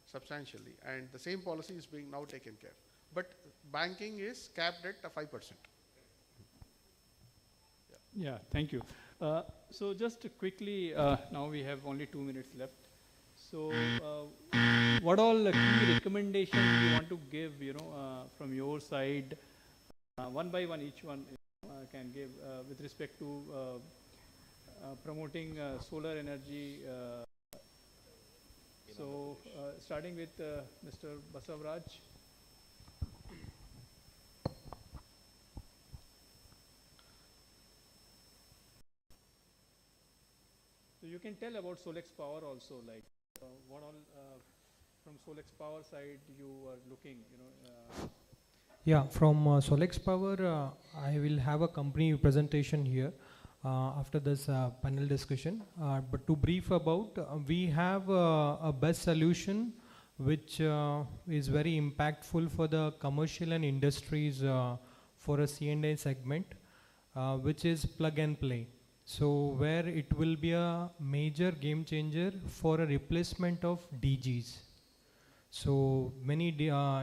substantially, and the same policy is being now taken care. But banking is capped at 5%. Yeah, thank you. So just quickly, now we have only 2 minutes left. So what all key recommendations you want to give, from your side, one by one, each one can give with respect to promoting solar energy. So starting with Mr. Basavaraj. tell about Solex Power also, like what all from Solex Power side you are looking, Yeah, from Solex Power, I will have a company presentation here after this panel discussion. But to brief about, we have a best solution which is very impactful for the commercial and industries for a C&I segment, which is plug and play. So where it will be a major game changer for a replacement of DGs. So many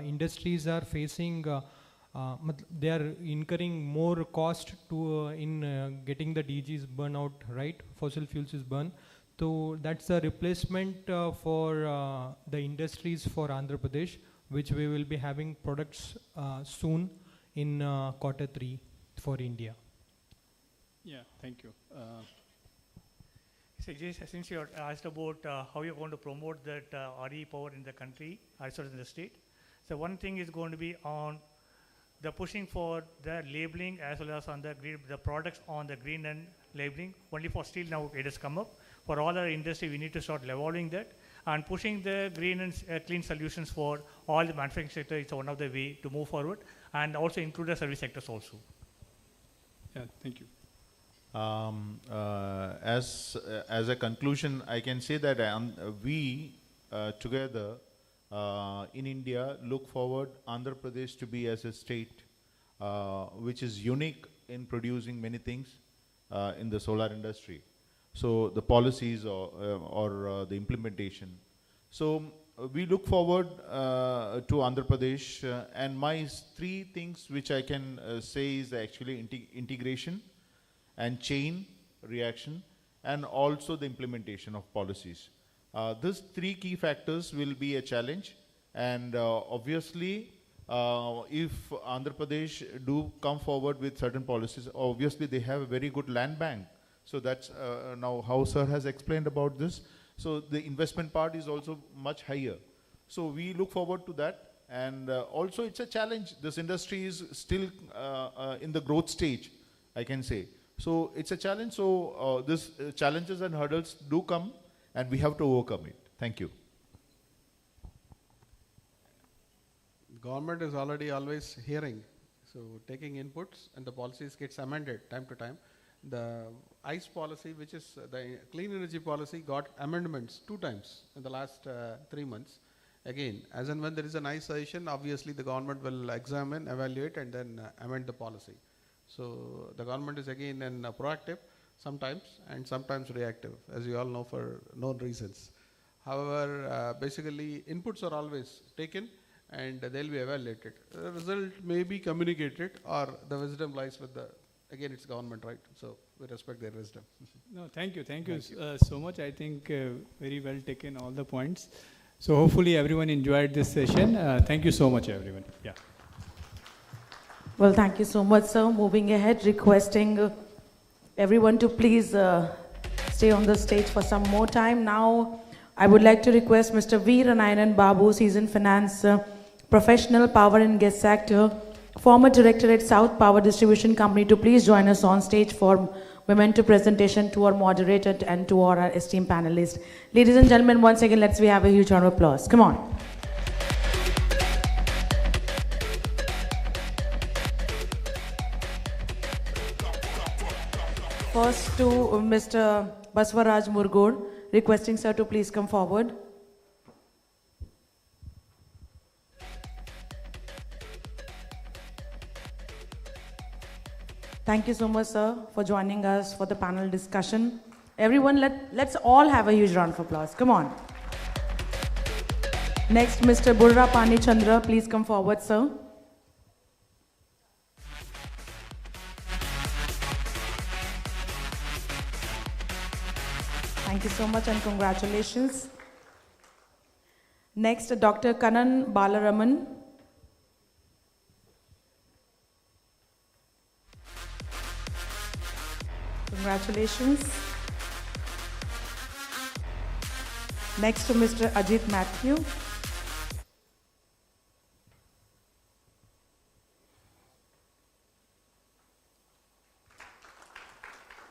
industries are facing, they are incurring more cost to in getting the DGs burn out, right? Fossil fuels is burned. So that's a replacement for the industries for Andhra Pradesh, which we will be having products soon in Q3 for India. Yeah, thank you. So since you asked about how you're going to promote that RE power in the country as well as in the state, so one thing is going to be on the pushing for the labeling as well as on the green, the products on the green and labeling. Only for steel now it has come up. For all our industry, we need to start evolving that and pushing the green and clean solutions for all the manufacturing sector is one of the way to move forward, and also include the service sectors also. Yeah, thank you. As a conclusion, I can say that we together in India look forward Andhra Pradesh to be as a state which is unique in producing many things in the solar industry. So the policies or the implementation. So we look forward to Andhra Pradesh, and my three things which I can say is actually integration and chain reaction, and also the implementation of policies. These three key factors will be a challenge, and obviously if Andhra Pradesh do come forward with certain policies, obviously they have a very good land bank. So that's now how sir has explained about this. So the investment part is also much higher. So we look forward to that, and also it's a challenge. This industry is still in the growth stage, I can say. So it's a challenge. So these challenges and hurdles do come, and we have to overcome it. Thank you. The government is already always hearing, so taking inputs, and the policies gets amended time to time. The ICE policy, which is the clean energy policy, got amendments 2 times in the last 3 months. Again, as and when there is an ICE session, obviously the government will examine, evaluate, and then amend the policy. So the government is again proactive sometimes and sometimes reactive, as you all know, for known reasons. However, basically inputs are always taken and they'll be evaluated. The result may be communicated, or the wisdom lies with the, again, it's government, right? So we respect their wisdom. No, thank you so much. I think very well taken all the points. So hopefully everyone enjoyed this session. Thank you so much, everyone. Yeah. Well, thank you so much, sir. Moving ahead, requesting everyone to please stay on the stage for some more time. Now, I would like to request Mr. V. Ranayanan Babu, seasoned finance professional, power and gas sector, former director at South Power Distribution Company, to please join us on stage for memento presentation to our moderator and to our esteemed panelists. Ladies and gentlemen, once again, let's have a huge round of applause. Come on. First to Mr. Baswaraj Murgod, requesting sir to please come forward. Thank you so much, sir, for joining us for the panel discussion. Everyone, let's all have a huge round of applause. Come on. Next, Mr. Burra Pani Chandra, please come forward, sir. Thank you so much and congratulations. Next, Dr. Kanan Balaraman. Congratulations. Next to Mr. Ajit Matthew.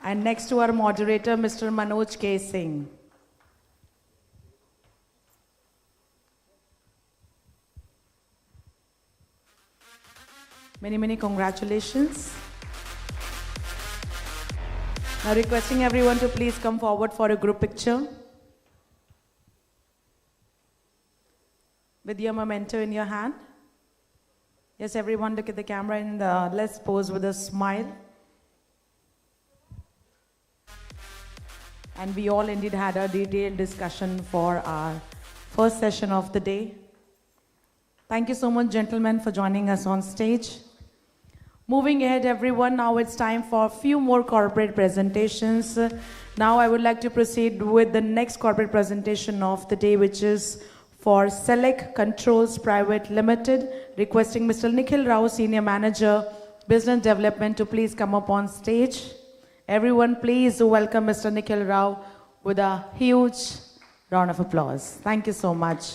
And next to our moderator, Mr. Manoj K. Singh. Many, many congratulations. Now requesting everyone to please come forward for a group picture. With your memento in your hand. Yes, everyone look at the camera and let's pose with a smile. And we all indeed had a detailed discussion for our first session of the day. Thank you so much, gentlemen, for joining us on stage. Moving ahead, everyone, now it's time for a few more corporate presentations. Now I would like to proceed with the next corporate presentation of the day, which is for Select Controls Private Limited, requesting Mr. Nikhil Rao, Senior Manager, Business Development, to please come up on stage. Everyone, please welcome Mr. Nikhil Rao with a huge round of applause. Thank you so much.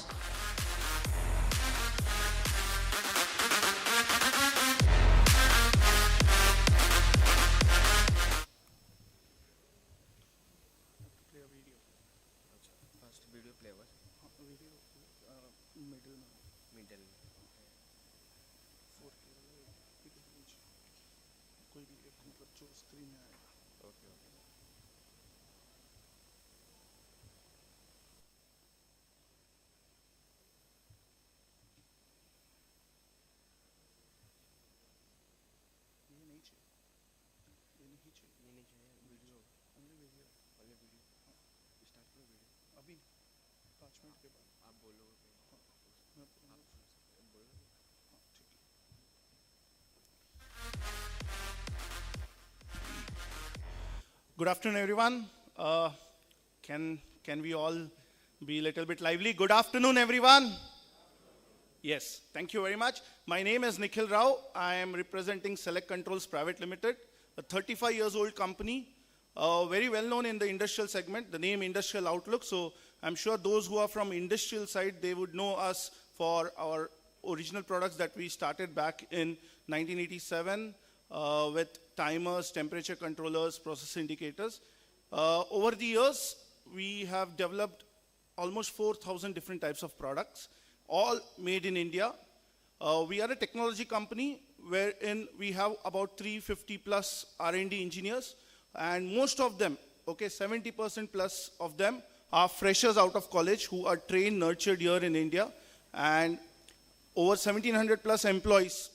Good afternoon, everyone. Can we all be a little bit lively? Good afternoon, everyone. Yes, thank you very much. My name is Nikhil Rao. I am representing Select Controls Private Limited, a 35 years old company, very well known in the industrial segment, the name Industrial Outlook. So I'm sure those who are from industrial side, they would know us for our original products that we started back in 1987 with timers, temperature controllers, process indicators. Over the years, we have developed almost 4,000 different types of products, all made in India. We are a technology company wherein we have about 350 plus R&D engineers, and most of them, okay, 70% plus of them are freshers out of college who are trained, nurtured here in India, and over 1,700 plus employees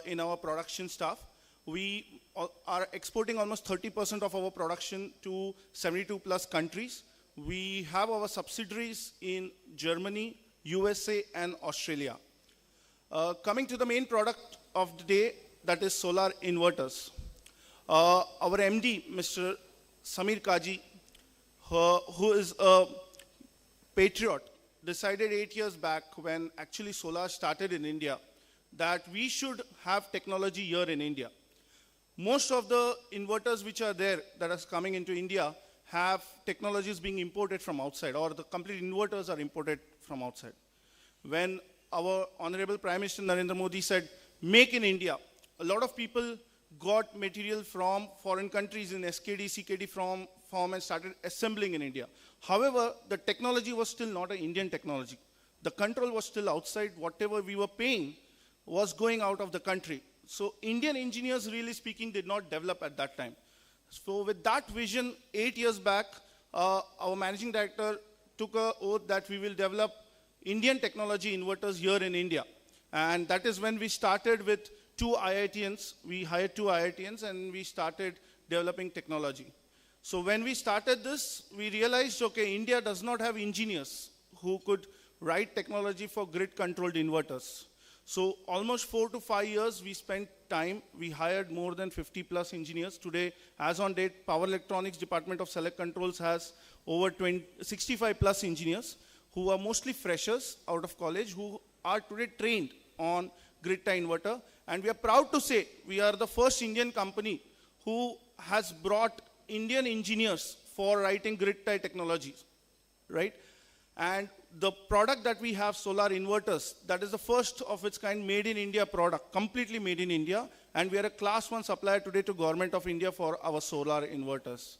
in our production staff. We are exporting almost 30% of our production to 72 plus countries. We have our subsidiaries in Germany, USA, and Australia. Coming to the main product of the day, that is solar inverters. Our MD, Mr. Samir Kaji, who is a patriot, decided 8 years back when actually solar started in India that we should have technology here in India. Most of the inverters which are there that are coming into India have technologies being imported from outside, or the complete inverters are imported from outside. When our Honorable Prime Minister Narendra Modi said, make in India, a lot of people got material from foreign countries in SKD, CKD form and started assembling in India. However, the technology was still not an Indian technology. The control was still outside. Whatever we were paying was going out of the country. So Indian engineers, really speaking, did not develop at that time. So with that vision, 8 years back, our managing director took an oath that we will develop Indian technology inverters here in India. And that is when we started with 2 IITians. We hired 2 IITians and we started developing technology. So when we started this, we realized, okay, India does not have engineers who could write technology for grid-controlled inverters. So almost 4 to 5 years we spent time. We hired more than 50 plus engineers. Today, as on date, Power Electronics Department of Select Controls has over 65 plus engineers who are mostly freshers out of college who are today trained on grid-tie inverter. And we are proud to say we are the first Indian company who has brought Indian engineers for writing grid-tie technologies, right? And the product that we have, solar inverters, that is the first of its kind made in India product, completely made in India. And we are a class 1 supplier today to Government of India for our solar inverters.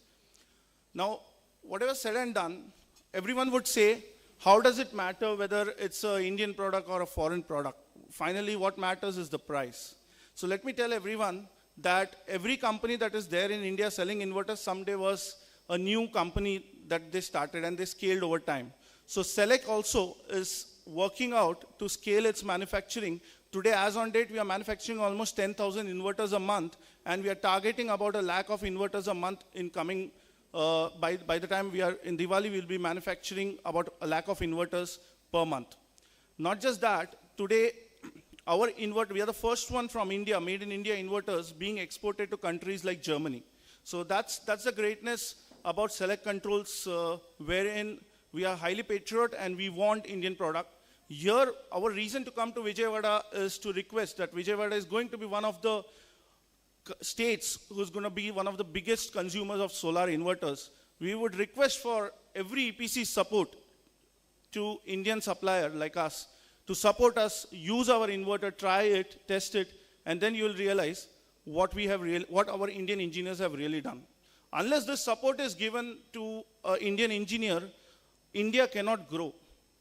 Now, whatever said and done, everyone would say, how does it matter whether it's an Indian product or a foreign product? Finally, what matters is the price. So let me tell everyone that every company that is there in India selling inverters someday was a new company that they started and they scaled over time. So Select also is working out to scale its manufacturing. Today, as on date, we are manufacturing almost 10,000 inverters a month, and we are targeting about 1 lakh of inverters a month in coming, by the time we are in Diwali, we will be manufacturing about 1 lakh of inverters per month. Not just that, today, our inverter, we are the first one from India, made in India inverters being exported to countries like Germany. So that's the greatness about Select Controls, wherein we are highly patriot and we want Indian product. Here, our reason to come to Vijayawada is to request that Vijayawada is going to be one of the states who's going to be one of the biggest consumers of solar inverters. We would request for every EPC support to Indian supplier like us to support us, use our inverter, try it, test it, and then you will realize what our Indian engineers have really done. Unless this support is given to an Indian engineer, India cannot grow.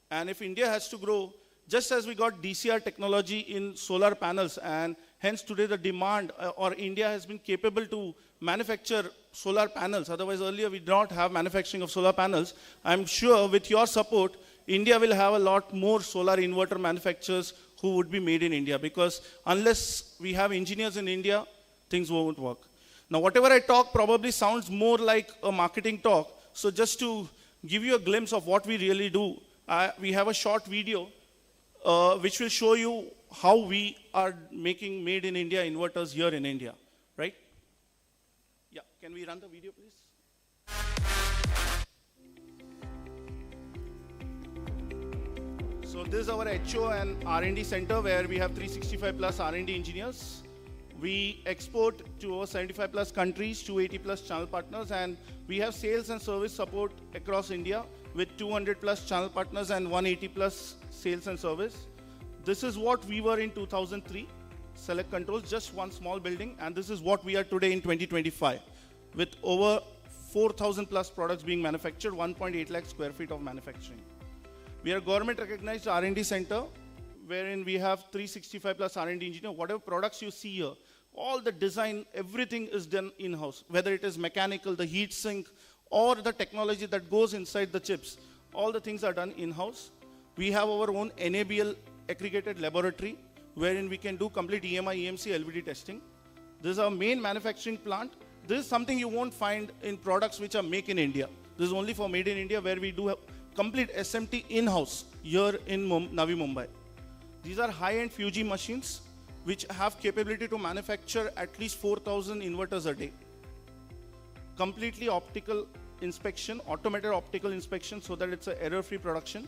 And if India has to grow, just as we got DCR technology in solar panels, and hence today the demand, or India has been capable to manufacture solar panels. Otherwise, earlier we did not have manufacturing of solar panels. I'm sure with your support, India will have a lot more solar inverter manufacturers who would be made in India, because unless we have engineers in India, things won't work. Now, whatever I talk probably sounds more like a marketing talk. So just to give you a glimpse of what we really do, we have a short video which will show you how we are making made in India inverters here in India, right? Yeah, can we run the video, please? So this is our HO and R&D center where we have 365 plus R&D engineers. We export to over 75 plus countries, 280 plus channel partners, and we have sales and service support across India with 200 plus channel partners and 180 plus sales and service. This is what we were in 2003, Select Controls, just one small building, and this is what we are today in 2025 with over 4,000 plus products being manufactured, 1.8 lakh square feet of manufacturing. We are a government recognized R&D center wherein we have 365 plus R&D engineer. Whatever products you see here, all the design, everything is done in-house, whether it is mechanical, the heat sink, or the technology that goes inside the chips. All the things are done in-house. We have our own NABL aggregated laboratory wherein we can do complete EMI, EMC, LVD testing. This is our main manufacturing plant. This is something you won't find in products which are made in India. This is only for made in India, where we do have complete SMT in-house here in Navi Mumbai. These are high-end Fuji machines which have capability to manufacture at least 4,000 inverters a day. Completely optical inspection, automated optical inspection, so that it's an error-free production.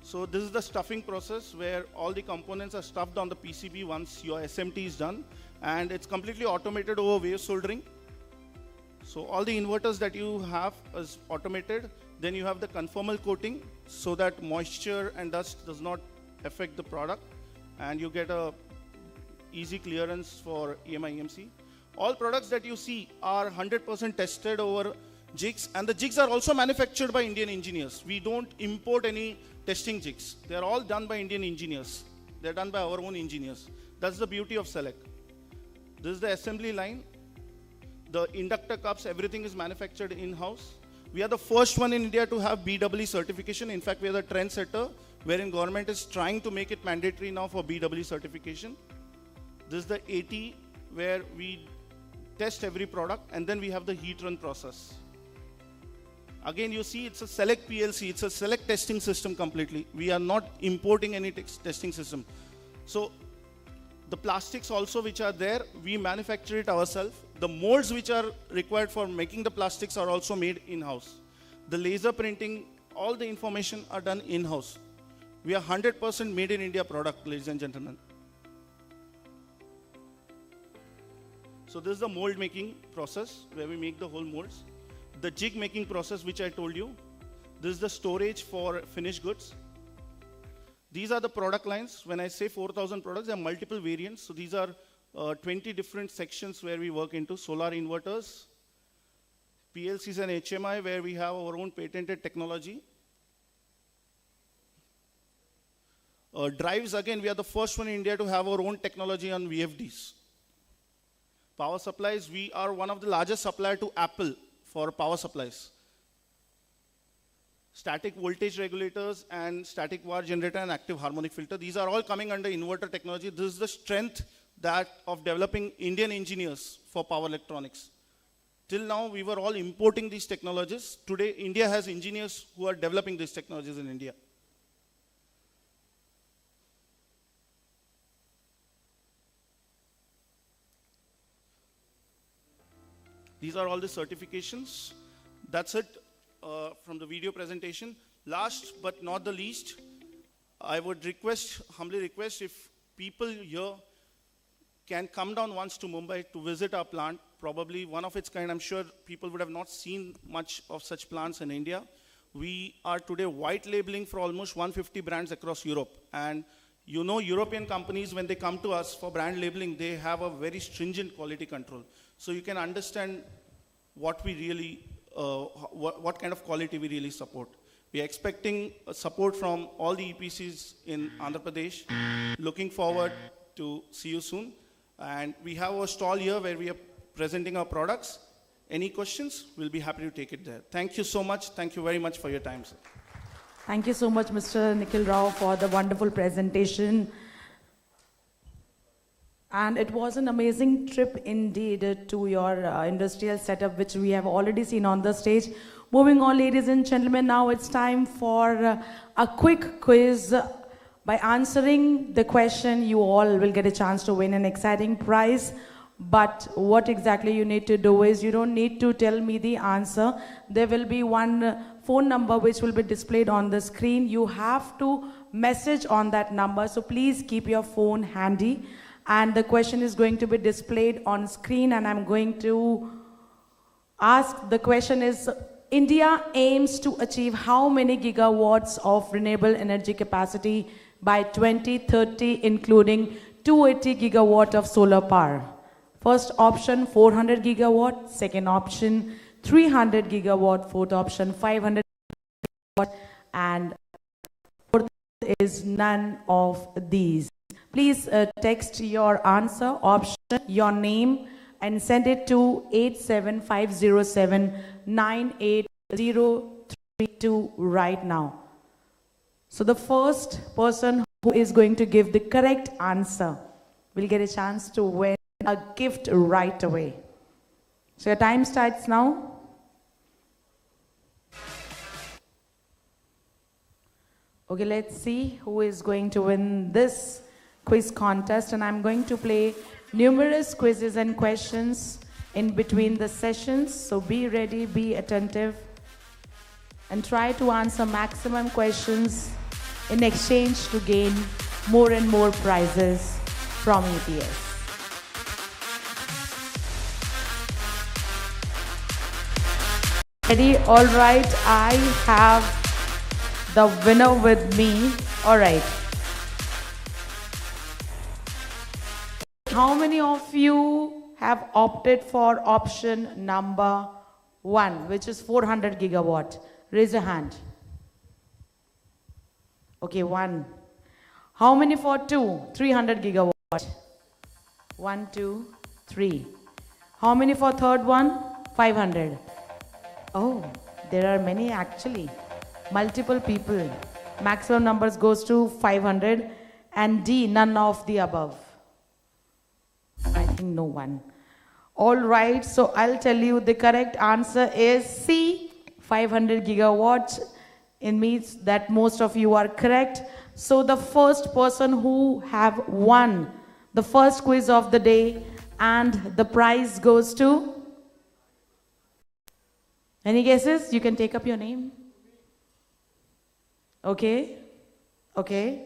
So this is the stuffing process where all the components are stuffed on the PCB once your SMT is done, and it's completely automated over wave soldering. So all the inverters that you have is automated. Then you have the conformal coating so that moisture and dust does not affect the product, and you get a easy clearance for EMI, EMC. All products that you see are 100% tested over jigs, and the jigs are also manufactured by Indian engineers. We don't import any testing jigs. They're all done by Indian engineers. They're done by our own engineers. That's the beauty of Select. This is the assembly line. The inductor cups, everything is manufactured in-house. We are the first one in India to have BEE certification. In fact, we are the trendsetter, wherein government is trying to make it mandatory now for BEE certification. This is the AT, where we test every product, and then we have the heat run process. Again, you see it's a Select PLC, it's a Select testing system completely. We are not importing any testing system. So the plastics also which are there, we manufacture it ourselves. The molds which are required for making the plastics are also made in-house. The laser printing, all the information are done in-house. We are 100% made in India product, ladies and gentlemen. So this is the mold making process where we make the whole molds. The jig making process which I told you. This is the storage for finished goods. These are the product lines. When I say 4,000 products, there are multiple variants. So these are 20 different sections where we work into solar inverters, PLCs and HMI, where we have our own patented technology. Drives, again, we are the first one in India to have our own technology on VFDs. Power supplies, we are one of the largest supplier to Apple for power supplies. Static voltage regulators and static VAR generator and active harmonic filter. These are all coming under inverter technology. This is the strength of developing Indian engineers for power electronics. Till now, we were all importing these technologies. Today, India has engineers who are developing these technologies in India. These are all the certifications. That's it from the video presentation. Last but not the least, I would humbly request if people here can come down once to Mumbai to visit our plant, probably one of its kind. I'm sure people would have not seen much of such plants in India. We are today white labeling for almost 150 brands across Europe. And you know, European companies, when they come to us for brand labeling, they have a very stringent quality control. So you can understand what we really, what kind of quality we really support. We are expecting support from all the EPCs in Andhra Pradesh. Looking forward to see you soon. And we have a stall here where we are presenting our products. Any questions? We'll be happy to take it there. Thank you so much. Thank you very much for your time, sir. Thank you so much, Mr. Nikhil Rao, for the wonderful presentation. And it was an amazing trip indeed to your industrial setup, which we have already seen on the stage. Moving on, ladies and gentlemen, now it's time for a quick quiz. By answering the question, you all will get a chance to win an exciting prize. But what exactly you need to do is, you don't need to tell me the answer. There will be one phone number which will be displayed on the screen. You have to message on that number. So please keep your phone handy. And the question is going to be displayed on screen. And I'm going to ask, the question is, India aims to achieve how many gigawatts of renewable energy capacity by 2030, including 280 gigawatt of solar power? First option, 400 gigawatt. Second option, 300 gigawatt. Fourth option, 500 gigawatt. And fourth is none of these. Please text your answer, option, your name, and send it to 87507-98032 right now. So the first person who is going to give the correct answer will get a chance to win a gift right away. So your time starts now. Okay, let's see who is going to win this quiz contest. And I'm going to play numerous quizzes and questions in between the sessions. So be ready, be attentive, and try to answer maximum questions in exchange to gain more and more prizes from EPS. Ready? All right, I have the winner with me. All right. How many of you have opted for option number 1, which is 400 gigawatt? Raise your hand. Okay, 1. How many for 2? 300 gigawatt. 1, 2, 3. How many for third one? 500. Oh, there are many actually. Multiple people. Maximum numbers goes to 500. And D, none of the above. I think no one. All right, so I'll tell you the correct answer is C, 500 gigawatts. It means that most of you are correct. So the first person who have won the first quiz of the day, and the prize goes to... Any guesses? You can take up your name. Okay. Okay.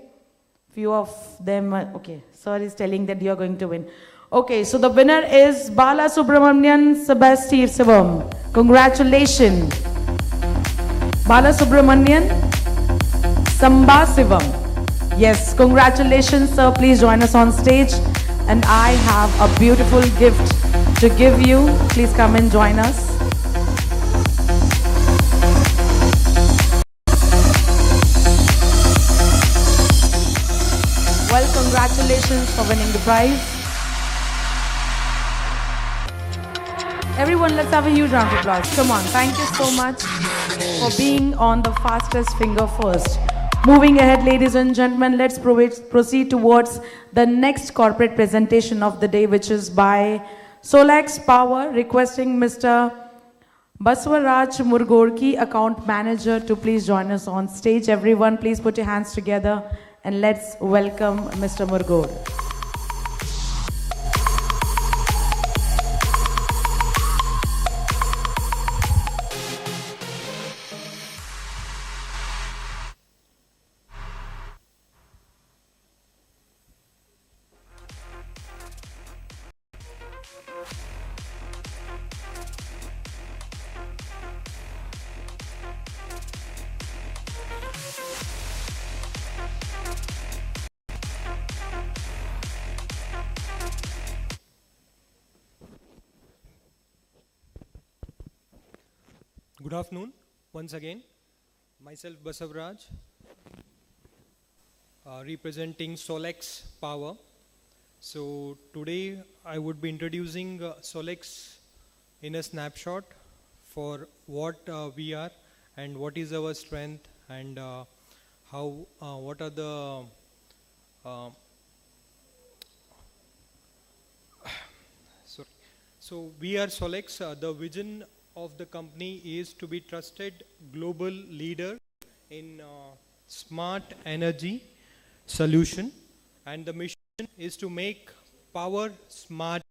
Few of them, okay. Sir is telling that you are going to win. Okay, so the winner is Bala Subramanian Sebastian. Congratulations. Bala Subramanian Sambasivam. Yes, congratulations, sir. Please join us on stage. And I have a beautiful gift to give you. Please come and join us. Well, congratulations for winning the prize. Everyone, let's have a huge round of applause. Come on. Thank you so much for being on the fastest finger first. Moving ahead, ladies and gentlemen, let's proceed towards the next corporate presentation of the day, which is by Solex Power, requesting Mr. Baswaraj Murgorki, Account Manager, to please join us on stage. Everyone, please put your hands together and let's welcome Mr. Murgor. Good afternoon, once again. Myself Basavraj, representing Solex Power. So today I would be introducing Solex in a snapshot for what we are and what is our strength and what are the So we are Solex. The vision of the company is to be trusted global leader in smart energy solution, and the mission is to make power smarter,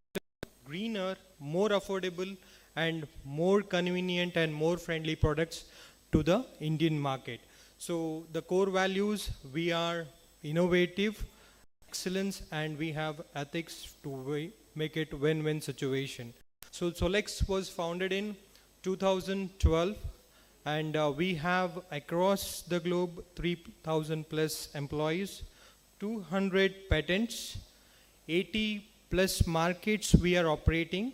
greener, more affordable and more convenient and more friendly products to the Indian market. So the core values, we are innovative, excellence, and we have ethics to make it win-win situation. So Solex was founded in 2012, and we have across the globe 3,000 plus employees, 200 patents, 80 plus markets we are operating,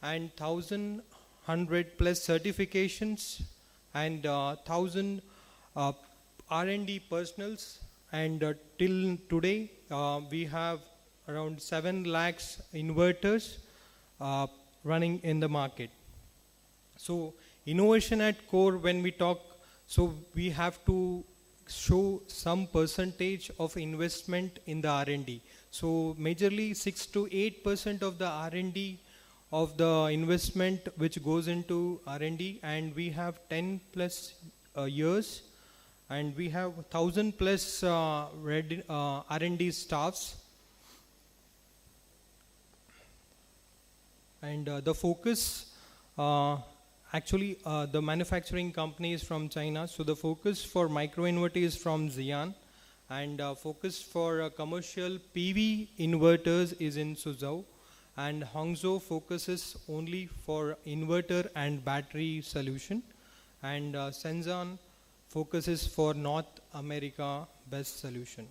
and 1,100 plus certifications, and 1,000 R&D personals, and till today we have around 7 lakhs inverters running in the market. So innovation at core, when we talk, so we have to show some percentage of investment in the R&D. So majorly 6 to 8% of the R&D of the investment which goes into R&D, and we have 10 plus years, and we have 1,000 plus R&D staffs. And the focus, actually the manufacturing company is from China, so the focus for microinverter is from Xi'an, and focus for commercial PV inverters is in Suzhou, and Hangzhou focuses only for inverter and battery solution, and Shenzhen focuses for North America best solution,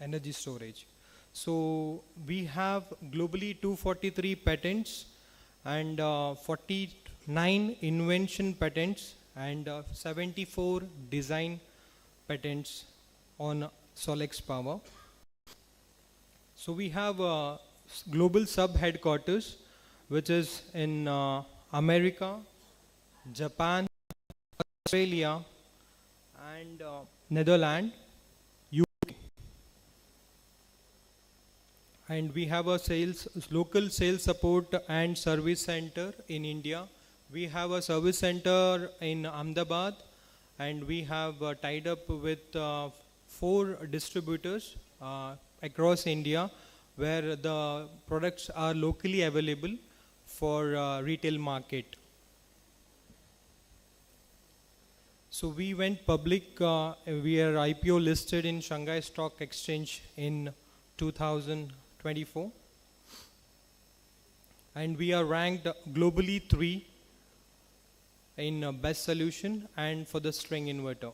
energy storage. So we have globally 243 patents and 49 invention patents and 74 design patents on Solex Power. So we have a global sub-headquarters which is in America, Japan, Australia and Netherlands, UK. And we have a local sales support and service center in India. We have a service center in Ahmedabad, and we have tied up with 4 distributors across India where the products are locally available for retail market. So we went public, we are IPO listed in Shanghai Stock Exchange in 2024. And we are ranked globally 3 in best solution and for the string inverter.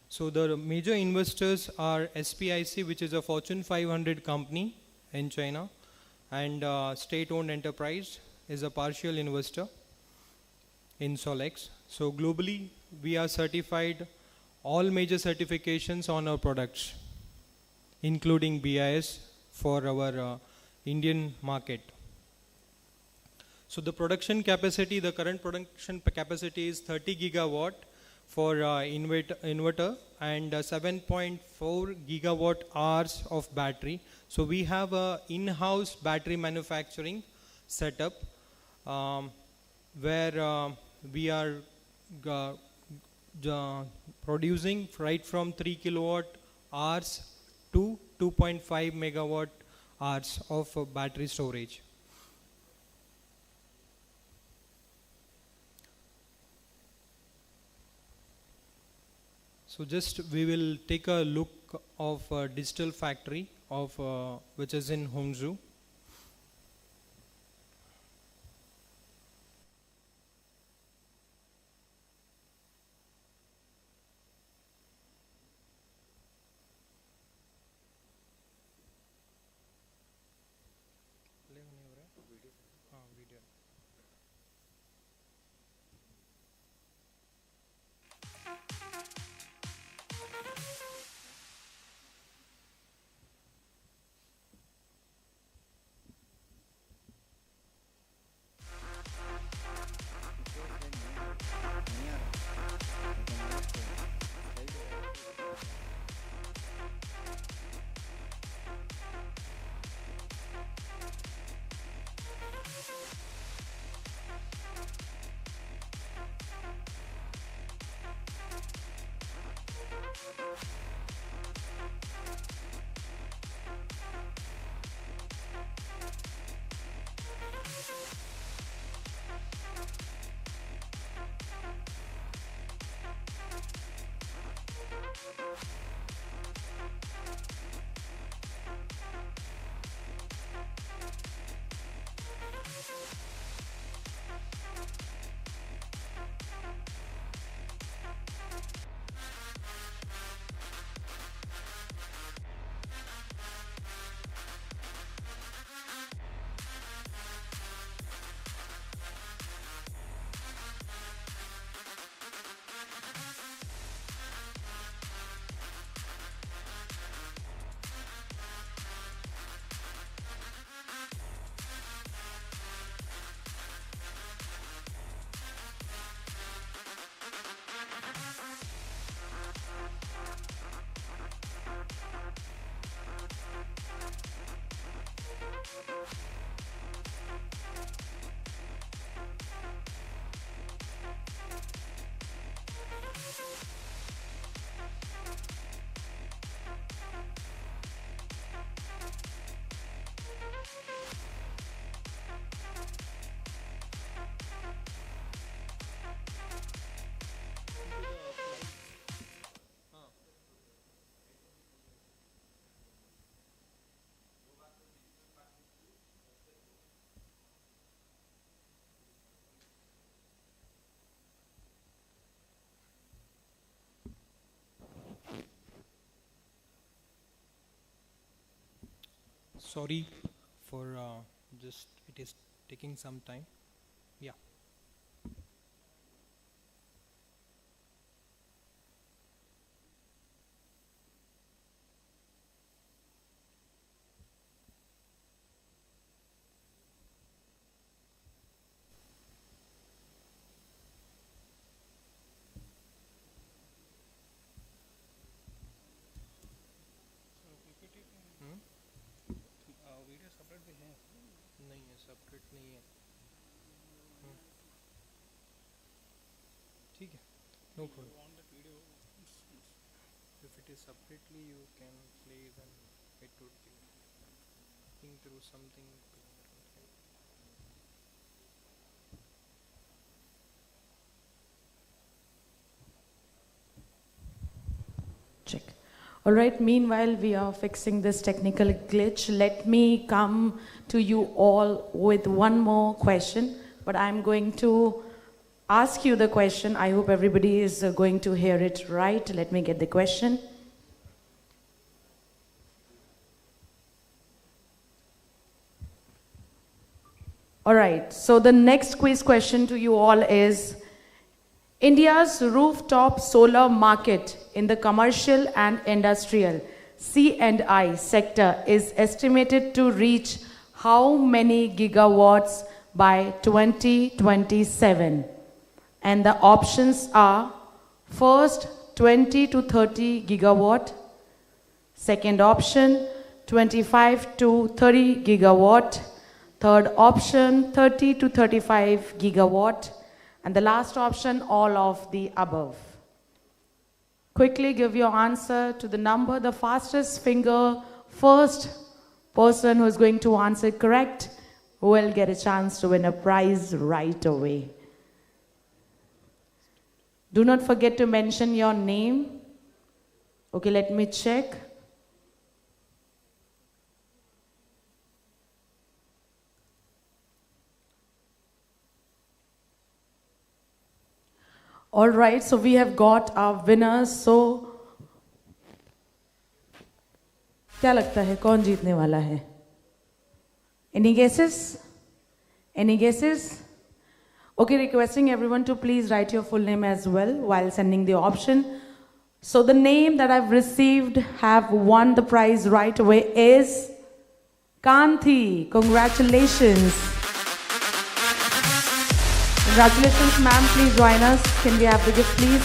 So the major investors are SPIC, which is a Fortune 500 company in China, and state-owned enterprise is a partial investor in Solex. So globally, we are certified all major certifications on our products. including BIS for our Indian market. So the production capacity, the current production capacity is 30 gigawatt for inverter and 7.4 gigawatt hours of battery. So we have a in-house battery manufacturing setup where we are producing right from 3 kilowatt hours to 2.5 megawatt hours of battery storage. So just we will take a look of a digital factory of which is in Hongzhou. Sorry for just it is taking some time. Yeah. नहीं है, separate नहीं है. ठीक है, no problem. If it is separately, you can play, then it would be thinking through something. Check. All right, meanwhile, we are fixing this technical glitch. Let me come to you all with one more question, but I'm going to ask you the question. I hope everybody is going to hear it right. Let me get the question. All right, so the next quiz question to you all is, India's rooftop solar market in the commercial and industrial C&I sector is estimated to reach how many gigawatts by 2027? And the options are: first, 20 to 30 gigawatt. Second option, 25 to 30 gigawatt. Third option, 30 to 35 gigawatt. And the last option, all of the above. Quickly give your answer to the number. The fastest finger, first person who is going to answer correct will get a chance to win a prize right away. Do not forget to mention your name. Okay, let me check. All right, so we have got our winners. So क्या लगता है कौन जीतने वाला है? Any guesses? Any guesses? Okay, requesting everyone to please write your full name as well while sending the option. So the name that I've received have won the prize right away is Kanthi. Congratulations. Congratulations, ma'am. Please join us. Can we have the gift, please?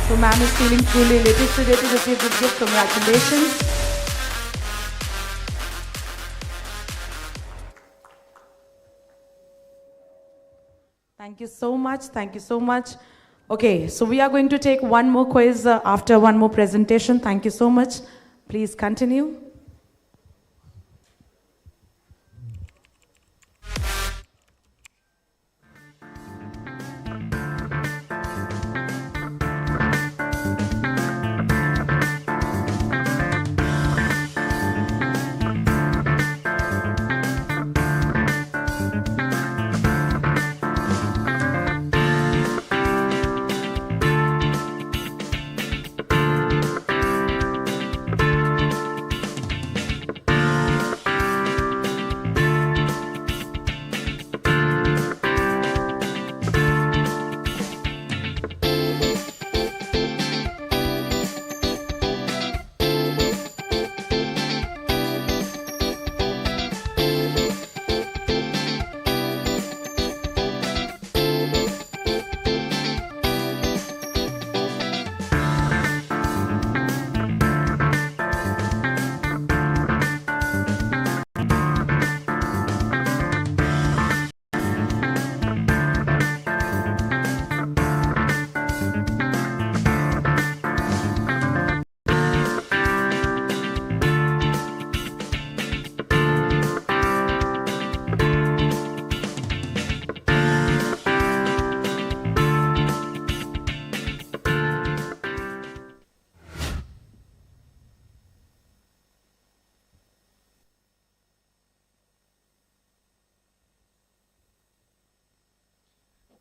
So ma'am is feeling truly elated today to receive this gift. Congratulations. Thank you so much. Thank you so much. Okay, so we are going to take one more quiz after one more presentation. Thank you so much. Please continue.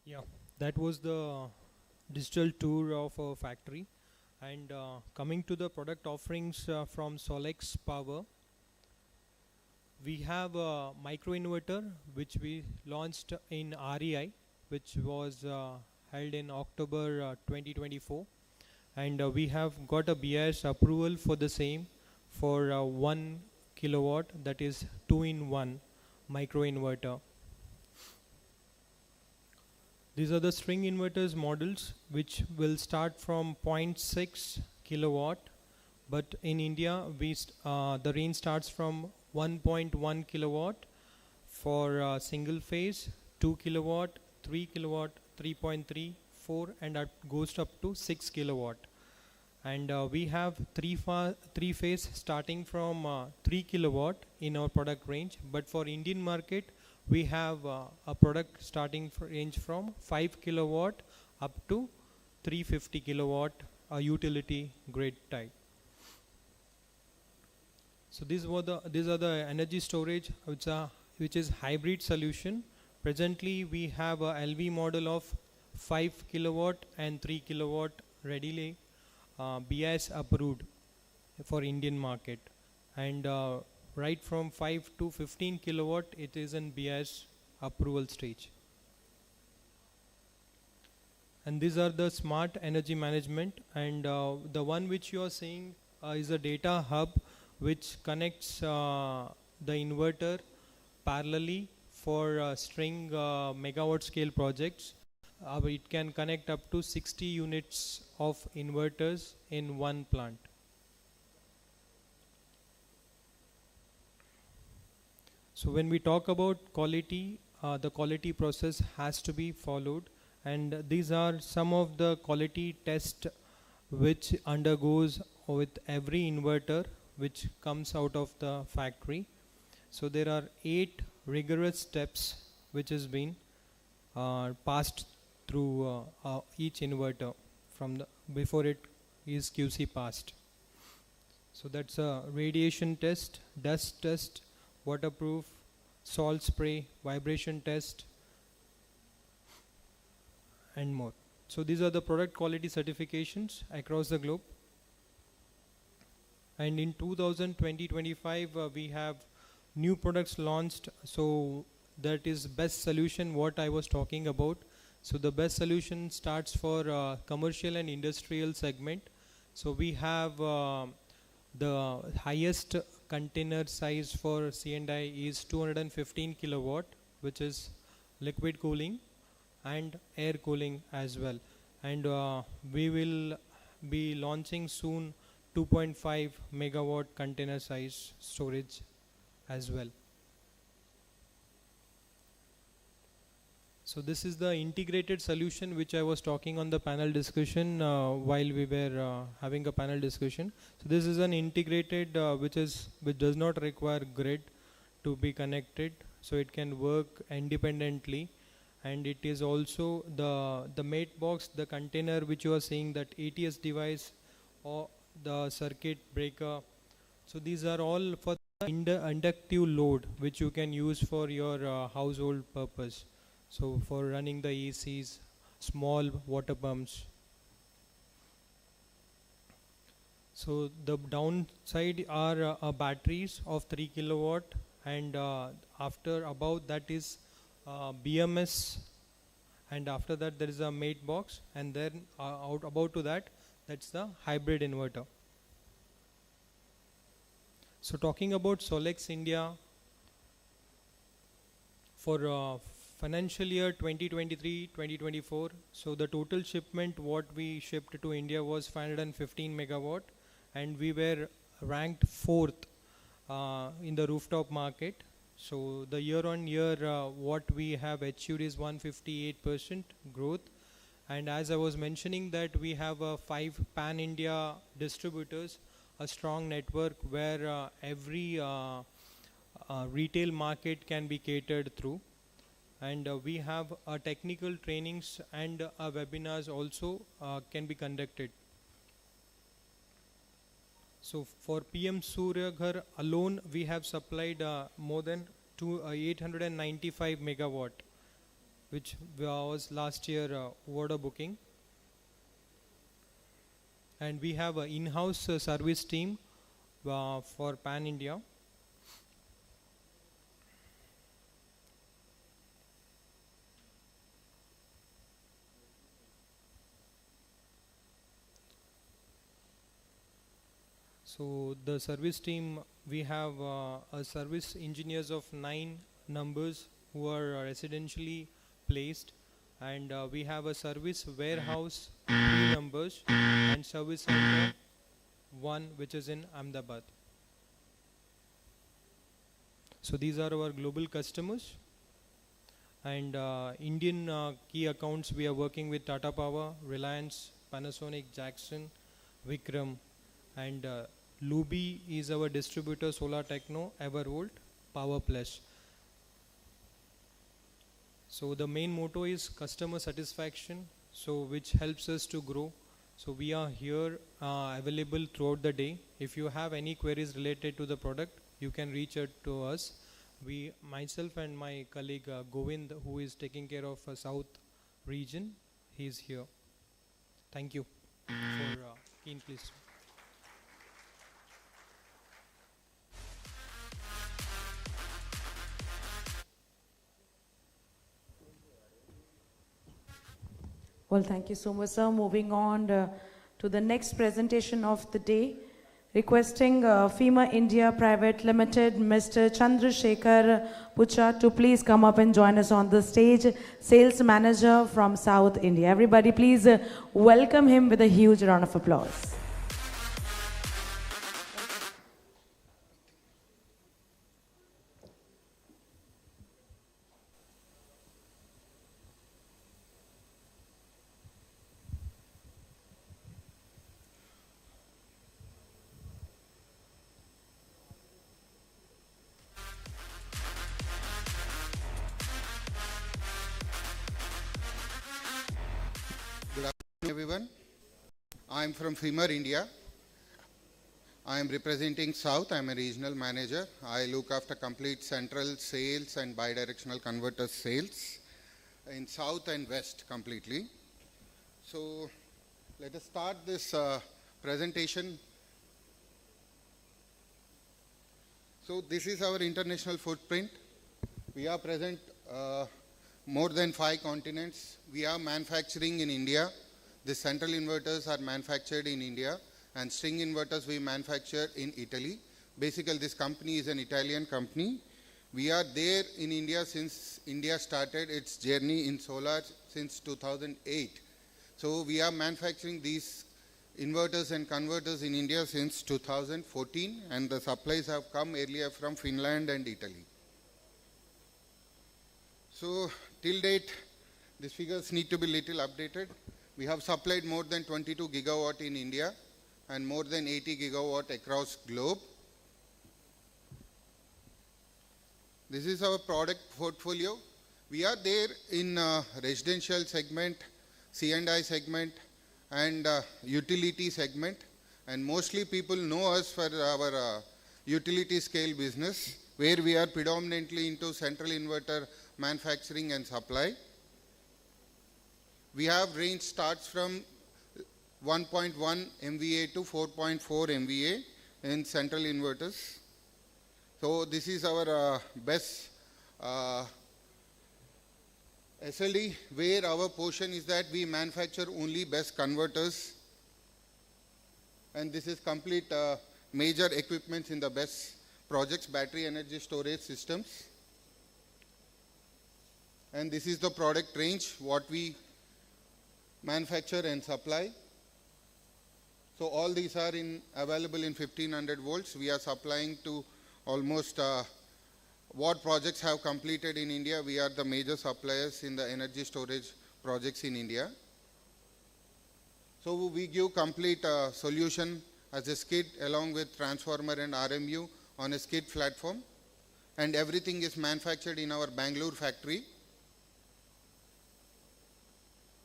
Yeah, that was the digital tour of our factory. And coming to the product offerings from Solex Power, we have a microinverter which we launched in REI, which was held in October 2024. And we have got a BIS approval for the same for 1 kilowatt, that is 2-in-1 microinverter. These are the string inverters models which will start from 0.6 kilowatt, but in India the range starts from 1.1 kilowatt for single phase, 2 kilowatt, 3 kilowatt, 3.3, 4, and that goes up to 6 kilowatt. And we have three phase starting from 3 kilowatt in our product range, but for Indian market we have a product starting range from 5 kilowatt up to 350 kilowatt, a utility grade type. So these are the energy storage which is hybrid solution. Presently we have a LV model of 5 kilowatt and 3 kilowatt readily BIS approved for Indian market, and right from 5 to 15 kilowatt it is in BIS approval stage. And these are the smart energy management, and the one which you are seeing is a data hub which connects the inverter parallelly for string megawatt scale projects. It can connect up to 60 units of inverters in one plant. So when we talk about quality, the quality process has to be followed, and these are some of the quality tests which undergoes with every inverter which comes out of the factory. So there are 8 rigorous steps which has been passed through each inverter from the before it is QC passed. So that's a radiation test, dust test, waterproof, salt spray, vibration test, and more. So these are the product quality certifications across the globe. And in 2020-25 we have new products launched. So that is best solution what I was talking about. So the best solution starts for commercial and industrial segment. So we have the highest container size for C&I is 215 kilowatt, which is liquid cooling and air cooling as well. And we will be launching soon 2.5 megawatt container size storage as well. So this is the integrated solution which I was talking on the panel discussion while we were having a panel discussion. So this is an integrated which does not require grid to be connected, so it can work independently. And it is also the mate box, the container which you are seeing, that ATS device or the circuit breaker. So these are all for the inductive load which you can use for your household purpose. So for running the ACs, small water pumps. So the downside are batteries of 3 kilowatt, and after above that is BMS, and after that there is a mate box, and then out about to that, that's the hybrid inverter. So talking about Solex India, for financial year 2023-2024, so the total shipment what we shipped to India was 515 megawatt, and we were ranked 4th in the rooftop market. So the year on year what we have achieved is 158% growth. And as I was mentioning that we have 5 pan-India distributors, a strong network where every retail market can be catered through. And we have technical trainings and webinars also can be conducted. So for PM Surya Ghar alone, we have supplied more than 895 megawatt, which was last year order booking. And we have an in-house service team for Pan India. So the service team, we have a service engineers of 9 numbers who are residentially placed, and we have a service warehouse 3 numbers, and service center 1 which is in Ahmedabad. So these are our global customers, and Indian key accounts we are working with Tata Power, Reliance, Panasonic, Jackson, Vikram, and Luby is our distributor, Solar Techno, Evervolt, Power Plus. So the main motto is customer satisfaction, so which helps us to grow. So we are here available throughout the day. If you have any queries related to the product, you can reach out to us. Myself and my colleague Govind, who is taking care of South region, he is here. Thank you for keen please. Well, thank you so much, sir. Moving on to the next presentation of the day. Requesting FEMA India Private Limited, Mr. Chandrasekhar Pucha, to please come up and join us on the stage. Sales Manager from South India. Everybody, please welcome him with a huge round of applause. Good afternoon, everyone. I am from FEMA India. I am representing South. I am a regional manager. I look after complete central sales and bidirectional converter sales in South and West completely. So let us start this presentation. So this is our international footprint. We are present more than 5 continents. We are manufacturing in India. The central inverters are manufactured in India, and string inverters we manufacture in Italy. Basically, this company is an Italian company. We are there in India since India started its journey in solar since 2008. So we are manufacturing these inverters and converters in India since 2014, and the supplies have come earlier from Finland and Italy. So till date, these figures need to be little updated. We have supplied more than 22 gigawatt in India and more than 80 gigawatt across globe. This is our product portfolio. We are there in residential segment, C&I segment, and utility segment. And mostly people know us for our utility scale business, where we are predominantly into central inverter manufacturing and supply. We have range starts from 1.1 MVA to 4.4 MVA in central inverters. So this is our best SLD, where our portion is that we manufacture only best converters. And this is complete major equipments in the best projects, battery energy storage systems. And this is the product range, what we manufacture and supply. So all these are available in 1500 volts. We are supplying to almost what projects have completed in India. We are the major suppliers in the energy storage projects in India. So we give complete solution as a skid along with transformer and RMU on a skid platform. And everything is manufactured in our Bangalore factory.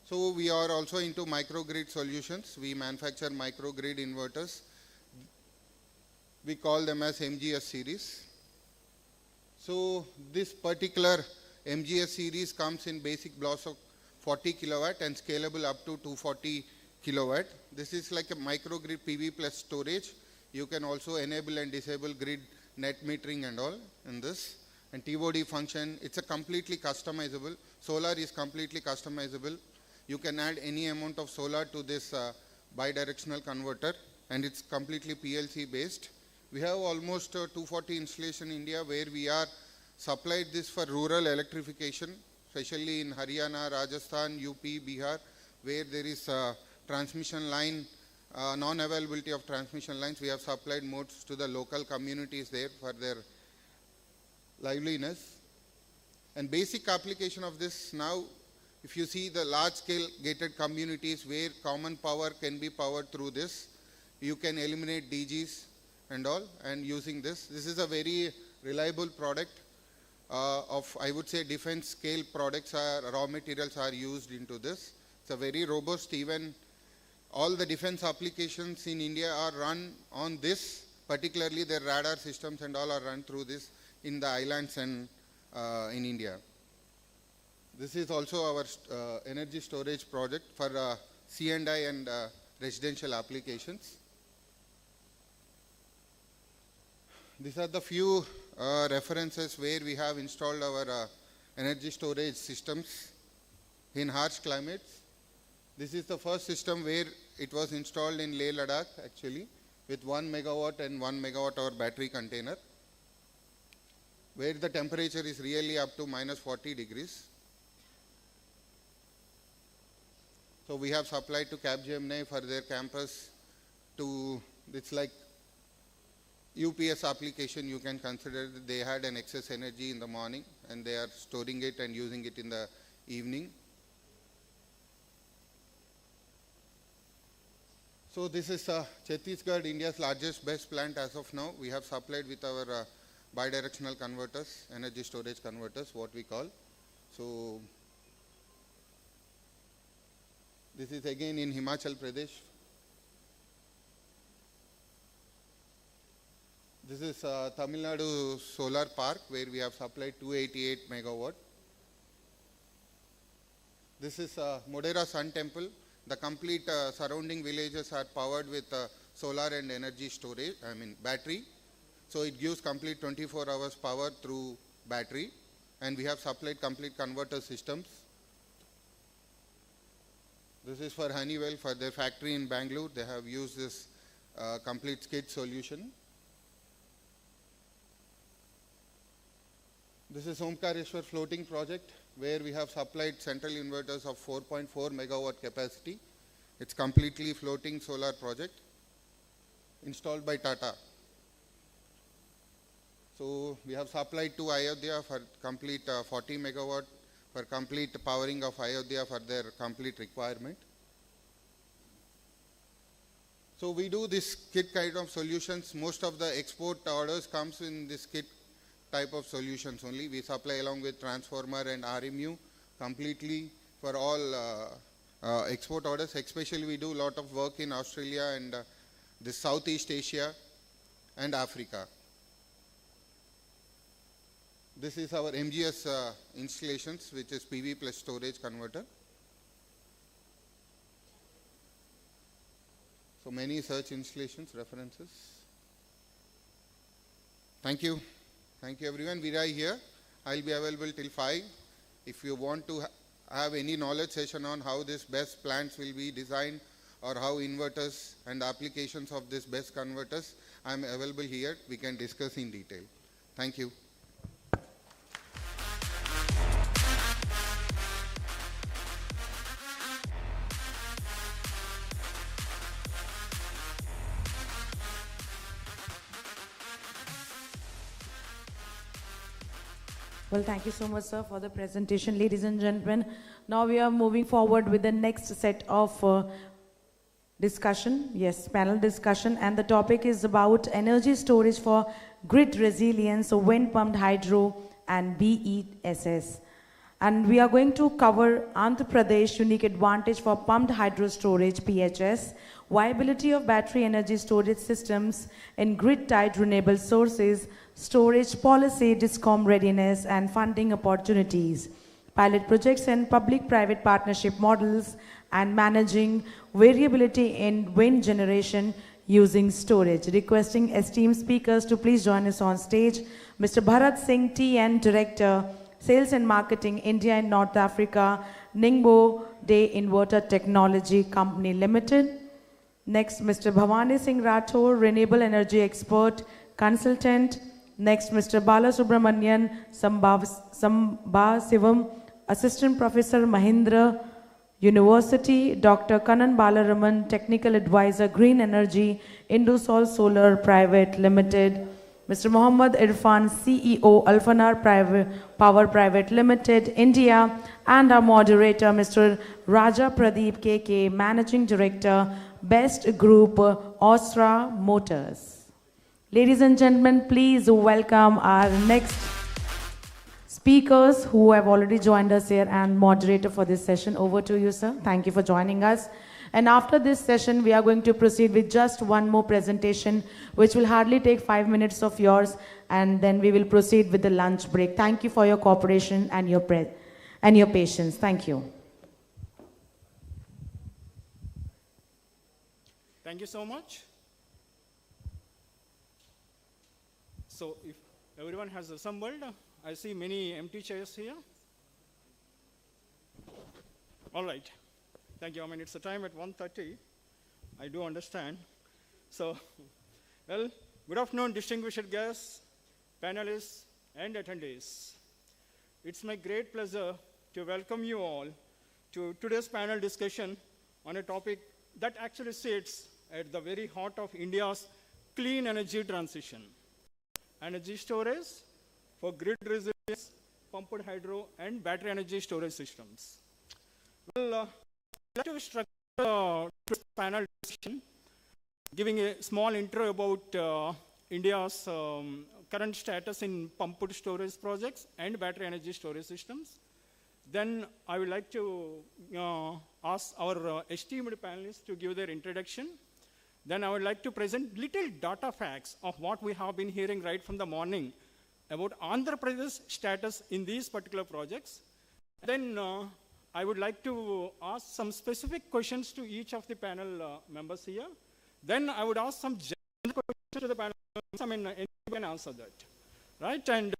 So we are also into microgrid solutions. We manufacture microgrid inverters. We call them as MGS series. So this particular MGS series comes in basic blocks of 40 kilowatt and scalable up to 240 kilowatt. This is like a microgrid PV plus storage. You can also enable and disable grid net metering and all in this. And TOD function, it's a completely customizable. Solar is completely customizable. You can add any amount of solar to this bidirectional converter, and it's completely PLC based. We have almost 240 installation in India where we are supplied this for rural electrification, especially in Haryana, Rajasthan, UP, Bihar, where there is transmission line, non-availability of transmission lines. We have supplied modes to the local communities there for their liveliness. And basic application of this now, if you see the large-scale gated communities where common power can be powered through this, you can eliminate DGs and all, and using this. This is a very reliable product of, I would say, defense scale products, raw materials are used into this. It's a very robust, even all the defense applications in India are run on this, particularly their radar systems and all are run through this in the islands and in India. This is also our energy storage project for C&I and residential applications. These are the few references where we have installed our energy storage systems in harsh climates. This is the first system where it was installed in Leh Ladakh actually, with 1 megawatt and 1 megawatt hour battery container, where the temperature is really up to minus 40 degrees. So we have supplied to Capgemini for their campus to, it's like UPS application. You can consider that they had an excess energy in the morning and they are storing it and using it in the evening. So this is Chhattisgarh, India's largest BESS plant as of now. We have supplied with our bidirectional converters, energy storage converters, what we call. So this is again in Himachal Pradesh. This is Tamil Nadu Solar Park, where we have supplied 288 megawatt. This is Modera Sun Temple. The complete surrounding villages are powered with solar and energy storage, battery. So it gives complete 24 hours power through battery. And we have supplied complete converter systems. This is for Honeywell, for their factory in Bangalore. They have used this complete skid solution. This is Omkareshwar floating project, where we have supplied central inverters of 4.4 megawatt capacity. It's completely floating solar project installed by Tata. So we have supplied to Ayodhya for complete 40 megawatt for complete powering of Ayodhya for their complete requirement. So we do this kit kind of solutions. Most of the export orders comes in this kit type of solutions only. We supply along with transformer and RMU completely for all export orders. Especially we do a lot of work in Australia and the Southeast Asia and Africa. This is our MGS installations, which is PV plus storage converter. So many such installations, references. Thank you. Thank you everyone. Viray here. I'll be available till 5. If you want to have any knowledge session on how this BESS plants will be designed or how inverters and applications of this BESS converters, I'm available here. We can discuss in detail. Thank you. Well, thank you so much, sir, for the presentation. Ladies and gentlemen, now we are moving forward with the next set of discussion. Yes, panel discussion. And the topic is about energy storage for grid resilience, so wind pumped hydro and BESS. And we are going to cover Andhra Pradesh unique advantage for pumped hydro storage, PHS, viability of battery energy storage systems in grid-tied renewable sources, storage policy, DISCOM readiness, and funding opportunities, pilot projects and public-private partnership models, and managing variability in wind generation using storage. Requesting esteemed speakers to please join us on stage. Mr. Bharat Singh, TN Director, Sales and Marketing, India and North Africa, Ningbo Day Inverter Technology Company Limited. Next, Mr. Bhavani Singh Rathore, Renewable Energy Expert, Consultant. Next, Mr. Balasubramanian Sambasivam, Assistant Professor, Mahindra University. Dr. Kanan Balaraman, Technical Advisor, Green Energy, Indusol Solar Private Limited. Mr. Mohammad Irfan, CEO, Alfanar Power Private Limited, India. And our moderator, Mr. Raja Pradeep KK, Managing Director, Best Group, Ostra Motors. Ladies and gentlemen, please welcome our next speakers who have already joined us here and moderator for this session. Over to you, sir. Thank you for joining us. And after this session, we are going to proceed with just one more presentation, which will hardly take 5 minutes of yours, and then we will proceed with the lunch break. Thank you for your cooperation and your patience. Thank you. Thank you so much. So if everyone has assembled, I see many empty chairs here. All right. Thank you. I mean, it's a time at 1:30. I do understand. So, well, good afternoon, distinguished guests, panelists, and attendees. It's my great pleasure to welcome you all to today's panel discussion on a topic that actually sits at the very heart of India's clean energy transition. Energy storage for grid resilience, pumped hydro, and battery energy storage systems. Well, I'd like to structure this panel discussion, giving a small intro about India's current status in pumped storage projects and battery energy storage systems. Then I would like to ask our esteemed panelists to give their introduction. Then I would like to present little data facts of what we have been hearing right from the morning about Andhra Pradesh status in these particular projects. Then I would like to ask some specific questions to each of the panel members here. Then I would ask some general questions to the panel members. I mean, anyone can answer that, right? And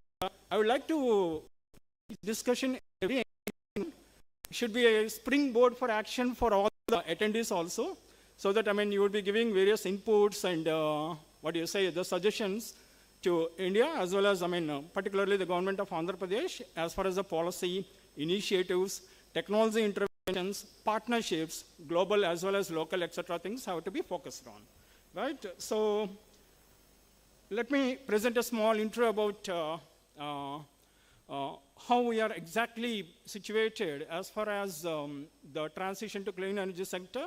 I would like to discussion every should be a springboard for action for all the attendees also, so that, I mean, you would be giving various inputs and the suggestions to India, as well as, I mean, particularly the government of Andhra Pradesh, as far as the policy, initiatives, technology interventions, partnerships, global as well as local, etc. things have to be focused on, right? So let me present a small intro about how we are exactly situated as far as the transition to clean energy sector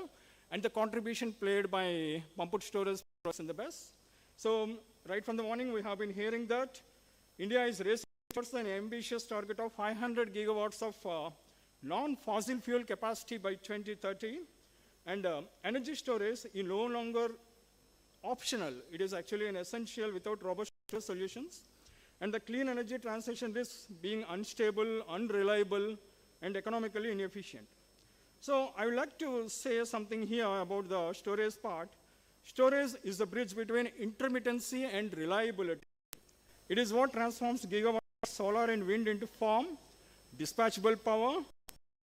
and the contribution played by pumped storage in the BESS. So right from the morning, we have been hearing that India is racing towards an ambitious target of 500 gigawatts of non-fossil fuel capacity by 2030. And energy storage is no longer optional. It is actually an essential without robust solutions. And the clean energy transition risks being unstable, unreliable, and economically inefficient. So I would like to say something here about the storage part. Storage is the bridge between intermittency and reliability. It is what transforms gigawatts of solar and wind into firm, dispatchable power,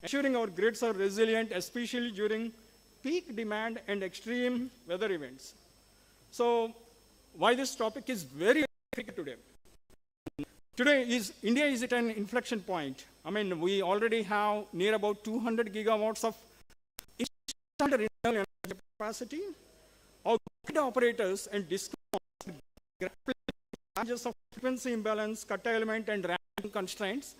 ensuring our grids are resilient, especially during peak demand and extreme weather events. So why this topic is very important today. Today, India is at an inflection point. I mean, we already have near about 200 gigawatts of renewable energy capacity. Our grid operators and discoms challenges of frequency imbalance, curtailment, and ramping constraints.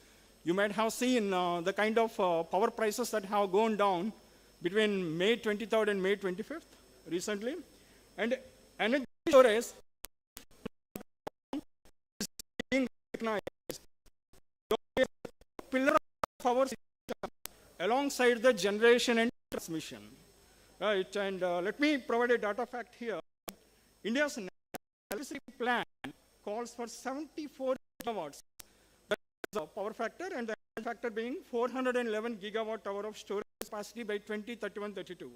You might have seen the kind of power prices that have gone down between May 23rd and May 25th recently. And energy storage is being recognized. Pillar of our system alongside the generation and transmission. Right, and let me provide a data fact here. India's electricity plan calls for 74 gigawatts. That is the power factor, and the factor being 411 gigawatt hour of storage capacity by 2031-32.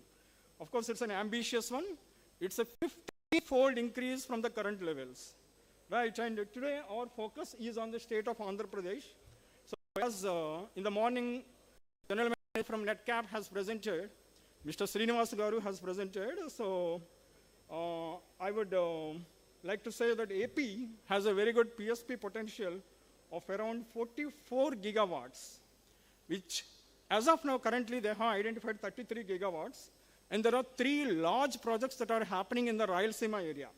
Of course, it's an ambitious one. It's a 50-fold increase from the current levels. Right, and today our focus is on the state of Andhra Pradesh. So as in the morning, General Manager from NetCap has presented, Mr. Srinivas Garu has presented. So I would like to say that AP has a very good PSP potential of around 44 gigawatts, which as of now currently they have identified 33 gigawatts. And there are 3 large projects that are happening in the Rayalaseema area.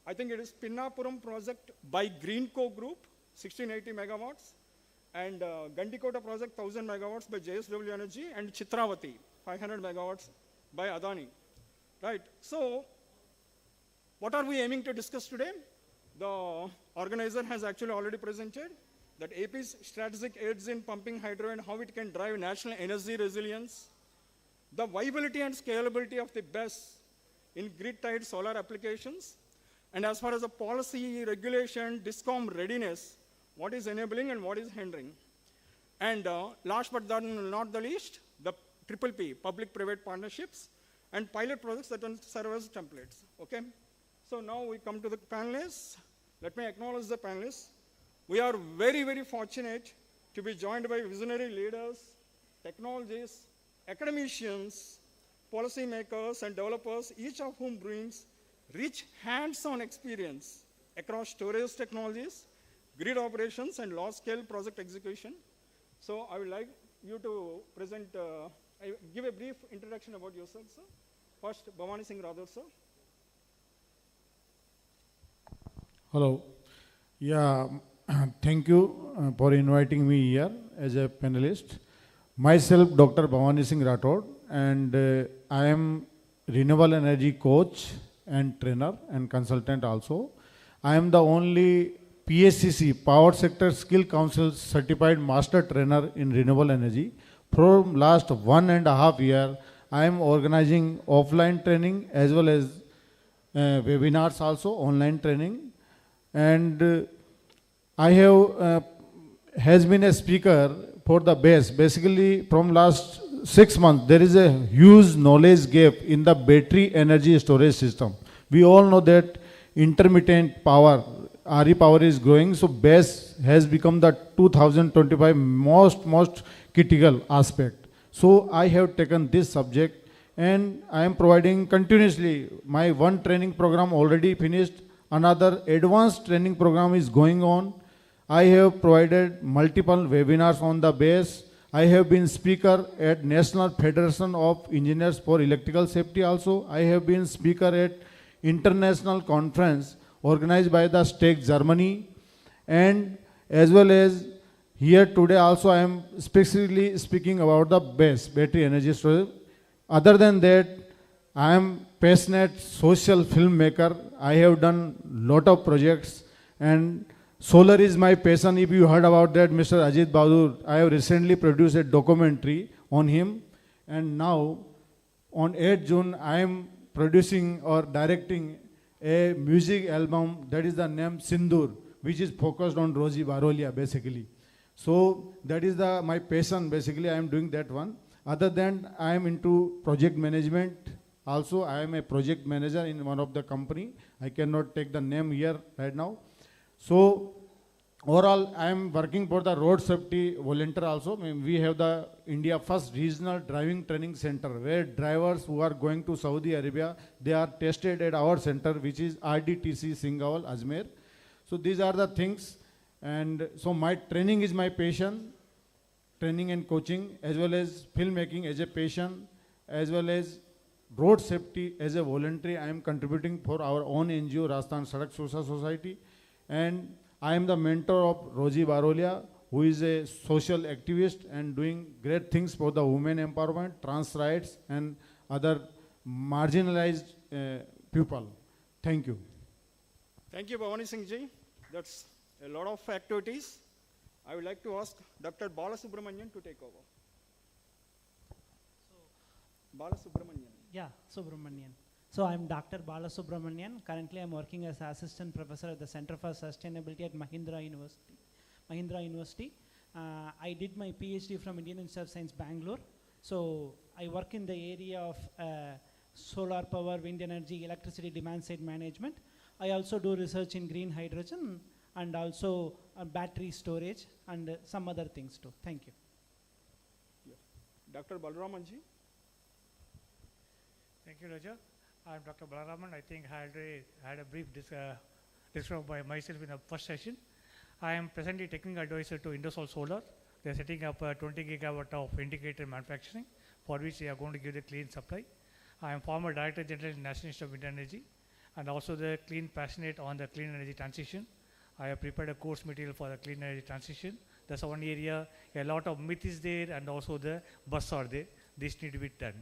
I think it is Pinnapuram project by Greenco Group, 1680 megawatts, and Gandikota project, 1000 megawatts by JSW Energy, and Chitravati, 500 megawatts by Adani. Right, so what are we aiming to discuss today? The organizer has actually already presented that AP's strategic aids in pumping hydro and how it can drive national energy resilience, the viability and scalability of the BESS in grid-tied solar applications, and as far as the policy, regulation, DISCOM readiness, what is enabling and what is hindering. And last but not the least, the PPP, public-private partnerships, and pilot projects that serve as templates. Okay? So now we come to the panelists. Let me acknowledge the panelists. We are very, very fortunate to be joined by visionary leaders, technologists, academicians, policymakers, and developers, each of whom brings rich hands-on experience across storage technologies, grid operations, and large-scale project execution. So I would like you to present, give a brief introduction about yourself, sir. First, Bhavani Singh Rathod, sir. Hello. Yeah, thank you for inviting me here as a panelist. Myself, Dr. Bhavani Singh Rathod, and I am renewable energy coach and trainer and consultant also. I am the only PSCC, Power Sector Skill Council certified master trainer in renewable energy. From last 1.5 years, I am organizing offline training as well as webinars also, online training. And I have has been a speaker for the BESS. Basically, from last 6 months, there is a huge knowledge gap in the battery energy storage system. We all know that intermittent power, RE power is growing, so BESS has become the 2025 most critical aspect. So I have taken this subject and I am providing continuously. My one training program already finished, another advanced training program is going on. I have provided multiple webinars on the BESS. I have been speaker at National Federation of Engineers for Electrical Safety also. I have been speaker at international conference organized by the state Germany, and as well as here today also I am specifically speaking about the BESS, battery energy storage. Other than that, I am passionate social filmmaker. I have done lot of projects and solar is my passion. If you heard about that, Mr. Ajit Bahadur, I have recently produced a documentary on him, and now on 8th June I am producing or directing a music album that is the name Sindur, which is focused on Rosie Barolia basically. So that is my passion basically. I am doing that one. Other than I am into project management. Also I am a project manager in one of the company. I cannot take the name here right now. So overall I am working for the road safety volunteer also. I mean, we have the India first regional driving training center where drivers who are going to Saudi Arabia, they are tested at our center, which is RDTC Singawal Ajmer. So these are the things, and so my training is my passion, training and coaching, as well as filmmaking as a passion, as well as road safety as a voluntary. I am contributing for our own NGO, Rajasthan Sadak Sursha Society, and I am the mentor of Rosie Barolia, who is a social activist and doing great things for the women empowerment, trans rights, and other marginalized people. Thank you. Thank you, Bhavani Singh ji. That's a lot of activities. I would like to ask Dr. Balasubramanian to take over. Balasubramanian. Yeah, Subramanian. So I'm Dr. Balasubramanian. Currently I'm working as Assistant Professor at the Center for Sustainability at Mahindra University. I did my PhD from Indian Institute of Science, Bangalore. So I work in the area of solar power, wind energy, electricity demand side management. I also do research in green hydrogen and also battery storage and some other things too. Thank you. Yeah. Dr. Balramanji. Thank you, Raja. I'm Dr. Balaraman. I think I had a brief description by myself in the first session. I am presently technical advisor to Indusol Solar. They are setting up 20 gigawatt of integrated manufacturing, for which they are going to give the clean supply. I am former Director General in National Institute of Wind Energy, and also the clean passionate on the clean energy transition. I have prepared a course material for the clean energy transition. That's one area, a lot of myth is there, and also the buzz are there. This need to be done.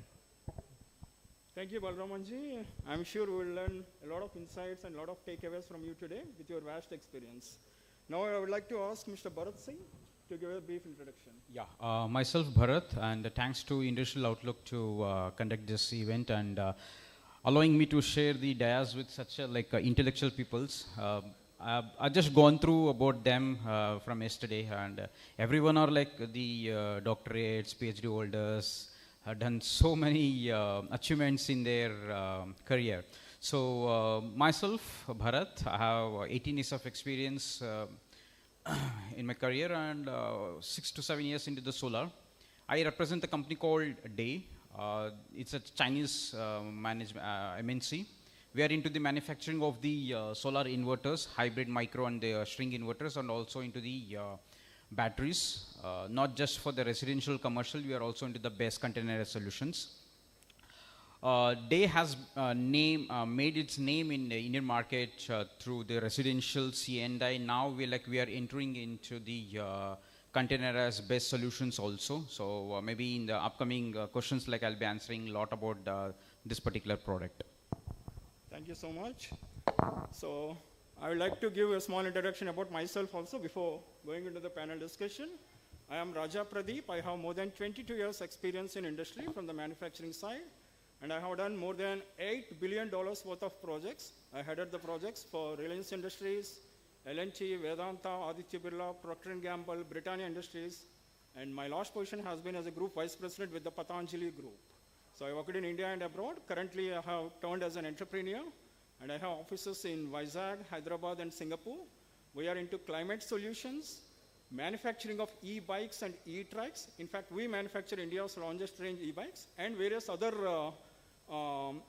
Thank you, Balramanji. I'm sure we will learn a lot of insights and a lot of takeaways from you today with your vast experience. Now I would like to ask Mr. Bharat Singh to give a brief introduction. Yeah, myself Bharat, and thanks to Industrial Outlook to conduct this event and allowing me to share the dais with such intellectual peoples. I've just gone through about them from yesterday, and everyone are like the doctorates, PhD holders, have done so many achievements in their career. So myself, Bharat, I have 18 years of experience in my career and 6 to 7 years into the solar. I represent a company called Day. It's a Chinese MNC. We are into the manufacturing of the solar inverters, hybrid micro and the string inverters, and also into the batteries. Not just for the residential commercial, we are also into the base container solutions. Day has made its name in the Indian market through the residential C&I. Now we are entering into the containerized based solutions also. So maybe in the upcoming questions, I'll be answering a lot about this particular product. Thank you so much. So I would like to give a small introduction about myself also before going into the panel discussion. I am Raja Pradeep. I have more than 22 years experience in industry from the manufacturing side, and I have done more than $8 billion worth of projects. I headed the projects for Reliance Industries, L&T, Vedanta, Aditya Birla, Procter & Gamble, Britannia Industries, and my last position has been as a group vice president with the Patanjali Group. So I worked in India and abroad. Currently, I have turned as an entrepreneur, and I have offices in Vizag, Hyderabad, and Singapore. We are into climate solutions, manufacturing of e-bikes and e-trikes. In fact, we manufacture India's longest range e-bikes and various other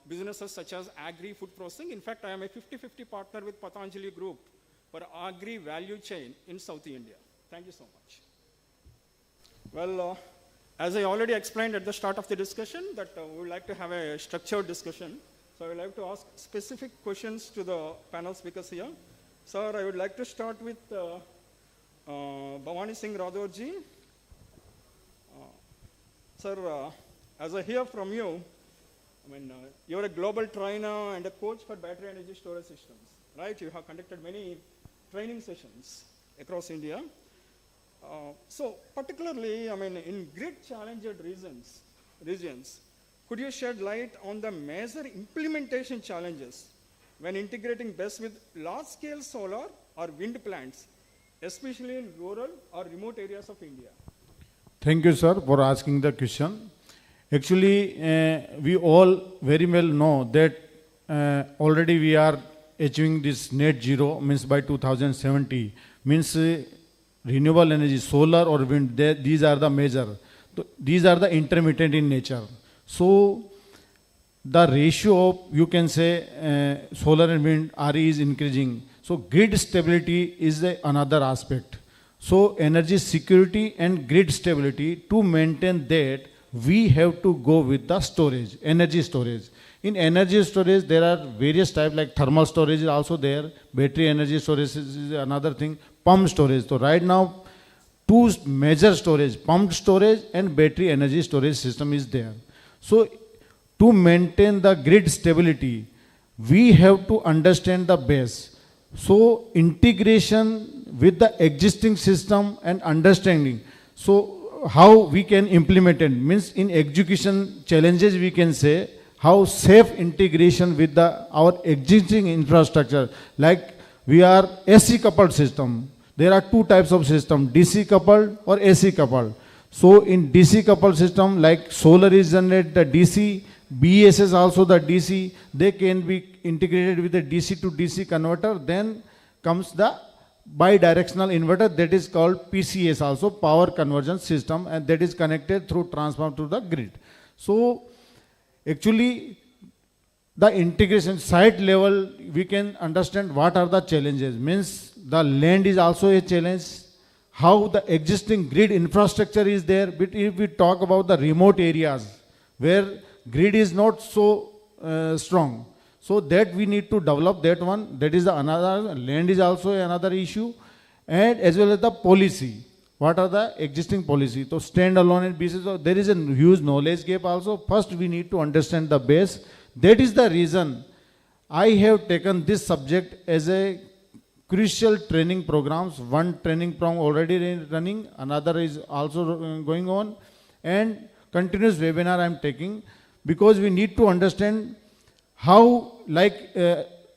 businesses such as agri-food processing. In fact, I am a 50-50 partner with Patanjali Group for agri value chain in South India. Thank you so much. Well, as I already explained at the start of the discussion, that we would like to have a structured discussion. So I would like to ask specific questions to the panel speakers here. Sir, I would like to start with Bhavani Singh Radhor ji. Sir, as I hear from you, you're a global trainer and a coach for battery energy storage systems, right? You have conducted many training sessions across India. So particularly, in grid challenged regions, could you shed light on the major implementation challenges when integrating BESS with large-scale solar or wind plants, especially in rural or remote areas of India? Thank you, sir, for asking the question. Actually, we all very well know that already we are achieving this net zero, means by 2070, means renewable energy, solar or wind, these are the major. These are the intermittent in nature. So the ratio of, you can say, solar and wind RE is increasing. So grid stability is another aspect. So energy security and grid stability, to maintain that, we have to go with the storage, energy storage. In energy storage, there are various types, like thermal storage is also there, battery energy storage is another thing, pump storage. So right now, two major storage, pumped storage and battery energy storage system is there. So to maintain the grid stability, we have to understand the base. So integration with the existing system and understanding. So how we can implement it, means in execution challenges we can say, how safe integration with our existing infrastructure. Like we are AC coupled system. There are two types of system, DC coupled or AC coupled. So in DC coupled system, like solar is generated the DC, BESS is also the DC, they can be integrated with the DC to DC converter. Then comes the bidirectional inverter, that is called PCS also, power conversion system, and that is connected through transformer to the grid. So actually the integration site level, we can understand what are the challenges. Means the land is also a challenge, how the existing grid infrastructure is there. But if we talk about the remote areas where grid is not so strong, so that we need to develop that one. That is another, land is also another issue, and as well as the policy. What are the existing policy? So standalone and basis, there is a huge knowledge gap also. First we need to understand the base. That is the reason I have taken this subject as a crucial training programs. One training program already running, another is also going on, and continuous webinar I am taking, because we need to understand how, like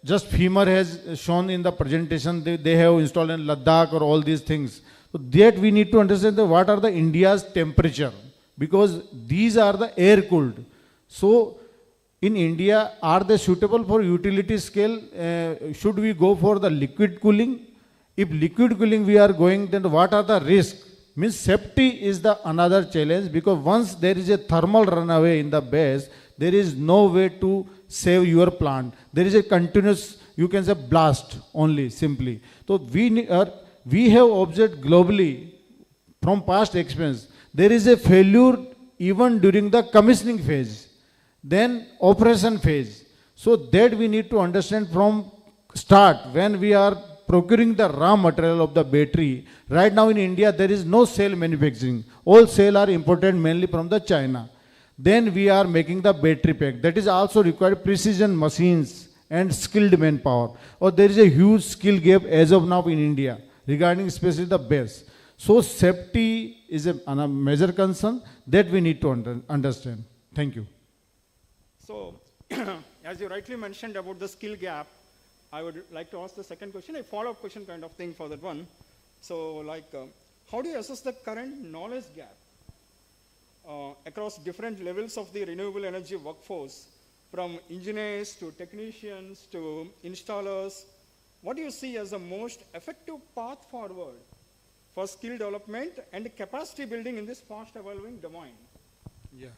just FEMA has shown in the presentation, they have installed in Ladakh or all these things. So that we need to understand what are the India's temperature, because these are the air cooled. So in India, are they suitable for utility scale? Should we go for the liquid cooling? If liquid cooling we are going, then what are the risks? Means safety is the another challenge, because once there is a thermal runaway in the base, there is no way to save your plant. There is a continuous, you can say, blast only, simply. So we have observed globally from past experience, there is a failure even during the commissioning phase, then operation phase. So that we need to understand from start, when we are procuring the raw material of the battery. Right now in India, there is no cell manufacturing. All cell are imported mainly from the China. Then we are making the battery pack. That is also required precision machines and skilled manpower. Or there is a huge skill gap as of now in India regarding especially the base. So safety is a major concern that we need to understand. Thank you. So, as you rightly mentioned about the skill gap, I would like to ask the second question, a follow-up question kind of thing for that one. So, how do you assess the current knowledge gap across different levels of the renewable energy workforce, from engineers to technicians to installers? What do you see as the most effective path forward for skill development and capacity building in this fast evolving domain? Yeah.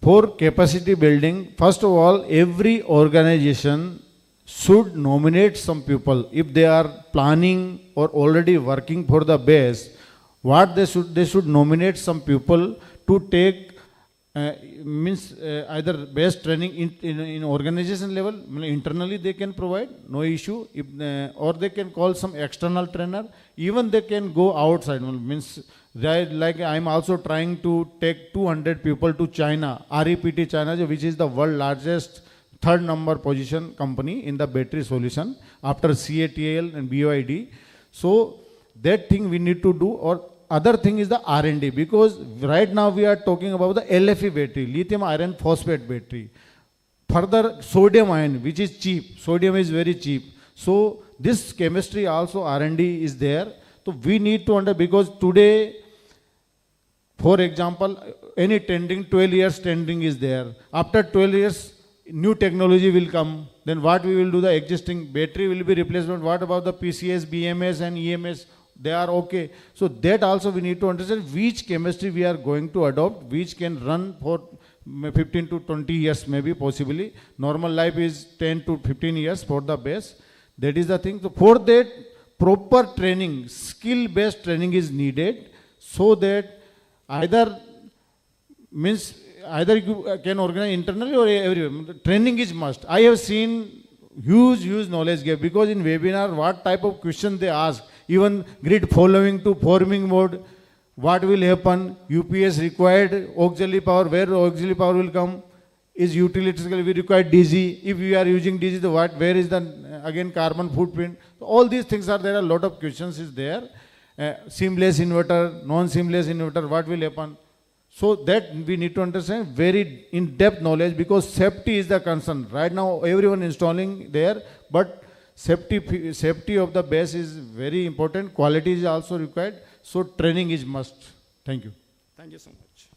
For capacity building, first of all, every organization should nominate some people. If they are planning or already working for the base, what they should nominate some people to take either base training in organization level. Internally they can provide, no issue. If or they can call some external trainer. Even they can go outside. Like I am also trying to take 200 people to China, REPT China, which is the world largest third number position company in the battery solution after CATL and BYD. So that thing we need to do. Or other thing is the R&D, because right now we are talking about the LFP battery, lithium iron phosphate battery. Further, sodium ion, which is cheap. Sodium is very cheap. So this chemistry also R&D is there. So we need to understand, because today, for example, any tending, 12 years tending is there. After 12 years, new technology will come. Then what we will do, the existing battery will be replaced. What about the PCS, BMS and EMS? They are okay. So that also we need to understand which chemistry we are going to adopt, which can run for 15 to 20 years maybe possibly. Normal life is 10 to 15 years for the base. That is the thing. So for that, proper training, skill-based training is needed, so that either you can organize internally or everywhere. Training is must. I have seen huge knowledge gap, because in webinar, what type of question they ask, even grid following to forming mode, what will happen, UPS required, auxiliary power, where auxiliary power will come, is utility, we require DC, if we are using DC, where is the, again, carbon footprint. All these things are there, a lot of questions is there. Seamless inverter, non-seamless inverter, what will happen? So that we need to understand very in-depth knowledge, because safety is the concern. Right now everyone installing there, but safety of the base is very important. Quality is also required. So training is must. Thank you. Thank you so much.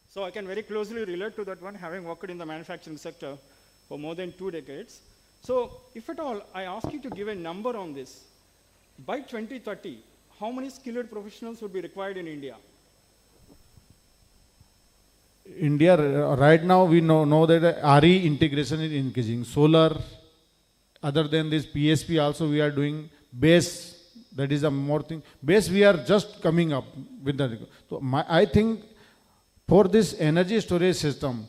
So I can very closely relate to that one, having worked in the manufacturing sector for more than 2 decades. So if at all I ask you to give a number on this, by 2030, how many skilled professionals would be required in India? India, right now we know that RE integration is increasing. Solar, other than this PSP also we are doing. Base, that is a more thing. Base we are just coming up with that. So I think for this energy storage system,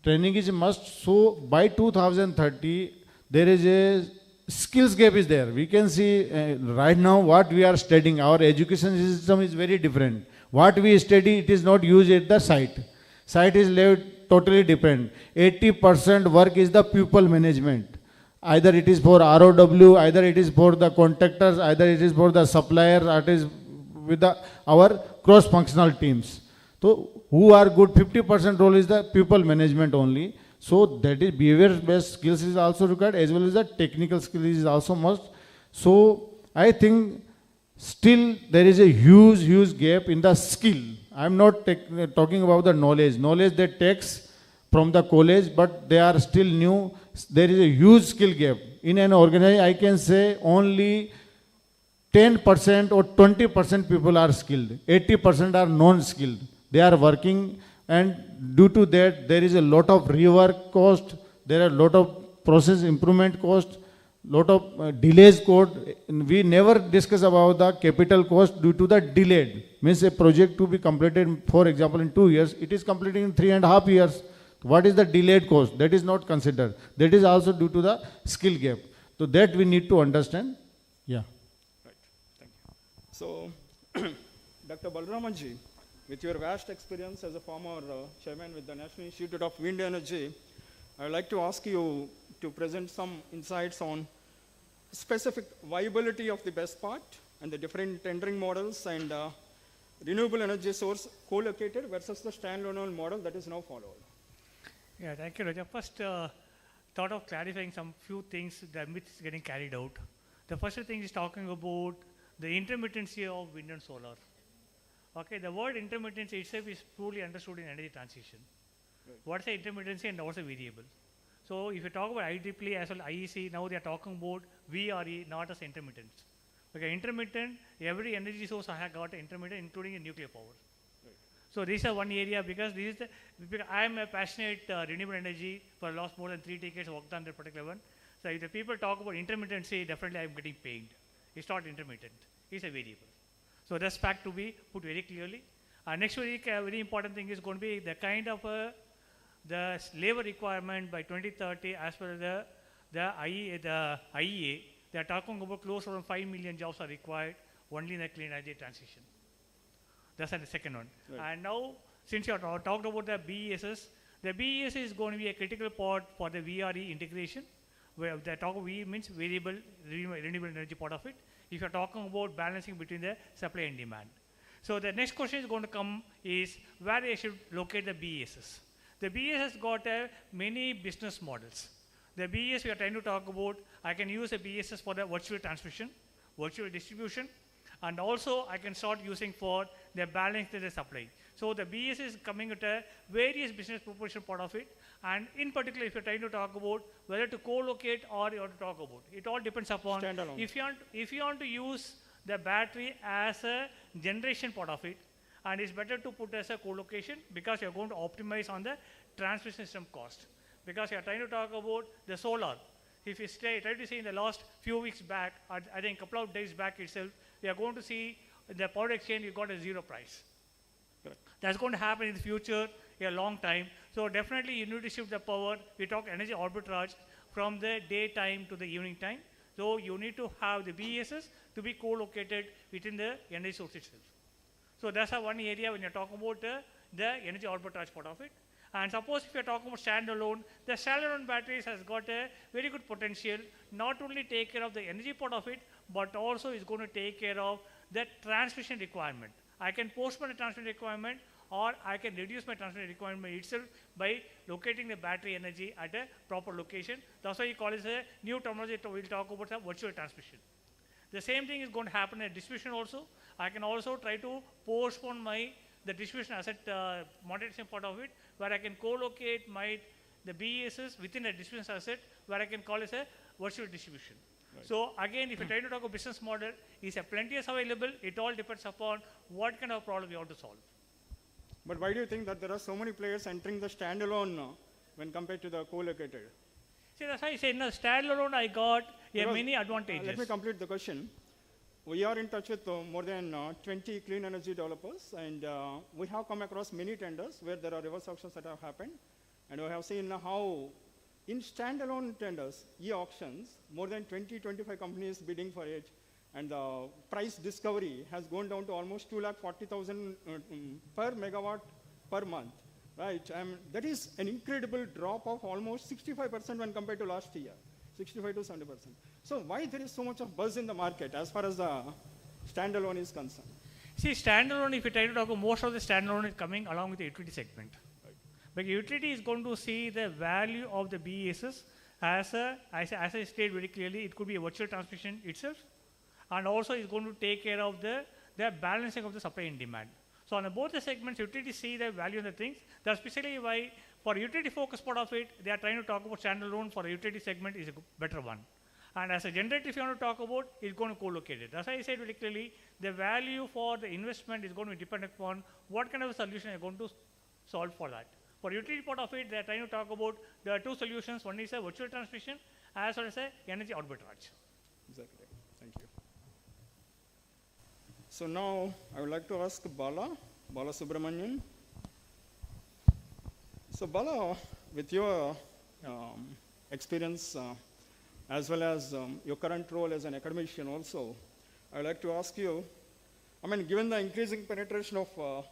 training is a must. So by 2030, there is a skills gap is there. We can see right now what we are studying. Our education system is very different. What we study, it is not used at the site. Site is left totally different. 80% work is the people management. Either it is for ROW, either it is for the contractors, either it is for the suppliers, or it is with our cross-functional teams. So who are good, 50% role is the people management only. So that is behavior-based skills is also required, as well as the technical skills is also must. So I think still there is a huge gap in the skill. I am not talking about the knowledge. Knowledge that takes from the college, but they are still new. There is a huge skill gap. In an organization, I can say only 10% or 20% people are skilled, 80% are non-skilled. They are working, and due to that there is a lot of rework cost, there are a lot of process improvement cost, lot of delays code. We never discuss about the capital cost due to the delayed. Means a project to be completed, for example, in 2 years, it is completed in 3.5 years. What is the delayed cost? That is not considered. That is also due to the skill gap. So that we need to understand. Yeah. Right. Thank you. So, Dr. Balramanji, with your vast experience as a former chairman with the National Institute of Wind Energy, I would like to ask you to present some insights on specific viability of the best part and the different tendering models and renewable energy source co-located versus the standalone model that is now followed. Yeah, thank you, Raja. First, thought of clarifying some few things that myths getting carried out. The first thing is talking about the intermittency of wind and solar. Okay, the word intermittency itself is truly understood in energy transition. Right. What's the intermittency and what's the variable? So if you talk about IEEE as well IEC, now they are talking about VRE, not as intermittent. Okay, intermittent, every energy source I have got intermittent, including nuclear power. Right. So this is one area because this is because I am a passionate renewable energy for the last more than 3 decades worked on that particular one. So if the people talk about intermittency, definitely I am getting paid. It's not intermittent, it's a variable. So that's fact to be put very clearly. Next week, a very important thing is going to be the kind of the labor requirement by 2030 as per the IEA. They are talking about close to 5 million jobs are required only in the clean energy transition. That's the second one. Right. And now, since you have talked about the BESS, the BESS is going to be a critical part for the VRE integration, where the talk V means variable renewable energy part of it. If you are talking about balancing between the supply and demand. So the next question is going to come is where I should locate the BESS. The BESS has got many business models. The BESS we are trying to talk about, I can use a BESS for the virtual transmission, virtual distribution, and also I can start using for the balance to the supply. So the BESS is coming at a various business proposition part of it, and in particular if you're trying to talk about whether to co-locate or you want to talk about, it all depends upon standalone. If you want to use the battery as a generation part of it, and it's better to put as a co-location because you're going to optimize on the transmission system cost. Because you're trying to talk about the solar. If you try to see in the last few weeks back, I think a couple of days back itself, we are going to see the power exchange, you got a zero price. Correct. That's going to happen in the future a long time. So definitely you need to shift the power. We talk energy arbitrage from the daytime to the evening time. So you need to have the BESS to be co-located within the energy source itself. So that's one area when you're talking about the energy arbitrage part of it. And suppose if you're talking about standalone, the standalone batteries has got a very good potential, not only take care of the energy part of it, but also is going to take care of the transmission requirement. I can postpone the transmission requirement, or I can reduce my transmission requirement itself by locating the battery energy at a proper location. That's why you call it a new terminology. We'll talk about the virtual transmission. The same thing is going to happen in distribution also. I can also try to postpone the distribution asset monetization part of it, where I can co-locate the BESS within a distribution asset, where I can call it a virtual distribution. Right. So again, if you try to talk about business model, is plenty is available. It all depends upon what kind of problem you want to solve. But why do you think that there are so many players entering the standalone when compared to the co-located? See, that's why I say in the standalone I got many advantages. Let me complete the question. We are in touch with more than 20 clean energy developers, and we have come across many tenders where there are reverse auctions that have happened, and we have seen how in standalone tenders, e-auctions, more than 20-25 companies bidding for it, and the price discovery has gone down to almost 240,000 per megawatt per month, right? That is an incredible drop of almost 65% when compared to last year. 65 to 70%. So why there is so much of buzz in the market as far as the standalone is concerned? See, standalone, if you try to talk, most of the standalone is coming along with the utility segment. Right. But utility is going to see the value of the BESS as I stated very clearly, it could be a virtual transmission itself, and also it's going to take care of the balancing of the supply and demand. So on both the segments, utility see the value in the things. That's specifically why for utility focus part of it, they are trying to talk about standalone for the utility segment is a better one. And as a generator, if you want to talk about, it's going to co-locate it. As I said very clearly, the value for the investment is going to be dependent upon what kind of a solution you're going to solve for that. For utility part of it, they're trying to talk about, there are two solutions. One is a virtual transmission, as well as a energy arbitrage. Exactly. Thank you. So now I would like to ask Bala Subramanian. So Bala, with your experience as well as your current role as an academician also, I would like to ask you, I mean, given the increasing penetration of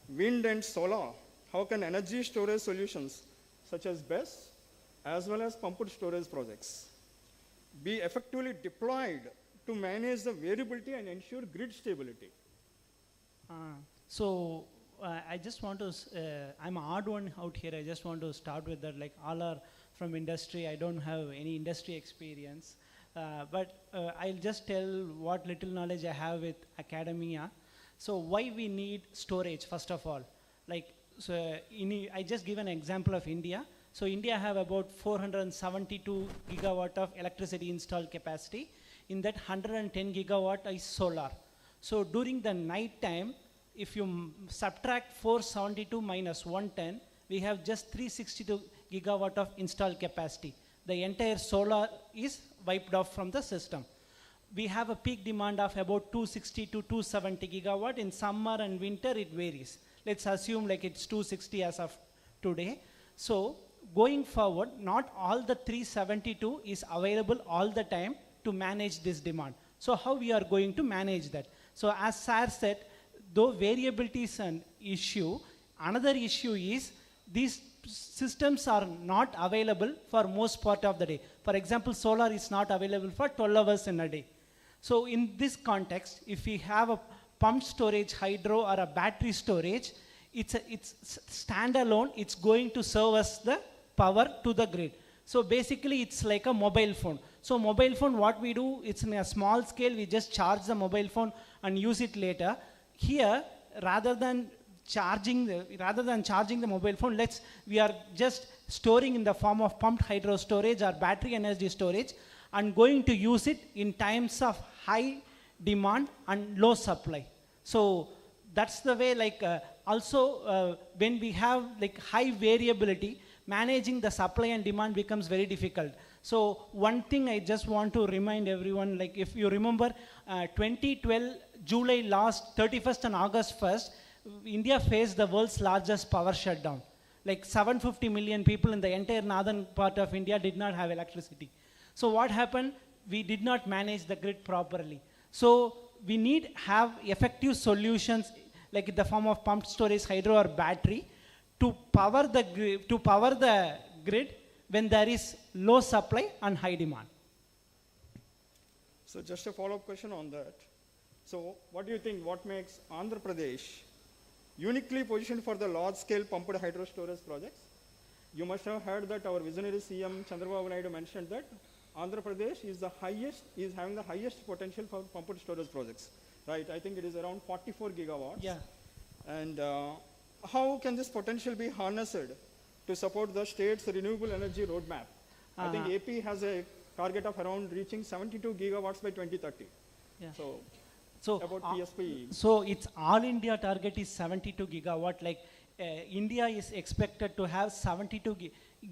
wind and solar, how can energy storage solutions such as BESS as well as pumped storage projects be effectively deployed to manage the variability and ensure grid stability? I just want to, I'm an odd one out here. I just want to start with that, like all are from industry. I don't have any industry experience. But I'll just tell what little knowledge I have with academia. So why we need storage, first of all. Like, so I just give an example of India. So India have about 472 gigawatt of electricity installed capacity. In that 110 gigawatt is solar. So during the night time, if you subtract 472 minus 110, we have just 362 gigawatt of installed capacity. The entire solar is wiped off from the system. We have a peak demand of about 260 to 270 gigawatt. In summer and winter, it varies. Let's assume like it's 260 as of today. So going forward, not all the 372 is available all the time to manage this demand. So how we are going to manage that? So as Sir said, though variability is an issue, another issue is these systems are not available for most part of the day. For example, solar is not available for 12 hours in a day. So in this context, if we have a pumped storage hydro or a battery storage, it's standalone, it's going to serve us the power to the grid. So basically it's like a mobile phone. So mobile phone, what we do, it's in a small scale, we just charge the mobile phone and use it later. Here, rather than charging the mobile phone, we are just storing in the form of pumped hydro storage or battery energy storage and going to use it in times of high demand and low supply. So that's the way, like also when we have like high variability, managing the supply and demand becomes very difficult. So one thing I just want to remind everyone, like if you remember 2012, July last, 31st and August 1st, India faced the world's largest power shutdown. Like 750 million people in the entire northern part of India did not have electricity. So what happened? We did not manage the grid properly. So we need have effective solutions like in the form of pumped storage, hydro or battery to power the grid when there is low supply and high demand. So just a follow-up question on that. So what do you think, what makes Andhra Pradesh uniquely positioned for the large-scale pumped hydro storage projects? You must have heard that our visionary CM Chandrababu Naidu mentioned that Andhra Pradesh is having the highest potential for pumped storage projects, right? I think it is around 44 gigawatts. Yeah. And how can this potential be harnessed to support the state's renewable energy roadmap? I think AP has a target of around reaching 72 gigawatts by 2030. Yeah. So about PSP. So its all India target is 72 gigawatt. Like India is expected to have 72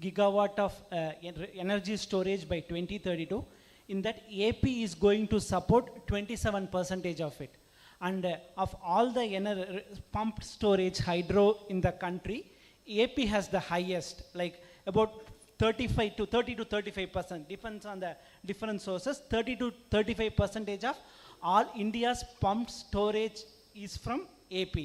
gigawatt of energy storage by 2032. In that, AP is going to support 27% of it. And of all the pumped storage hydro in the country, AP has the highest, like about 30 to 35%, depends on the different sources. 30 to 35% of all India's pumped storage is from AP.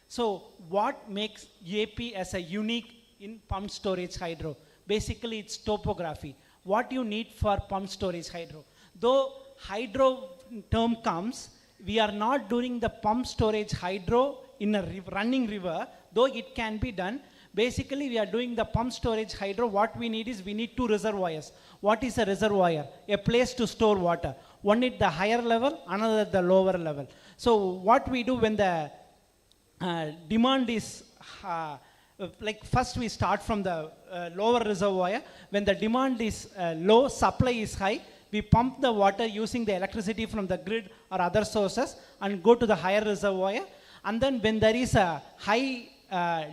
So what makes AP as a unique in pumped storage hydro? Basically, it's topography. What you need for pumped storage hydro. Though hydro term comes, we are not doing the pumped storage hydro in a running river, though it can be done. Basically, we are doing the pumped storage hydro. What we need is we need two reservoirs. What is a reservoir? A place to store water. One at the higher level, another at the lower level. So what we do when the demand is, like first we start from the lower reservoir. When the demand is low, supply is high, we pump the water using the electricity from the grid or other sources and go to the higher reservoir. And then when there is a high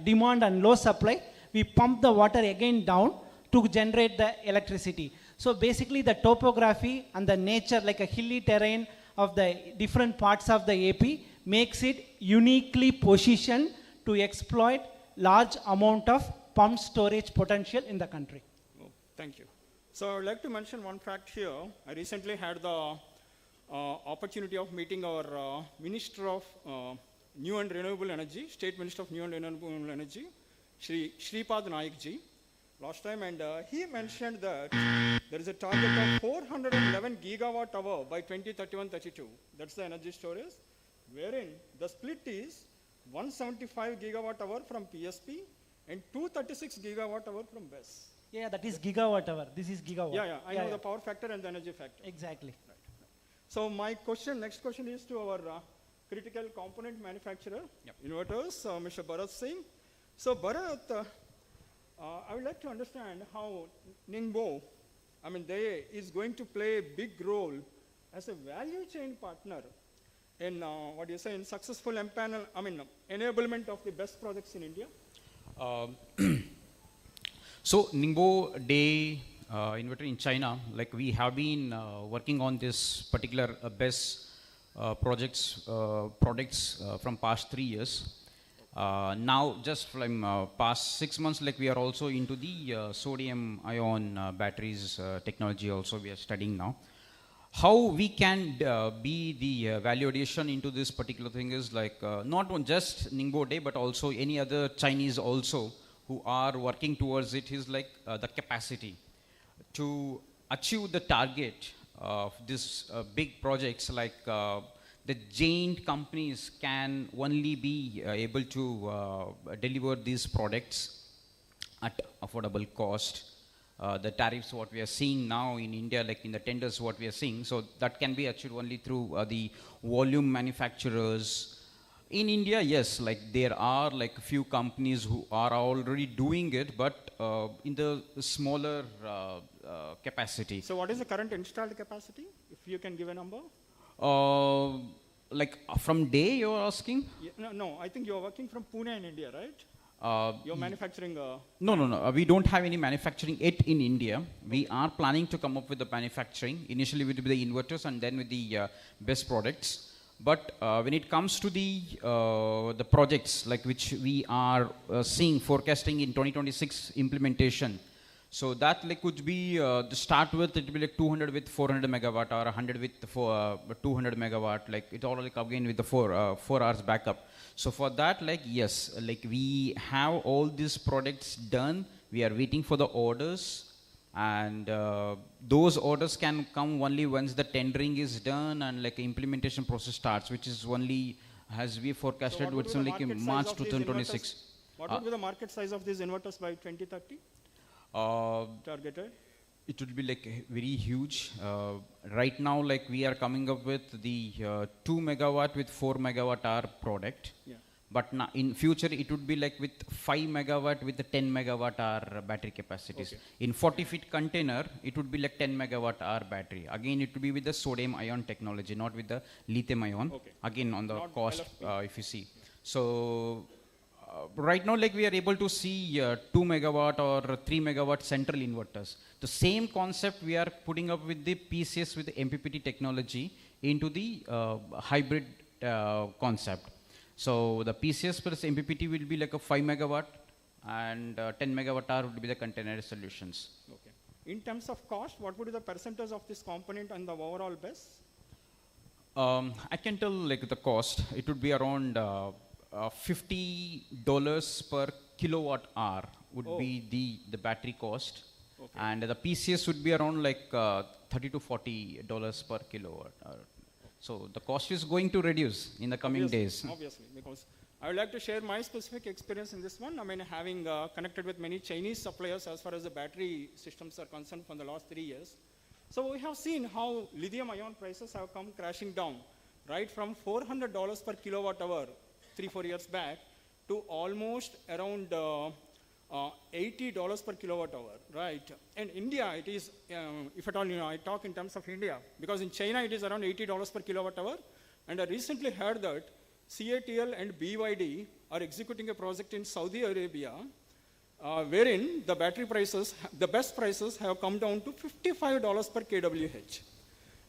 demand and low supply, we pump the water again down to generate the electricity. So basically the topography and the nature, like a hilly terrain of the different parts of the AP, makes it uniquely positioned to exploit large amount of pump storage potential in the country. Oh, thank you. So I would like to mention one fact here. I recently had the opportunity of meeting our Minister of New and Renewable Energy, State Minister of New and Renewable Energy, Shripad Naik ji, last time, and he mentioned that there is a target of 411 gigawatt hour by 2031-32. That's the energy storage, wherein the split is 175 gigawatt hour from PSP and 236 gigawatt hour from BESS. Yeah, that is gigawatt hour. This is gigawatt. Yeah, I know the power factor and the energy factor. Exactly. Right. So my next question is to our critical component manufacturer, inverters, Mr. Bharat Singh. So Bharat, I would like to understand how Ningbo, they is going to play a big role as a value chain partner in in successful enablement of the best projects in India. So Ningbo Day inverter in China, like we have been working on this particular best products from past 3 years. Now just from past 6 months, like we are also into the sodium ion batteries technology also we are studying now. How we can be the value addition into this particular thing is like not on just Ningbo Day, but also any other Chinese also who are working towards it is like the capacity to achieve the target of this big projects, like the giant companies can only be able to deliver these products at affordable cost. The tariffs what we are seeing now in India, like in the tenders what we are seeing, so that can be achieved only through the volume manufacturers. In India, yes, like there are like few companies who are already doing it, but in the smaller capacity. So what is the current installed capacity, if you can give a number? Like from day you're asking? Yeah, no, I think you're working from Pune in India, right? You're manufacturing... No. We don't have any manufacturing yet in India. We are planning to come up with the manufacturing, initially with the inverters and then with the best products. But when it comes to the projects like which we are seeing forecasting in 2026 implementation, so that like could be to start with, it will be like 200 with 400 megawatt or 100 with 200 megawatt, like it all like again with the 4 hours backup. So for that, like yes, like we have all these products done. We are waiting for the orders, and those orders can come only once the tendering is done and like implementation process starts, which is only as we forecasted, so it's only like in March 2026. What would be the market size of these inverters by 2030? Targeted? It would be like very huge. Right now, like we are coming up with the 2 megawatt with 4 megawatt hour product. Yeah. But now in future, it would be like with 5 megawatt with the 10 megawatt hour battery capacities. Okay. In 40 feet container, it would be like 10 megawatt hour battery. Again, it would be with the sodium ion technology, not with the lithium ion. Okay. Again, on the not cost, if you see. So right now, like we are able to see 2 megawatt or 3 megawatt central inverters. The same concept we are putting up with the PCS with the MPPT technology into the hybrid concept. So the PCS plus MPPT will be like a 5 megawatt and 10 megawatt hour would be the container solutions. Okay. In terms of cost, what would be the percentage of this component and the overall BESS? I can tell like the cost. It would be around $50 per kilowatt hour would be the battery cost. Okay. And the PCS would be around like $30 to $40 per kilowatt hour. So the cost is going to reduce in the coming days. Obviously, because I would like to share my specific experience in this one. I mean, having connected with many Chinese suppliers as far as the battery systems are concerned for the last 3 years. So we have seen how lithium-ion prices have come crashing down, right from $400 per kilowatt hour 3-4 years back to almost around $80 per kilowatt hour, right? And India, it is, if at all, I talk in terms of India, because in China it is around $80 per kilowatt hour. And I recently heard that CATL and BYD are executing a project in Saudi Arabia, wherein the battery prices, the best prices have come down to $55 per kWh.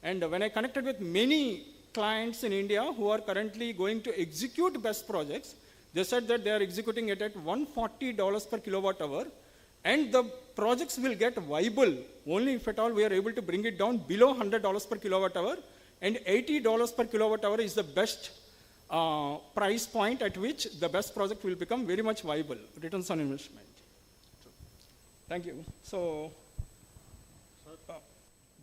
And when I connected with many clients in India who are currently going to execute BESS projects, they said that they are executing it at $140 per kilowatt hour, and the projects will get viable only if at all we are able to bring it down below $100 per kilowatt hour, and $80 per kilowatt hour is the best price point at which the BESS project will become very much viable, returns on investment. Thank you. So,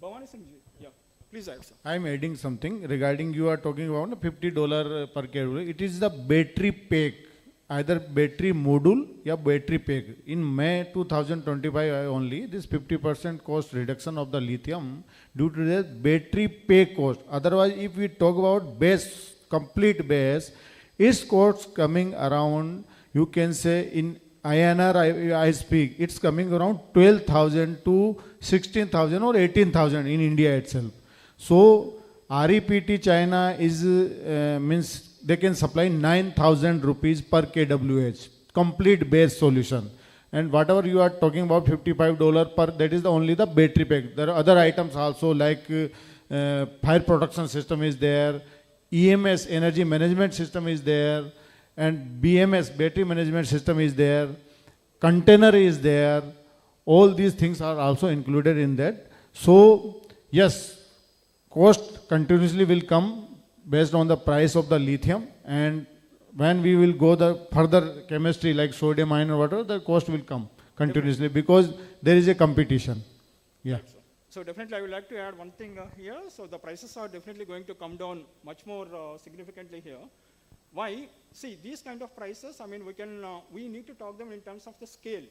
Bhavani Singh ji, yeah. Please add, sir. I am adding something regarding you are talking about $50 per kWh. It is the battery pack, either battery module or battery pack. In May 2025 only, this 50% cost reduction of the lithium due to the battery pack cost. Otherwise, if we talk about base, complete base, its cost coming around, you can say in INR I speak, it's coming around 12,000 to 16,000 or 18,000 in India itself. So REPT China is means they can supply 9,000 rupees per kWh, complete base solution. And whatever you are talking about $55 per, that is only the battery pack. There are other items also like fire protection system is there, EMS energy management system is there, and BMS battery management system is there, container is there. All these things are also included in that. So yes, cost continuously will come based on the price of the lithium, and when we will go the further chemistry like sodium ion or whatever, the cost will come continuously because there is a competition. Yeah. So definitely I would like to add one thing here. So the prices are definitely going to come down much more significantly here. Why? See, these kind of prices, I mean, we need to talk them in terms of the scale.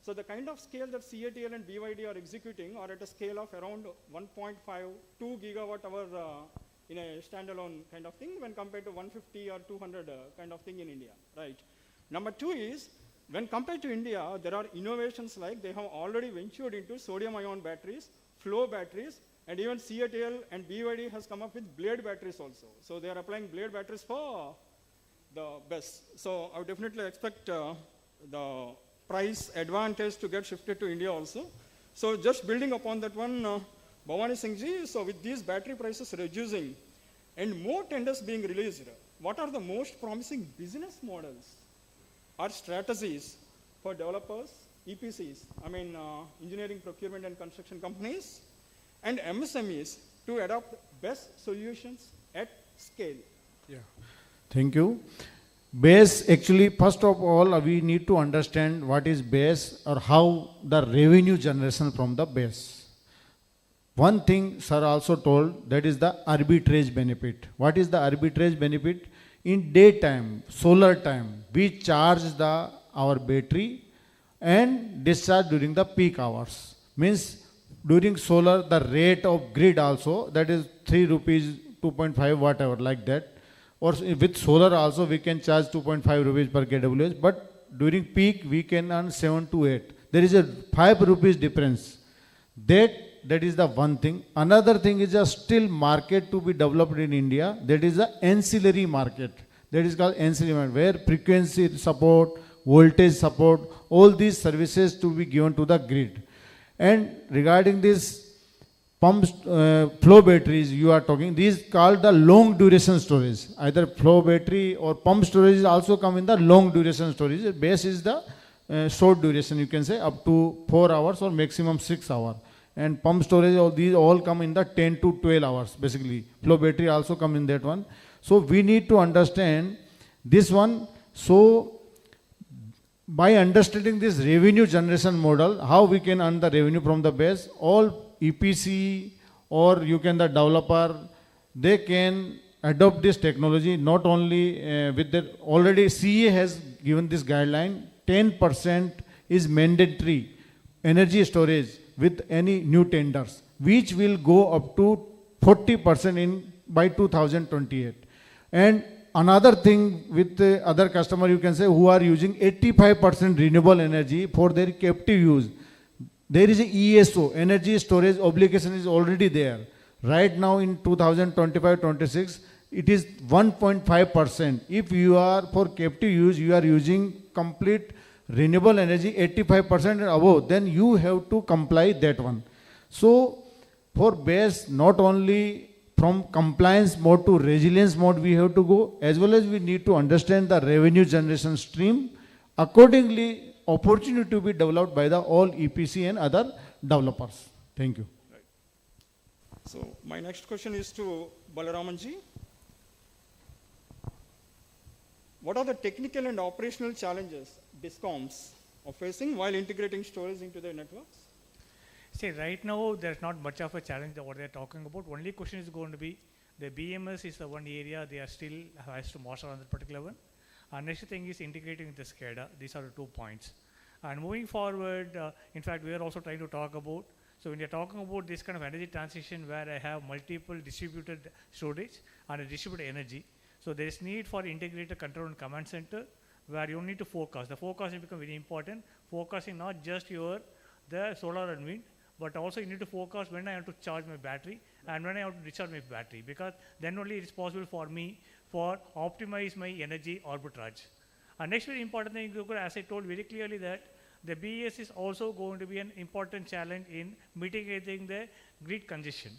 So the kind of scale that CATL and BYD are executing are at a scale of around 1.5, 2 gigawatt hour in a standalone kind of thing when compared to 150 or 200 kind of thing in India, right? Number two is, when compared to India, there are innovations like they have already ventured into sodium ion batteries, flow batteries, and even CATL and BYD has come up with blade batteries also. So they are applying blade batteries for the BESS. So I would definitely expect the price advantage to get shifted to India also. So just building upon that one, Bhavani Singh ji, so with these battery prices reducing and more tenders being released, what are the most promising business models or strategies for developers, EPCs, I mean engineering, procurement and construction companies, and MSMEs to adopt best solutions at scale? Yeah. Thank you. Base, actually, first of all, we need to understand what is base or how the revenue generation from the base. One thing sir also told, that is the arbitrage benefit. What is the arbitrage benefit? In daytime, solar time, we charge our battery and discharge during the peak hours. Means during solar, the rate of grid also, that is 3 rupees, 2.5, whatever, like that. Or with solar also we can charge 2.5 rupees per kWh, but during peak we can earn 7 to 8. There is a 5 rupees difference. That is the one thing. Another thing is a still market to be developed in India. That is the ancillary market. That is called ancillary market, where frequency support, voltage support, all these services to be given to the grid. And regarding this pumps, flow batteries you are talking, these called the long duration storage. Either flow battery or pump storage also come in the long duration storage. Base is the short duration, you can say up to 4 hours or maximum 6 hours. And pump storage, all these all come in the 10 to 12 hours basically. Flow battery also come in that one. So we need to understand this one. So by understanding this revenue generation model, how we can earn the revenue from the base, all EPC or you can the developer, they can adopt this technology not only with the already CA has given this guideline, 10% is mandatory energy storage with any new tenders, which will go up to 40% by 2028. And another thing with other customer, you can say, who are using 85% renewable energy for their captive use. There is a ESO, energy storage obligation is already there. Right now in 2025-26, it is 1.5%. If you are for captive use, you are using complete renewable energy 85% and above, then you have to comply that one. So for base, not only from compliance mode to resilience mode we have to go, as well as we need to understand the revenue generation stream. Accordingly, opportunity to be developed by the all EPC and other developers. Thank you. Right. So my next question is to Balaramanji. What are the technical and operational challenges DISCOMs are facing while integrating storage into their networks? See, right now there's not much of a challenge what they're talking about. Only question is going to be the BMS is the one area they are still has to master on that particular one. And next thing is integrating with the SCADA. These are the 2 points. And moving forward, in fact, we are also trying to talk about, so when you're talking about this kind of energy transition where I have multiple distributed storage and a distributed energy, so there is need for integrated control and command center where you need to forecast. The forecasting becomes very important. Forecasting not just the solar and wind, but also you need to forecast when I have to charge my battery and when I have to discharge my battery, because then only it is possible for me for optimize my energy arbitrage. And next very important thing, as I told very clearly that the BES is also going to be an important challenge in mitigating the grid congestion.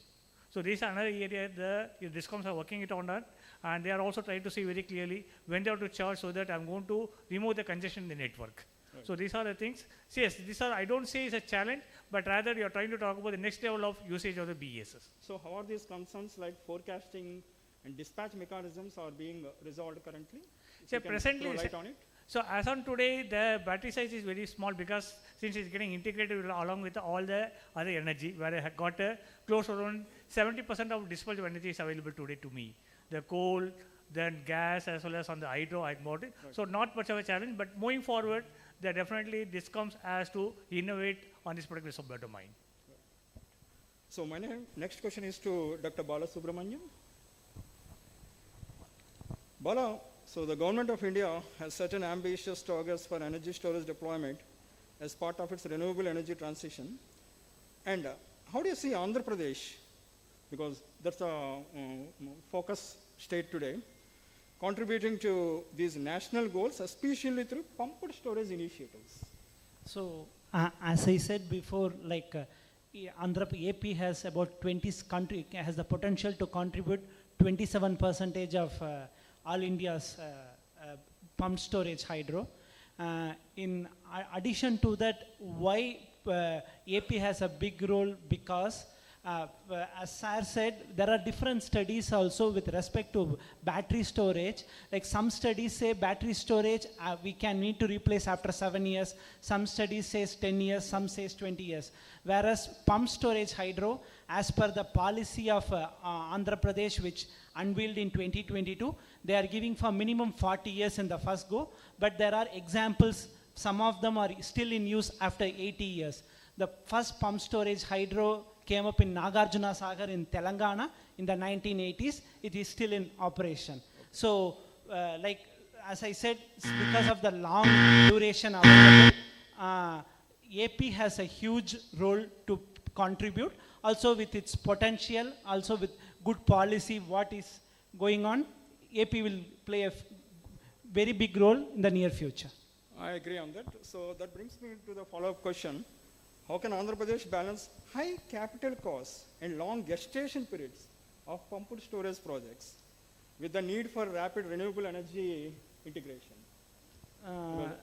So this is another area the DISCOMs are working it on that, and they are also trying to see very clearly when they have to charge so that I'm going to remove the congestion in the network. Right. So these are the things. So yes, these are, I don't say it's a challenge, but rather you are trying to talk about the next level of usage of the BESs. So how are these concerns like forecasting and dispatch mechanisms are being resolved currently? So presently, throw light on it? So as on today, the battery size is very small because since it's getting integrated along with all the other energy, where I have got a close around 70% of dispatchable energy is available today to me. The coal, then gas, as well as on the hydro, I bought it. Right. So not much of a challenge, but moving forward, there definitely DISCOMs has to innovate on this particular subdomain. So my next question is to Dr. Bala Subramanian. Bala, so the government of India has certain ambitious targets for energy storage deployment as part of its renewable energy transition. And how do you see Andhra Pradesh, because that's a focus state today, contributing to these national goals, especially through pumped storage initiatives? So, as I said before, like Andhra AP has about 20 country has the potential to contribute 27% of all India's pumped storage hydro. In addition to that, why AP has a big role, because as Sir said, there are different studies also with respect to battery storage. Like some studies say battery storage we need to replace after 7 years. Some studies says 10 years, some says 20 years. Whereas pump storage hydro, as per the policy of Andhra Pradesh, which unveiled in 2022, they are giving for minimum 40 years in the first go, but there are examples, some of them are still in use after 80 years. The first pump storage hydro came up in Nagarjuna Sagar in Telangana in the 1980s. It is still in operation. So, like as I said, because of the long duration available, AP has a huge role to contribute. Also with its potential, also with good policy, what is going on, AP will play a very big role in the near future. I agree on that. So that brings me to the follow-up question. How can Andhra Pradesh balance high capital costs and long gestation periods of pumped storage projects with the need for rapid renewable energy integration?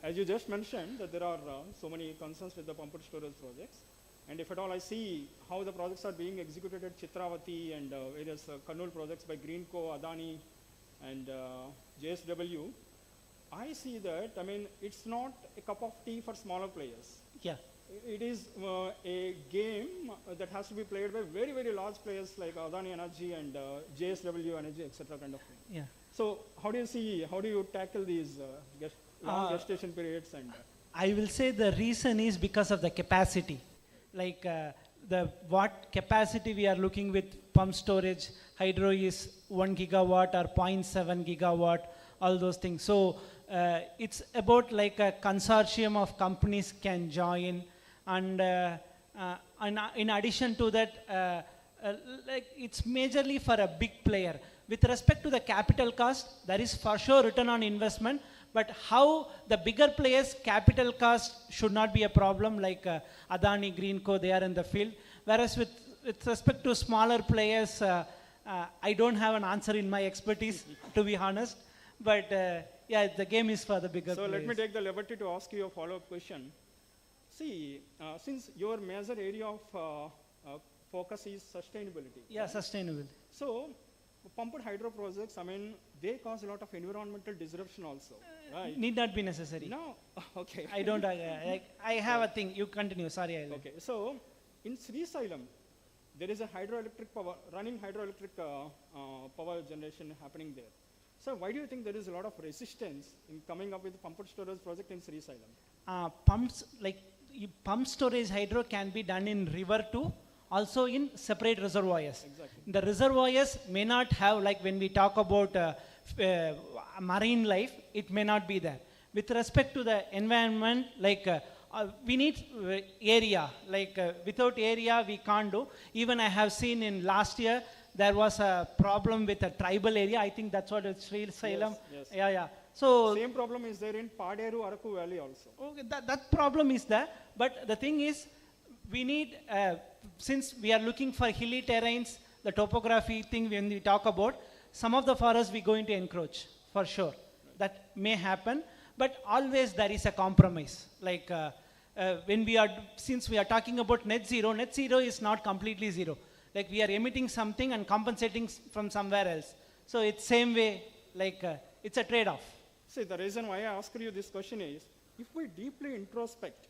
As you just mentioned, that there are so many concerns with the pumped storage projects. And if at all I see how the projects are being executed at Chitravati and various Kannur projects by Greenco, Adani and JSW, I see that, I mean, it's not a cup of tea for smaller players. Yeah. It is a game that has to be played by very, very large players like Adani Energy and JSW Energy, etc. kind of thing. Yeah. So how do you tackle these long gestation periods? And I will say the reason is because of the capacity. Like what capacity we are looking with pump storage, hydro is 1 gigawatt or 0.7 gigawatt, all those things. So it's about like a consortium of companies can join, and in addition to that, like it's majorly for a big player. With respect to the capital cost, there is for sure return on investment, but how the bigger players capital cost should not be a problem, like Adani, Greenco, they are in the field. Whereas with respect to smaller players, I don't have an answer in my expertise, to be honest. But yeah, the game is for the bigger players. So let me take the liberty to ask you a follow-up question. See, since your major area of focus is sustainability. Yeah, right? sustainability. So pumped hydro projects, I mean, they cause a lot of environmental disruption also, right? Need not be necessary. No, okay. I don't, like, I have a thing, you continue, sorry. Okay, so in Srisailam, there is a hydroelectric power, running hydroelectric power generation happening there. So why do you think there is a lot of resistance in coming up with pumped storage project in Srisailam? Pumps, like pump storage hydro can be done in river too, also in separate reservoirs. Exactly. The reservoirs may not have, like when we talk about marine life, it may not be there. With respect to the environment, like we need area, like without area we can't do. Even I have seen in last year, there was a problem with a tribal area. I think that's what it's Srisailam. Yes. Yeah, yeah. So same problem is there in Paderu, Araku Valley also. Okay, that problem is there. But the thing is, we need, since we are looking for hilly terrains, the topography thing when we talk about, some of the forests we're going to encroach, for sure. That may happen, but always there is a compromise. Like when we are, since we are talking about net zero is not completely zero. Like we are emitting something and compensating from somewhere else. So it's same way, like it's a trade-off. See, the reason why I ask you this question is, if we deeply introspect,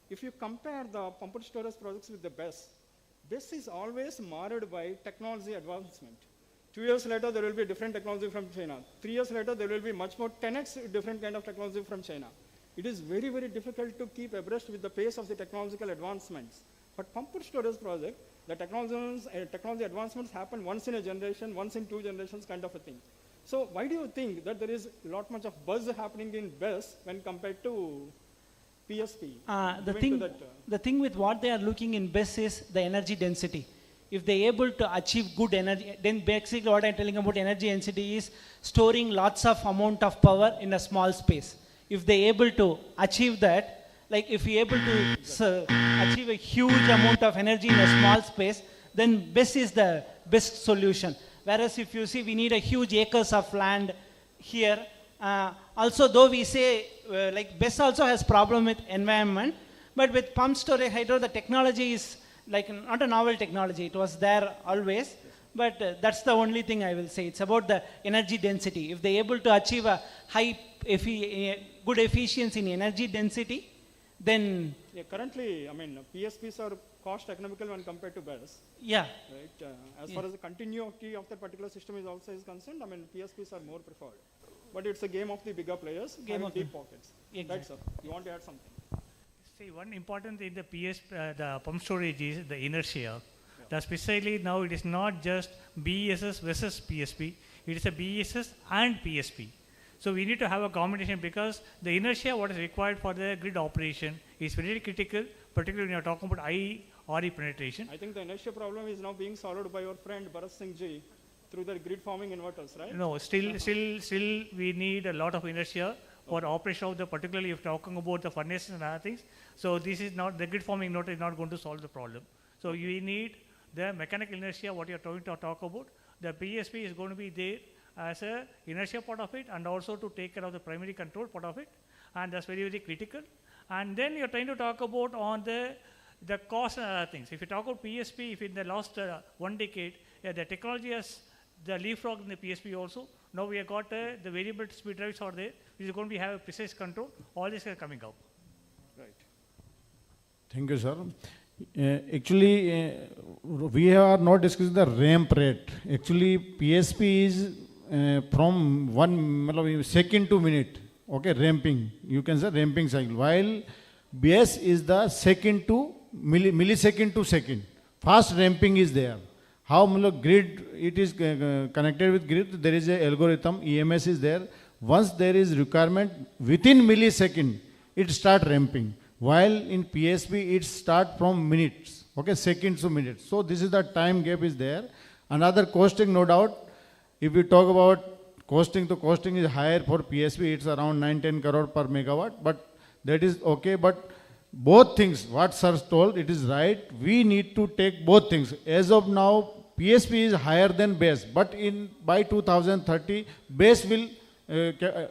if you compare the pumped storage projects with the BESS is always marred by technology advancement. 2 years later, there will be different technology from China. 3 years later, there will be much more 10x different kind of technology from China. It is very, very difficult to keep abreast with the pace of the technological advancements. But pumped storage project, the technology advancements happen once in a generation, once in 2 generations kind of a thing. So why do you think that there is a lot much of buzz happening in BESS when compared to PSP? The thing with what they are looking in BESS is the energy density. If they are able to achieve good energy, then basically what I'm telling about energy density is storing lots of amount of power in a small space. If they are able to achieve that, like if we are able to achieve a huge amount of energy in a small space, then BESS is the best solution. Whereas if you see, we need a huge acres of land here. Also, though we say, like BESS also has problem with environment, but with pump storage hydro, the technology is like not a novel technology. It was there always, but that's the only thing I will say. It's about the energy density. If they are able to achieve a high, good efficiency in energy density, then... Yeah, currently, I mean, PSPs are cost economical when compared to BESS. Yeah. Right. As far as the continuity of that particular system is also concerned, I mean, PSPs are more preferred. But it's a game of the bigger players, game of deep pockets. Exactly. Right, sir. You want to add something? See, one important thing in the pump storage is the inertia. That specifically now it is not just BESS versus PSP, it is a BESS and PSP. So we need to have a combination because the inertia what is required for the grid operation is very critical, particularly when you are talking about RE penetration. I think the inertia problem is now being solved by your friend Bharat Singh Ji through the grid forming inverters, right? No, still we need a lot of inertia for operation of the, particularly if talking about the furnaces and other things. So this is not, the grid forming inverter is not going to solve the problem. So you need the mechanical inertia, what you are trying to talk about. The PSP is going to be there as a inertia part of it and also to take care of the primary control part of it. And that's very, very critical. And then you're trying to talk about on the cost and other things. If you talk about PSP, if in the last 1 decade, the technology has the leapfrog in the PSP also. Now we have got the variable speed drives are there, which is going to have a precise control. All this is coming out. Right. Thank you, sir. Actually, we are not discussing the ramp rate. Actually, PSP is from 1 second to minute. Okay, ramping. You can say ramping cycle. While BS is the second to millisecond to second. Fast ramping is there. how grid, it is connected with grid, there is a algorithm, EMS is there. Once there is requirement, within millisecond, it start ramping. While in PSP, it start from minutes, okay, seconds to minutes. So this is the time gap is there. Another costing, no doubt, if we talk about costing, the costing is higher for PSP, it's around 9-10 crore per megawatt, but that is okay. But both things, what sir told, it is right. We need to take both things. As of now, PSP is higher than base, but by 2030, base will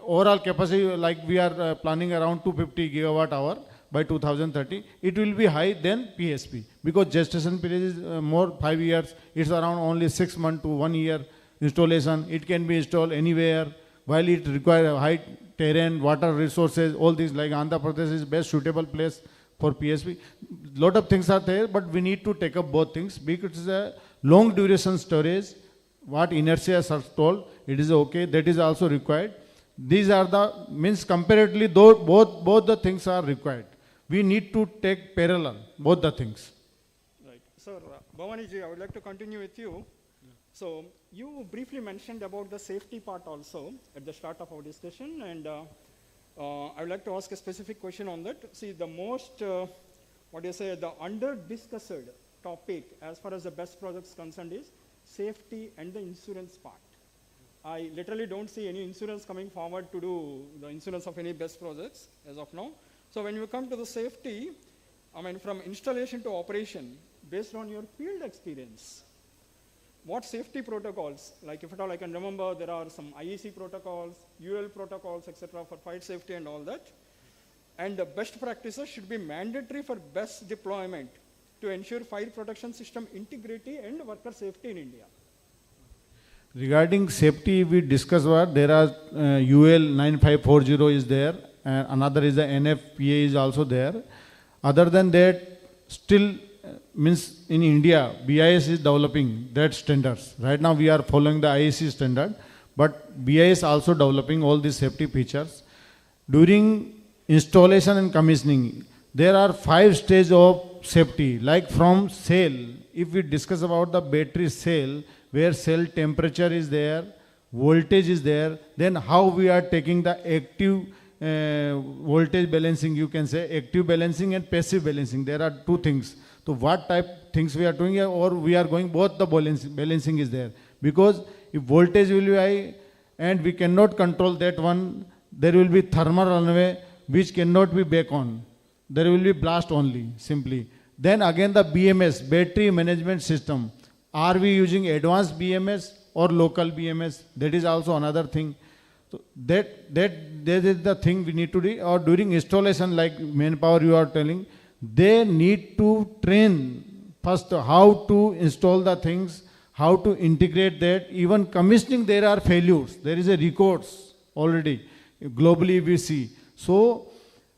overall capacity, like we are planning around 250 gigawatt hour by 2030, it will be high than PSP, because gestation period is more 5 years. It's around only 6 months to 1 year installation. It can be installed anywhere, while it requires high terrain, water resources, all these, like Andhra Pradesh is best suitable place for PSP. Lot of things are there, but we need to take up both things, because it's a long duration storage. What inertia sir told, it is okay, that is also required. These are the, means comparatively, though both the things are required. We need to take parallel, both the things. Right. Sir, Bhavaniji, I would like to continue with you. So, you briefly mentioned about the safety part also at the start of our discussion, and I would like to ask a specific question on that. See, the most, the under-discussed topic as far as the best projects concerned is safety and the insurance part. I literally don't see any insurance coming forward to do the insurance of any best projects as of now. So when you come to the safety, I mean, from installation to operation, based on your field experience, what safety protocols, like if at all I can remember, there are some IEC protocols, UL protocols, etc. for fire safety and all that. And the best practices should be mandatory for best deployment to ensure fire protection system integrity and worker safety in India. Regarding safety, we discussed what there are UL 9540 is there, and another is the NFPA is also there. Other than that, still means in India, BIS is developing that standards. Right now we are following the IEC standard, but BIS also developing all these safety features. During installation and commissioning, there are 5 stages of safety, like from cell. If we discuss about the battery cell, where cell temperature is there, voltage is there, then how we are taking the active voltage balancing, you can say active balancing and passive balancing. There are 2 things. So what type things we are doing here, or we are going both the balancing is there. Because if voltage will be high and we cannot control that one, there will be thermal runaway which cannot be back on. There will be blast only, simply. Then again the BMS, battery management system. Are we using advanced BMS or local BMS? That is also another thing. So that is the thing we need to do. Or during installation, like manpower you are telling, they need to train first how to install the things, how to integrate that. Even commissioning, there are failures. There is a records already. Globally we see. So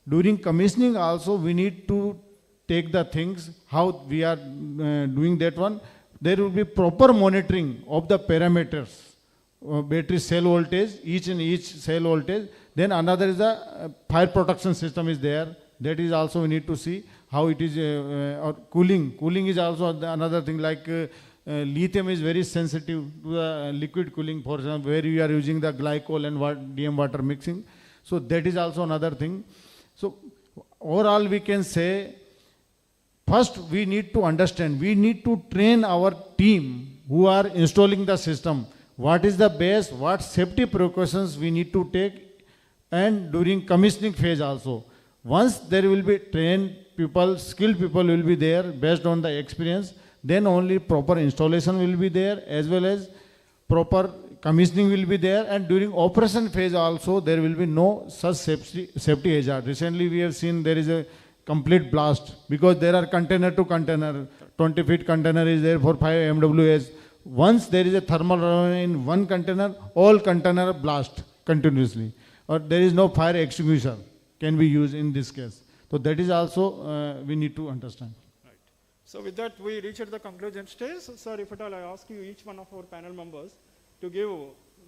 during commissioning also we need to take the things, how we are doing that one. There will be proper monitoring of the parameters, battery cell voltage, each cell voltage. Then another is the fire protection system is there. That is also we need to see how it is, or cooling. Cooling is also another thing, like lithium is very sensitive to the liquid cooling, for example, where you are using the glycol and DM water mixing. So that is also another thing. So overall we can say, first we need to understand, we need to train our team who are installing the system. What is the base, what safety precautions we need to take, and during commissioning phase also. Once there will be trained people, skilled people will be there based on the experience, then only proper installation will be there, as well as proper commissioning will be there, and during operation phase also there will be no such safety hazard. Recently we have seen there is a complete blast, because there are container to container, 20 feet container is there for 5 MWs. Once there is a thermal runaway in one container, all container blast continuously, or there is no fire extinguisher can be used in this case. So that is also we need to understand. Right. So with that we reach at the conclusion stage. Sir, if at all I ask you, each one of our panel members, to give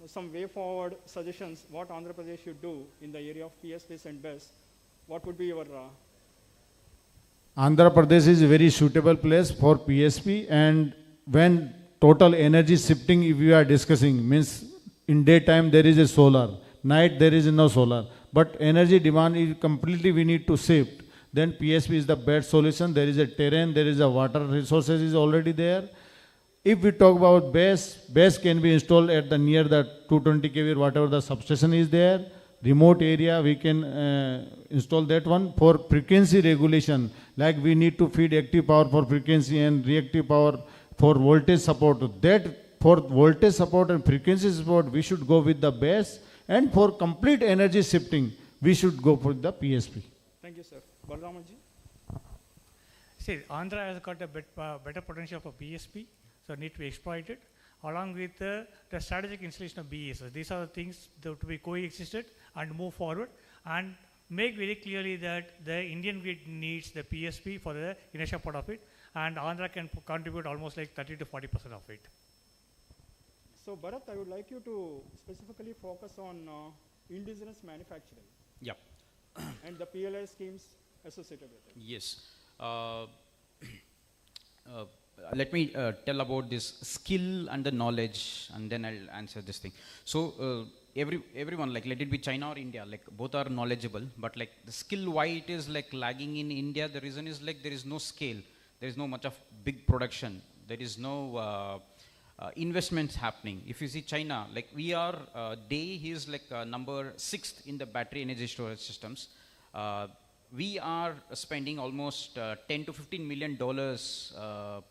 some way forward suggestions what Andhra Pradesh should do in the area of PSPs and BESS, what would be your... Andhra Pradesh is a very suitable place for PSP, and when total energy shifting if we are discussing, means in daytime there is a solar, night there is no solar, but energy demand is completely we need to shift. Then PSP is the best solution. There is a terrain, there is a water resources is already there. If we talk about base can be installed at the near the 220 kV, whatever the substation is there. Remote area, we can install that one. For frequency regulation, like we need to feed active power for frequency and reactive power for voltage support. That for voltage support and frequency support, we should go with the base. And for complete energy shifting, we should go for the PSP. Thank you, sir. Balramanji? See, Andhra has got a better potential for BSP, so need to be exploited, along with the strategic installation of BES. So these are the things that to be coexisted and move forward, and make very clearly that the Indian grid needs the PSP for the initial part of it, and Andhra can contribute almost like 30 to 40% of it. So, Bharat, I would like you to specifically focus on indigenous manufacturing. Yeah. And the PLI schemes associated with it. Yes. Let me tell about this skill and the knowledge, and then I'll answer this thing. So everyone, like let it be China or India, like both are knowledgeable, but like the skill why it is like lagging in India, the reason is like there is no scale, there is no much of big production, there is no investments happening. If you see China, like we are, day is like number 6th in the battery energy storage systems. We are spending almost $10 to $15 million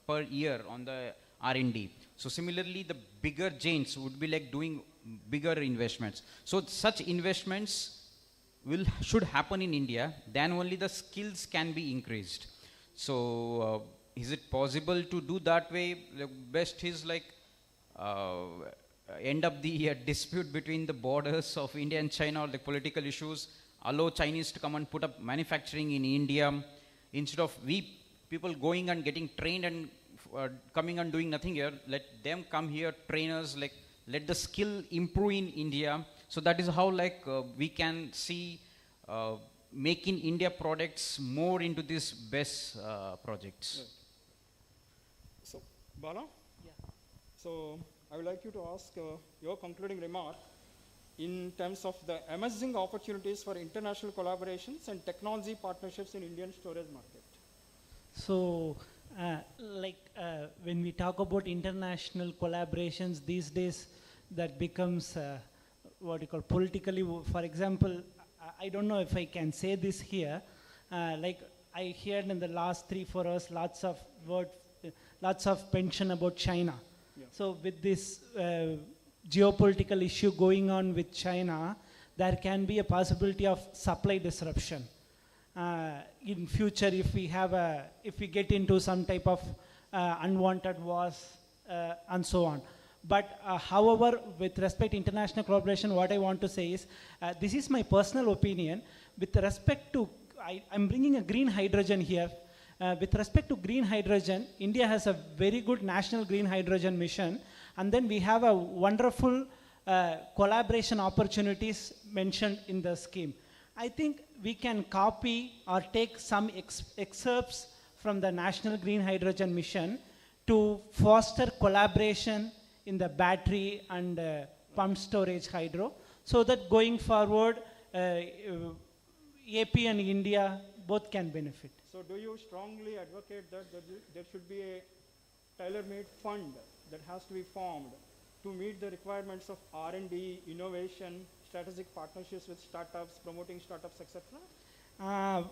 per year on the R&D. So similarly, the bigger giants would be like doing bigger investments. So such investments should happen in India, then only the skills can be increased. So is it possible to do that way? The best is like end up the dispute between the borders of India and China, or the political issues, allow Chinese to come and put up manufacturing in India, instead of we people going and getting trained and coming and doing nothing here. Let them come here, trainers, like let the skill improve in India. So that is how like we can see making India products more into these best projects. Right. So, Bala? Yeah. So, I would like you to ask your concluding remark in terms of the emerging opportunities for international collaborations and technology partnerships in Indian storage market. So, when we talk about international collaborations these days, that becomes what you call politically. For example, I don't know if I can say this here. Like I heard in the last 3-4 hours, lots of mention about China. Yeah. So with this geopolitical issue going on with China, there can be a possibility of supply disruption. In future, if we get into some type of unwanted wars and so on. But however, with respect to international collaboration, what I want to say is, this is my personal opinion, with respect to, I'm bringing a green hydrogen here. With respect to green hydrogen, India has a very good national green hydrogen mission, and then we have a wonderful collaboration opportunities mentioned in the scheme. I think we can copy or take some excerpts from the National Green Hydrogen Mission to foster collaboration in the battery and pump storage hydro, so that going forward, AP and India both can benefit. So do you strongly advocate that there should be a tailor-made fund that has to be formed to meet the requirements of R&D, innovation, strategic partnerships with startups, promoting startups, etc.?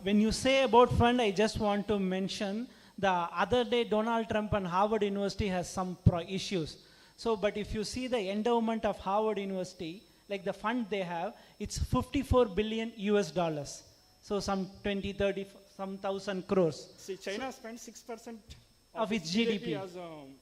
When you say about fund, I just want to mention the other day Donald Trump and Harvard University has some issues. So, but if you see the endowment of Harvard University, like the fund they have, it's $54 billion US. So some 20, 30, some thousand crores. See, China spends 6% of its GDP. As,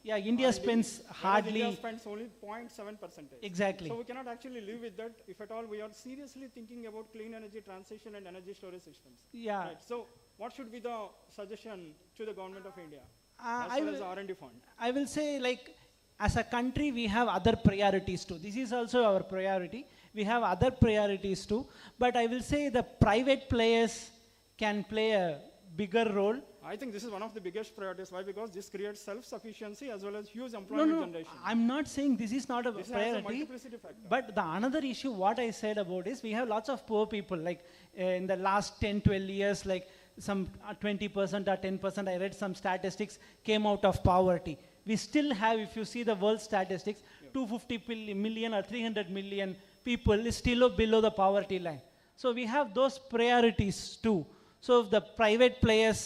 yeah, India spends hardly. India spends only 0.7%. Exactly. So we cannot actually live with that if at all we are seriously thinking about clean energy transition and energy storage systems. Yeah. Right. So what should be the suggestion to the government of India as I well as the R&D fund? I will say, like, as a country, we have other priorities too. This is also our priority. We have other priorities too. But I will say the private players can play a bigger role? I think this is one of the biggest priorities. Why? Because this creates self-sufficiency as well as huge No, employment no, generation. I'm not saying this is not a This has a priority. multiplicity factor. But the another issue, what I said about is we have lots of poor people. Like in the last 10, 12 years, like some 20% or 10%, I read some statistics, came out of poverty. We still have, if you see the world statistics, 250 million or 300 million people is still below the poverty line. So we have those priorities too. So if the private players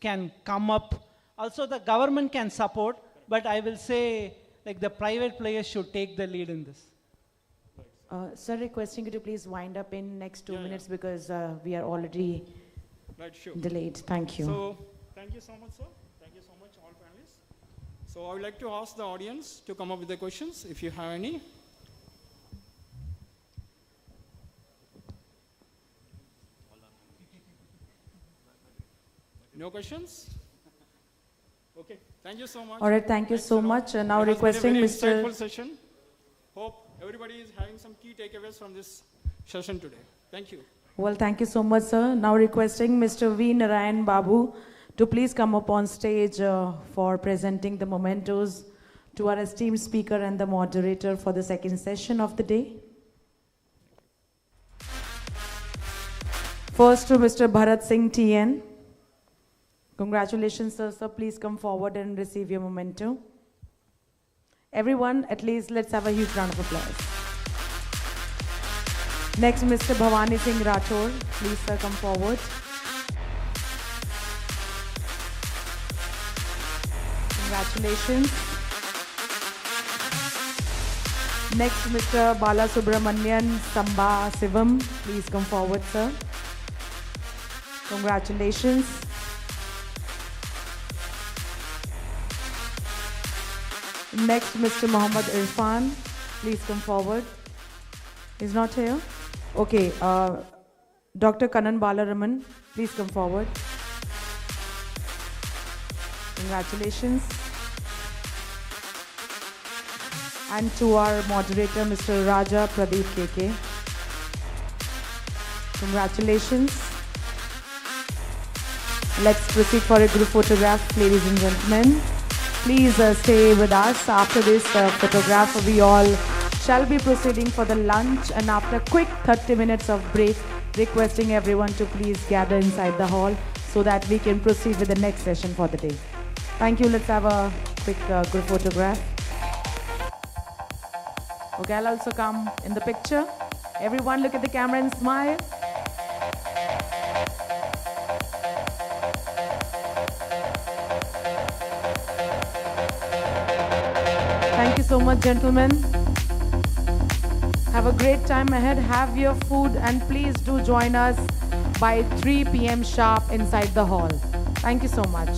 can come up, also the government can support, but I will say like the private players should take the lead in this. Sir, requesting you to please wind up in next 2 minutes because we are already delayed. Thank you. So, thank you so much, sir. Thank you so much, all panelists. So, I would like to ask the audience to come up with the questions, if you have any. No questions? Okay, thank you so much. All right, thank you so much. Now It has been a requesting very Mr. insightful session. Hope everybody is having some key takeaways from this session today. Thank you. Well, thank you so much, sir. Now requesting Mr. V. Narayan Babu to please come up on stage for presenting the mementos to our esteemed speaker and the moderator for the second session of the day. First to Mr. Bharat Singh TN. Congratulations, sir. Sir, please come forward and receive your memento. Everyone, at least let's have a huge round of applause. Next, Mr. Bhavani Singh Rathore. Please, sir, come forward. Congratulations. Next, Mr. Bala Subramanian Samba Sivam. Please come forward, sir. Congratulations. Next, Mr. Mohammad Irfan. Please come forward. He's not here? Okay. Dr. Kanan Balaraman, please come forward. Congratulations. And to our moderator, Mr. Raja Pradeep KK. Congratulations. Let's proceed for a group photograph, ladies and gentlemen. Please stay with us. After this photograph, we all shall be proceeding for the lunch, and after a quick 30 minutes of break, requesting everyone to please gather inside the hall so that we can proceed with the next session for the day. Thank you. Let's have a quick group photograph. Okay, I'll also come in the picture. Everyone look at the camera and smile. Thank you so much, gentlemen. Have a great time ahead. Have your food and please do join us by 3 p.m. sharp inside the hall. Thank you so much.